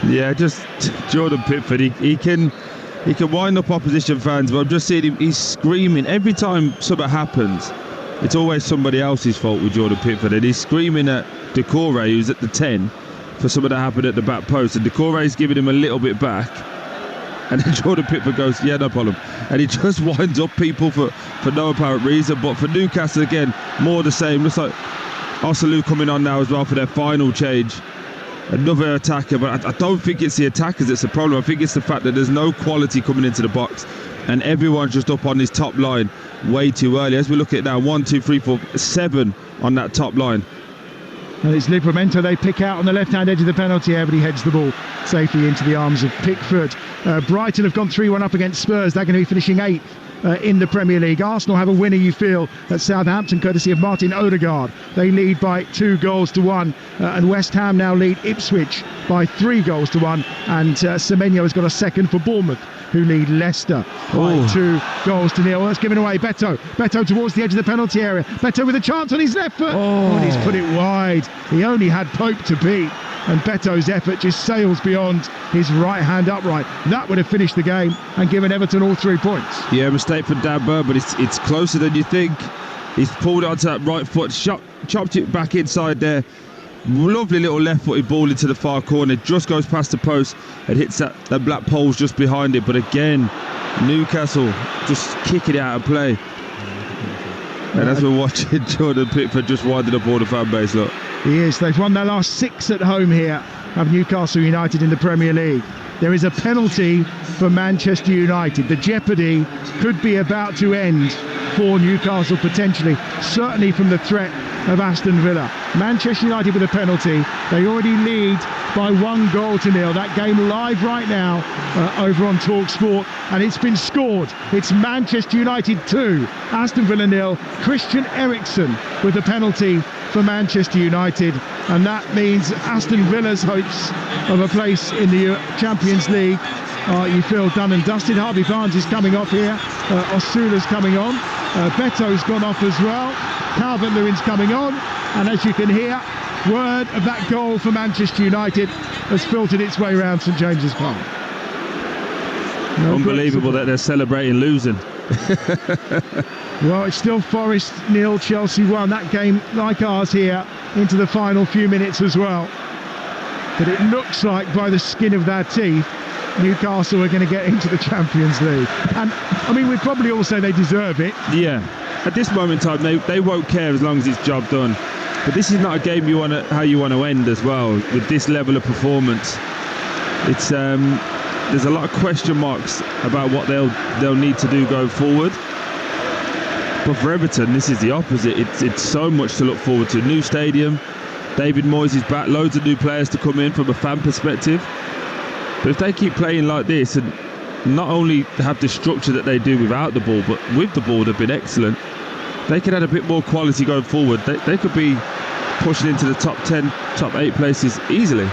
Yeah, just Jordan Pickford. He can wind up opposition fans, but I'm just seeing him. He's screaming every time something happens. It's always somebody else's fault with Jordan Pickford, and he's screaming at Decore, who's at the 10, for something that happened at the back post, and Decore's giving him a little bit back, and then Jordan Pickford goes, yeah, no problem, and he just winds up people for no apparent reason. But for Newcastle, again, more the same. Looks like Osalu coming on now as well for their final change. Another attacker, but I don't think it's the attackers that's the problem. I think it's the fact that there's no quality coming into the box, and everyone's just up on this top line way too early. As we look at it now, 1, 2, 3, 4, 7 on that top line. And it's Livramento they pick out on the left-hand edge of the penalty area, but he heads the ball safely into the arms of Pickford. Brighton have gone 3-1 up against Spurs. They're going to be finishing 8th in the Premier League. Arsenal have a winner, you feel, at Southampton, courtesy of Martin Odegaard. They lead by 2-1, and West Ham now lead Ipswich by 3-1, and Semenyo has got a second for Bournemouth, who lead Leicester by 2-0. That's given away. Beto towards the edge of the penalty area. Beto with a chance on his left foot. And he's put it wide. He only had Pope to beat, and Beto's effort just sails beyond his right hand upright. That would have finished the game and given Everton all 3 points. Yeah, mistake from Dabburn, but it's closer than you think. He's pulled it onto that right foot, chopped it back inside there. Lovely little left-footed ball into the far corner, just goes past the post and hits that black pole's just behind it. But again, Newcastle just kicking it out of play. And as we're watching, Jordan Pickford just winding up all the fan base, look. He is. They've won their last 6 at home here of Newcastle United in the Premier League. There is a penalty for Manchester United. The jeopardy could be about to end for Newcastle potentially, certainly from the threat of Aston Villa. Manchester United with a penalty. They already lead by 1-0. That game live right now over on Talksport, and it's been scored. It's Manchester United 2, Aston Villa 0. Christian Eriksen with the penalty for Manchester United, and that means Aston Villa's hopes of a place in the Champions League you feel done and dusted. Harvey Barnes is coming off here. Osula's coming on. Beto's gone off as well. Calvert-Lewin's coming on, and as you can hear, word of that goal for Manchester United has filtered its way around St James's Park. Unbelievable that they're celebrating losing. Well, it's still Forest 0, Chelsea 1. That game, like ours here, into the final few minutes as well. But it looks like, by the skin of their teeth, Newcastle are going to get into the Champions League. And, I mean, we'd probably all say they deserve it. Yeah. At this moment in time, they won't care as long as it's job done. But this is not a game how you want to end as well, with this level of performance. It's there's a lot of question marks about what they'll need to do going forward. But for Everton, this is the opposite. It's so much to look forward to. New stadium, David Moyes is back, loads of new players to come in from a fan perspective. But if they keep playing like this and not only have the structure that they do without the ball, but with the ball they've been excellent, they could add a bit more quality going forward. They could be pushing into the top 10, top 8 places easily.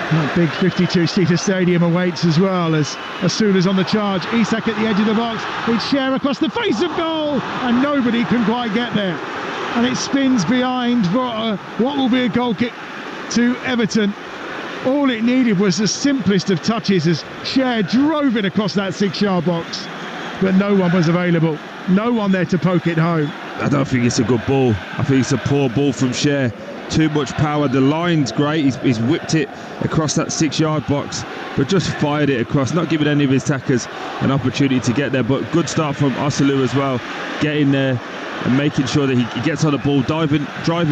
That big 52-seater stadium awaits as well as Osula's on the charge. Isak at the edge of the box. It's Cher across the face of goal, and nobody can quite get there. And it spins behind for what will be a goal kick to Everton. All it needed was the simplest of touches as Cher drove it across that 6-yard box, but no one was available. No one there to poke it home. I don't think it's a good ball. I think it's a poor ball from Cher. too much power. The line's great. He's whipped it across that 6-yard box, but just fired it across, not giving any of his attackers an opportunity to get there. But good start from Osulu as well, getting there and making sure that he gets on the ball, driving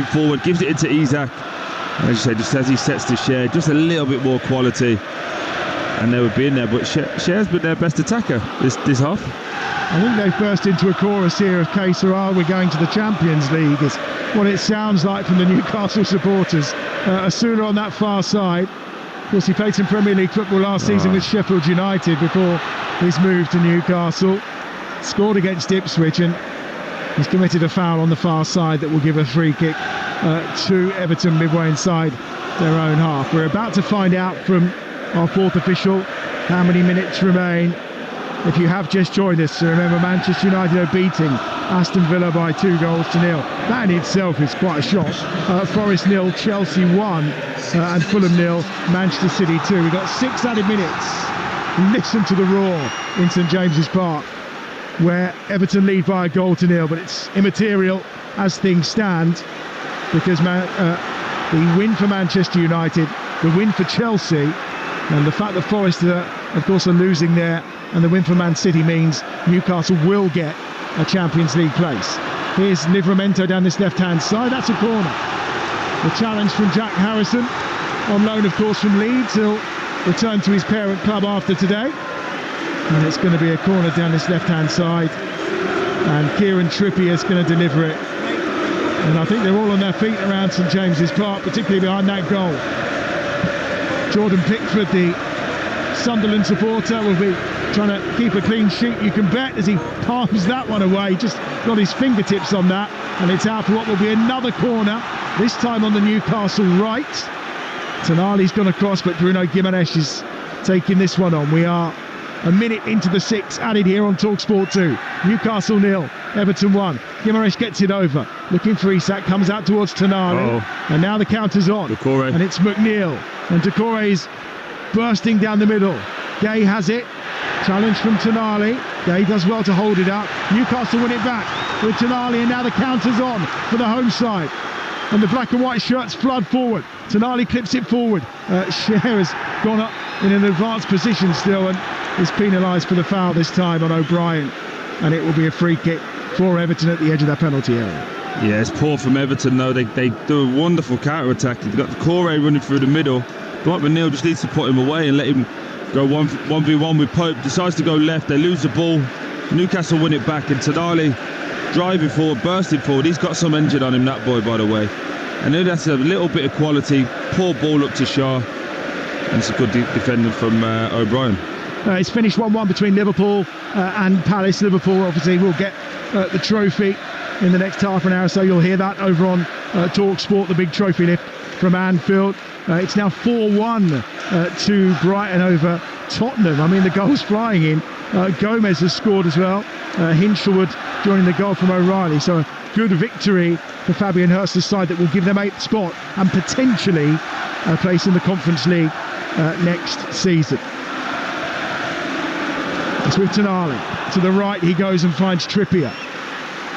forward, gives it into Isaac. And as you say, just as he sets the share, just a little bit more quality, and they would be in there. But Cher's been their best attacker this half. I think they've burst into a chorus here of "Que sera, we're going to the Champions League" is what it sounds like from the Newcastle supporters. Osulu on that far side. Of course, he played some Premier League football last season with Sheffield United before his move to Newcastle. Scored against Ipswich, and he's committed a foul on the far side that will give a free kick to Everton midway inside their own half. We're about to find out from our fourth official how many minutes remain. If you have just joined us, remember Manchester United are beating Aston Villa by 2-0. That in itself is quite a shock. Forest 0, Chelsea 1, and Fulham 0, Manchester City 2. We've got 6 added minutes. Listen to the roar in St James's Park, where Everton lead by 1-0, but it's immaterial as things stand, because the win for Manchester United, the win for Chelsea, and the fact that Forest, of course, are losing there, and the win for Man City means Newcastle will get a Champions League place. Here's Livramento down this left-hand side. That's a corner. The challenge from Jack Harrison, on loan, of course, from Leeds. He'll return to his parent club after today. And it's going to be a corner down this left-hand side. And Kieran Trippier is going to deliver it. And I think they're all on their feet around St James's Park, particularly behind that goal. Jordan Pickford, the Sunderland supporter, will be trying to keep a clean sheet, you can bet, as he palms that one away. Just got his fingertips on that, and it's out for what will be another corner, this time on the Newcastle right. Tonali's gone across, but Bruno Guimaraes is taking this one on. We are a minute into the 6 added here on Talksport 2. Newcastle 0, Everton 1. Guimaraes gets it over, looking for Isak, comes out towards Tonali, and now the counter's on. Doucouré. And it's McNeil, and Doucouré is bursting down the middle. Gay has it. Challenge from Tonali. Gay does well to hold it up. Newcastle win it back with Tonali, and now the counter's on for the home side. And the black and white shirts flood forward. Tonali clips it forward. Cher has gone up in an advanced position still, and is penalised for the foul this time on O'Brien. And it will be a free kick for Everton at the edge of their penalty area. Yeah, it's poor from Everton though. They do a wonderful counter-attack. They've got Doucouré running through the middle. Dwight McNeil just needs to put him away and let him go 1v1 with Pope. Decides to go left, they lose the ball. Newcastle win it back, and Tonali driving forward, bursting forward. He's got some engine on him, that boy, by the way. And then that's a little bit of quality. Poor ball up to Shaw, and it's a good defending from O'Brien. It's finished 1-1 between Liverpool and Palace. Liverpool obviously will get the trophy in the next half an hour, so you'll hear that over on Talksport, the big trophy lift from Anfield. It's now 4-1 to Brighton over Tottenham. I mean, the goal's flying in. Gomez has scored as well. Hinshelwood joining the goal from O'Reilly. So a good victory for Fabian Hurst's side that will give them 8th spot and potentially a place in the Conference League next season. It's with Tonali. To the right he goes and finds Trippier.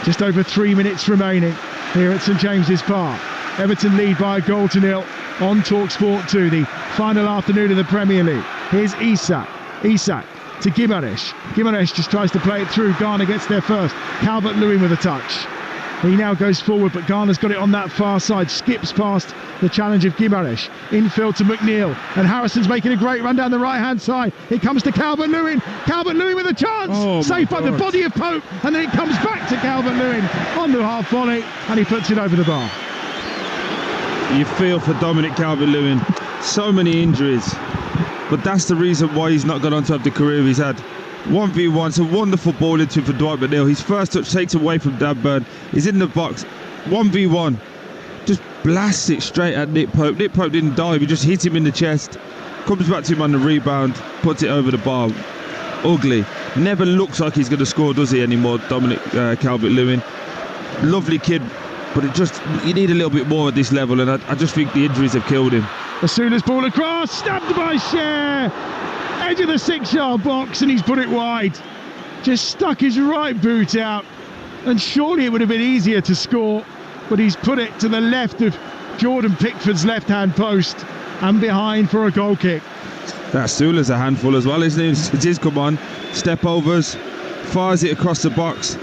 Just over 3 minutes remaining here at St James's Park. Everton lead by 1-0 on Talksport 2, the final afternoon of the Premier League. Here's Isak to Guimaraes. Guimaraes just tries to play it through. Garner gets there first. Calvert-Lewin with a touch. He now goes forward, but Garner's got it on that far side, skips past the challenge of Guimaraes. Infield to McNeil, and Harrison's making a great run down the right-hand side. It comes to Calvert-Lewin. Calvert-Lewin with a chance! Saved by the body of Pope, and then it comes back to Calvert-Lewin on the half volley, and he puts it over the bar. You feel for Dominic Calvert-Lewin. So many injuries, but that's the reason why he's not gone on to have the career he's had. 1v1, it's a wonderful ball into for Dwight McNeil. His first touch takes away from Dan Burn. He's in the box. 1v1, just blasts it straight at Nick Pope. Nick Pope didn't dive, he just hit him in the chest. Comes back to him on the rebound, puts it over the bar. Ugly. Never looks like he's going to score, does he, anymore, Dominic Calvert-Lewin. Lovely kid, but you need a little bit more at this level, and I just think the injuries have killed him. Osulu's ball across, stabbed by Cher. Edge of the 6-yard box, and he's put it wide. Just stuck his right boot out, and surely it would have been easier to score, but he's put it to the left of Jordan Pickford's left-hand post and behind for a goal kick. That Sula's a handful as well, isn't he? It is, come on, step overs, fires it across the box.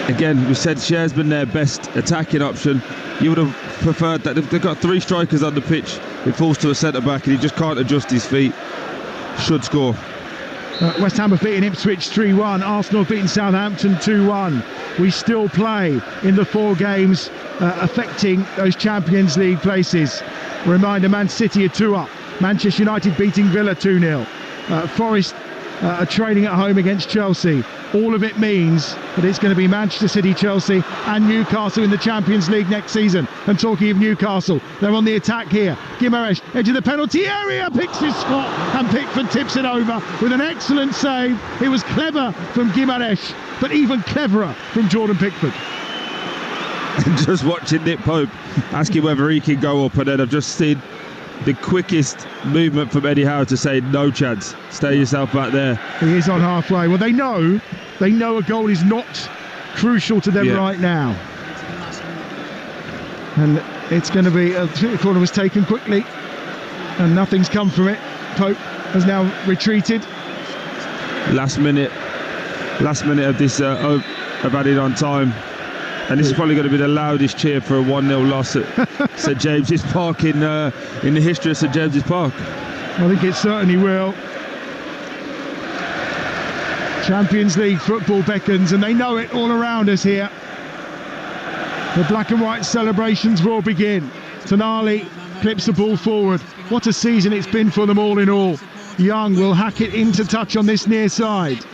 Again, we said Cher's been their best attacking option. You would have preferred that. They've got 3 strikers on the pitch. It falls to a centre-back and he just can't adjust his feet. Should score. West Ham have beaten Ipswich 3-1. Arsenal have beaten Southampton 2-1. We still play in the 4 games affecting those Champions League places. Reminder, Man City are 2 up. Manchester United beating Villa 2-0. Forest are training at home against Chelsea. All of it means that it's going to be Manchester City, Chelsea and Newcastle in the Champions League next season. And talking of Newcastle, they're on the attack here. Guimaraes, edge of the penalty area, picks his spot and Pickford tips it over with an excellent save. It was clever from Guimaraes, but even cleverer from Jordan Pickford. Just watching Nick Pope asking whether he can go up, and then I've just seen the quickest movement from Eddie Howe to say no chance, stay yourself back there. He is on halfway. Well, they know a goal is not crucial to them right now, and it's going to be the corner was taken quickly and nothing's come from it. Pope has now retreated. Last minute of this of added on time. And this is probably going to be the loudest cheer for a 1-0 loss at St James's Park in the history of St James's Park. I think it certainly will. Champions League football beckons, and they know it all around us here. The black and white celebrations will begin. Tonali clips the ball forward. What a season it's been for them all in all. Young will hack it into touch on this near side.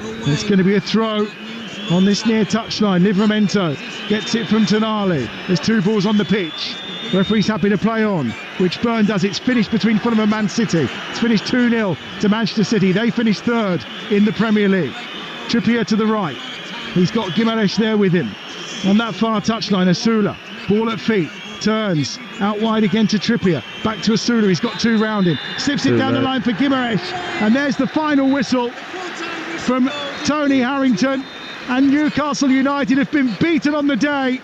It's going to be a throw on this near touchline. Livramento gets it from Tonali. There's 2 balls on the pitch. Referee's happy to play on, which Byrne does. It's finished between Fulham and Man City. It's finished 2-0 to Manchester City. They finished 3rd in the Premier League. Trippier to the right. He's got Guimaraes there with him. On that far touchline, Asula. Ball at feet. Turns. Out wide again to Trippier. Back to Asula. He's got 2 round him. Slips it down the line for Guimaraes. And there's the final whistle from Tony Harrington. And Newcastle United have been beaten on the day,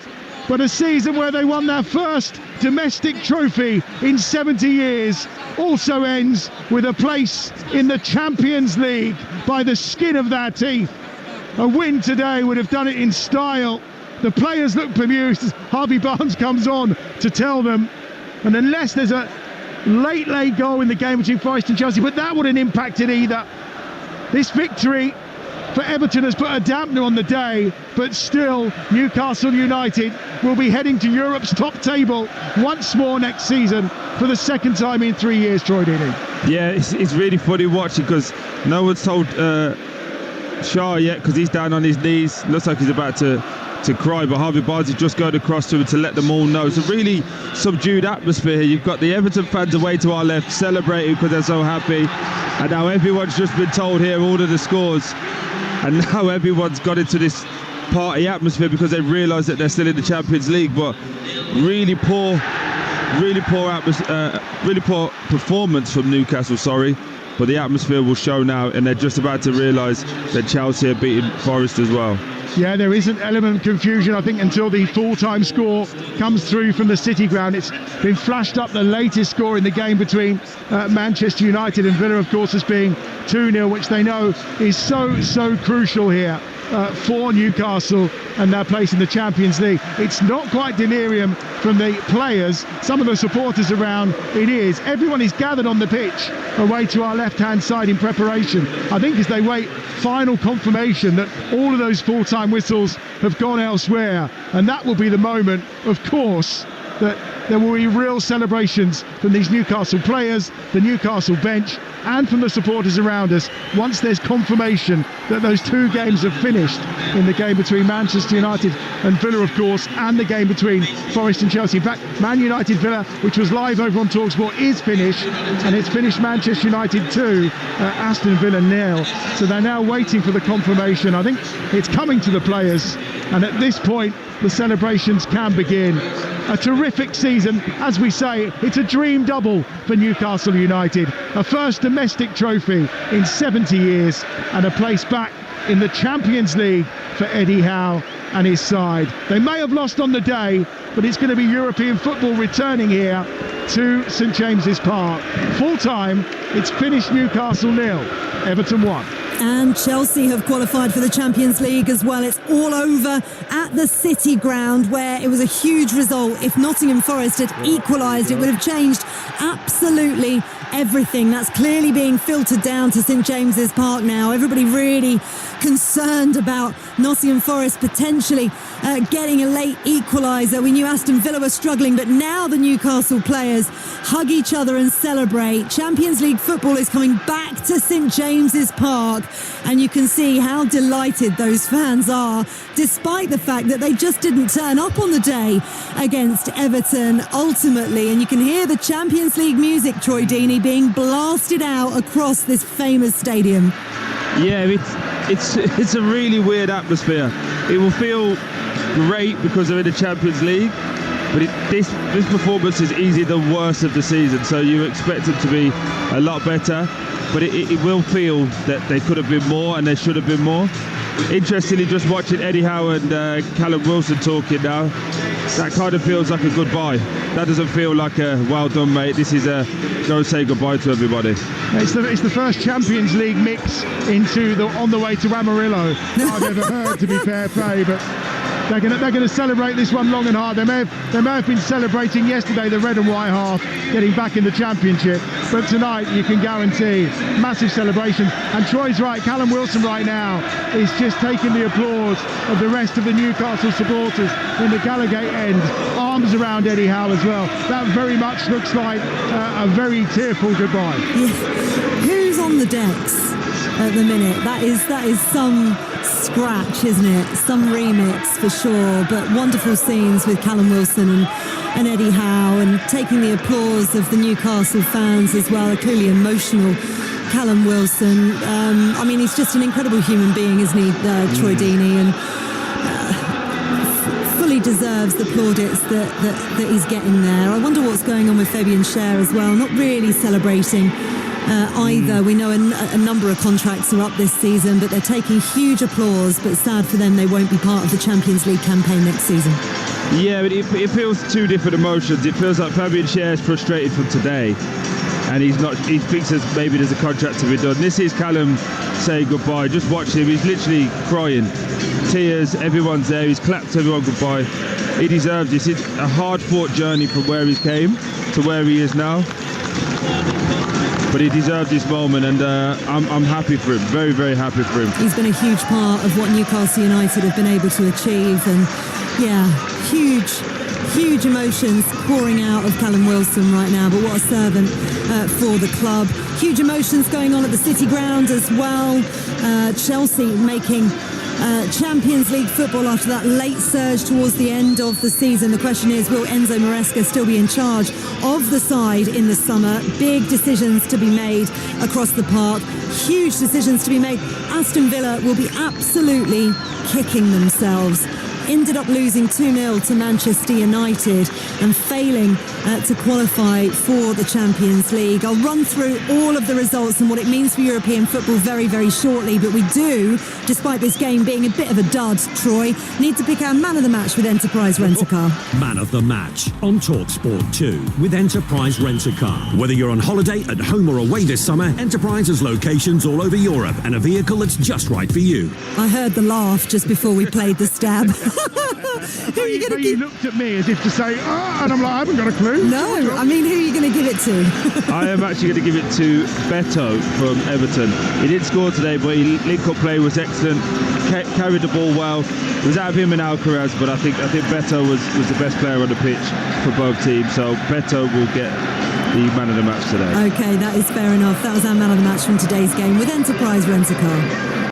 but a season where they won their first domestic trophy in 70 years also ends with a place in the Champions League by the skin of their teeth. A win today would have done it in style. The players look bemused as Harvey Barnes comes on to tell them, and unless there's a late goal in the game between Forest and Chelsea, but that wouldn't impact it either. This victory for Everton has put a dampener on the day, but still Newcastle United will be heading to Europe's top table once more next season for the 2nd time in 3 years, Troy Deeney. Yeah, it's really funny watching because no one's told Shah yet, because he's down on his knees. Looks like he's about to cry, but Harvey Barnes is just going across to him to let them all know. It's a really subdued atmosphere here. You've got the Everton fans away to our left celebrating because they're so happy, and now everyone's just been told here all of the scores. And now everyone's got into this party atmosphere because they realise that they're still in the Champions League. But really poor performance from Newcastle. But the atmosphere will show now, and they're just about to realise that Chelsea are beating Forest as well. Yeah, there is an element of confusion, I think, until the full-time score comes through from the City ground. It's been flashed up, the latest score in the game between Manchester United and Villa, of course, as being 2-0, which they know is so crucial here for Newcastle and their place in the Champions League. It's not quite delirium from the players. Some of the supporters around, it is. Everyone is gathered on the pitch away to our left-hand side in preparation, I think, as they wait final confirmation that all of those full-time whistles have gone elsewhere. And that will be the moment, of course, that there will be real celebrations from these Newcastle players, the Newcastle bench, and from the supporters around us once there's confirmation that those 2 games have finished, in the game between Manchester United and Villa, of course, and the game between Forest and Chelsea. In fact, Man United Villa, which was live over on Talksport, is finished, and it's finished Manchester United 2, Aston Villa 0. So they're now waiting for the confirmation. I think it's coming to the players, and at this point the celebrations can begin. A terrific season, as we say. It's a dream double for Newcastle United. A first domestic trophy in 70 years and a place back in the Champions League for Eddie Howe and his side. They may have lost on the day, but it's going to be European football returning here to St James's Park. Full time, it's finished Newcastle 0, Everton 1. And Chelsea have qualified for the Champions League as well. It's all over at the City Ground, where it was a huge result. If Nottingham Forest had equalised, it would have changed absolutely everything. That's clearly being filtered down to St James's Park now. Everybody really concerned about Nottingham Forest potentially getting a late equaliser. We knew Aston Villa were struggling, but now the Newcastle players hug each other and celebrate. Champions League football is coming back to St James's Park, and you can see how delighted those fans are, despite the fact that they just didn't turn up on the day against Everton ultimately. And you can hear the Champions League music, Troy Deeney, being blasted out across this famous stadium. Yeah, it's a really weird atmosphere. It will feel great because they're in the Champions League, but this performance is easily the worst of the season, so you expect it to be a lot better, but it will feel that they could have been more and they should have been more. Interestingly, just watching Eddie Howe and Callum Wilson talking now, that kind of feels like a goodbye. That doesn't feel like a well done, mate. This is a go say goodbye to everybody. It's the first Champions League mix on the way to Amarillo I've ever heard, to be fair play, but they're going to celebrate this one long and hard. They may have been celebrating yesterday the red and white half, getting back in the Championship, but tonight you can guarantee massive celebration. And Troy's right, Callum Wilson right now is just taking the applause of the rest of the Newcastle supporters in the Gallowgate end, arms around Eddie Howe as well. That very much looks like a very tearful goodbye. Yeah. Who's on the decks at the minute? That is some scratch, isn't it? Some remix for sure, but wonderful scenes with Callum Wilson and Eddie Howe, and taking the applause of the Newcastle fans as well. A clearly emotional Callum Wilson. I mean, he's just an incredible human being, isn't he, Troy Deeney, and fully deserves the plaudits that he's getting there. I wonder what's going on with Fabian Schär as well. Not really celebrating either. We know a number of contracts are up this season, but they're taking huge applause, but sad for them they won't be part of the Champions League campaign next season. Yeah, but it feels two different emotions. It feels like Fabian Schär is frustrated from today, and he thinks maybe there's a contract to be done. This is Callum saying goodbye. Just watch him, he's literally crying, tears, everyone's there, he's clapped everyone goodbye. He deserves this. It's a hard-fought journey from where he came to where he is now, but he deserves this moment, and I'm happy for him, very, very happy for him. He's been a huge part of what Newcastle United have been able to achieve, and yeah, huge emotions pouring out of Callum Wilson right now, but what a servant for the club. Huge emotions going on at the City Ground as well. Chelsea making Champions League football after that late surge towards the end of the season. The question is, will Enzo Maresca still be in charge of the side in the summer? Big decisions to be made across the park, huge decisions to be made. Aston Villa will be absolutely kicking themselves. Ended up losing 2-0 to Manchester United and failing to qualify for the Champions League. I'll run through all of the results and what it means for European football very, very shortly, but we do, despite this game being a bit of a dud, Troy, need to pick our man of the match with Enterprise Rent-A-Car. Man of the match on Talksport 2 with Enterprise Rent-A-Car. Whether you're on holiday, at home or away this summer, Enterprise has locations all over Europe and a vehicle that's just right for you. I heard the laugh just before we played the stab. Who are you going to give? You looked at me as if to say, and I'm like, I haven't got a clue. No, I mean, who are you going to give it to? I am actually going to give it to Beto from Everton. He didn't score today, but his link-up play was excellent, carried the ball well. It was out of him and Alcaraz, but I think Beto was the best player on the pitch for both teams, so Beto will get the man of the match today. Okay, that is fair enough. That was our man of the match from today's game with Enterprise Rent-A-Car.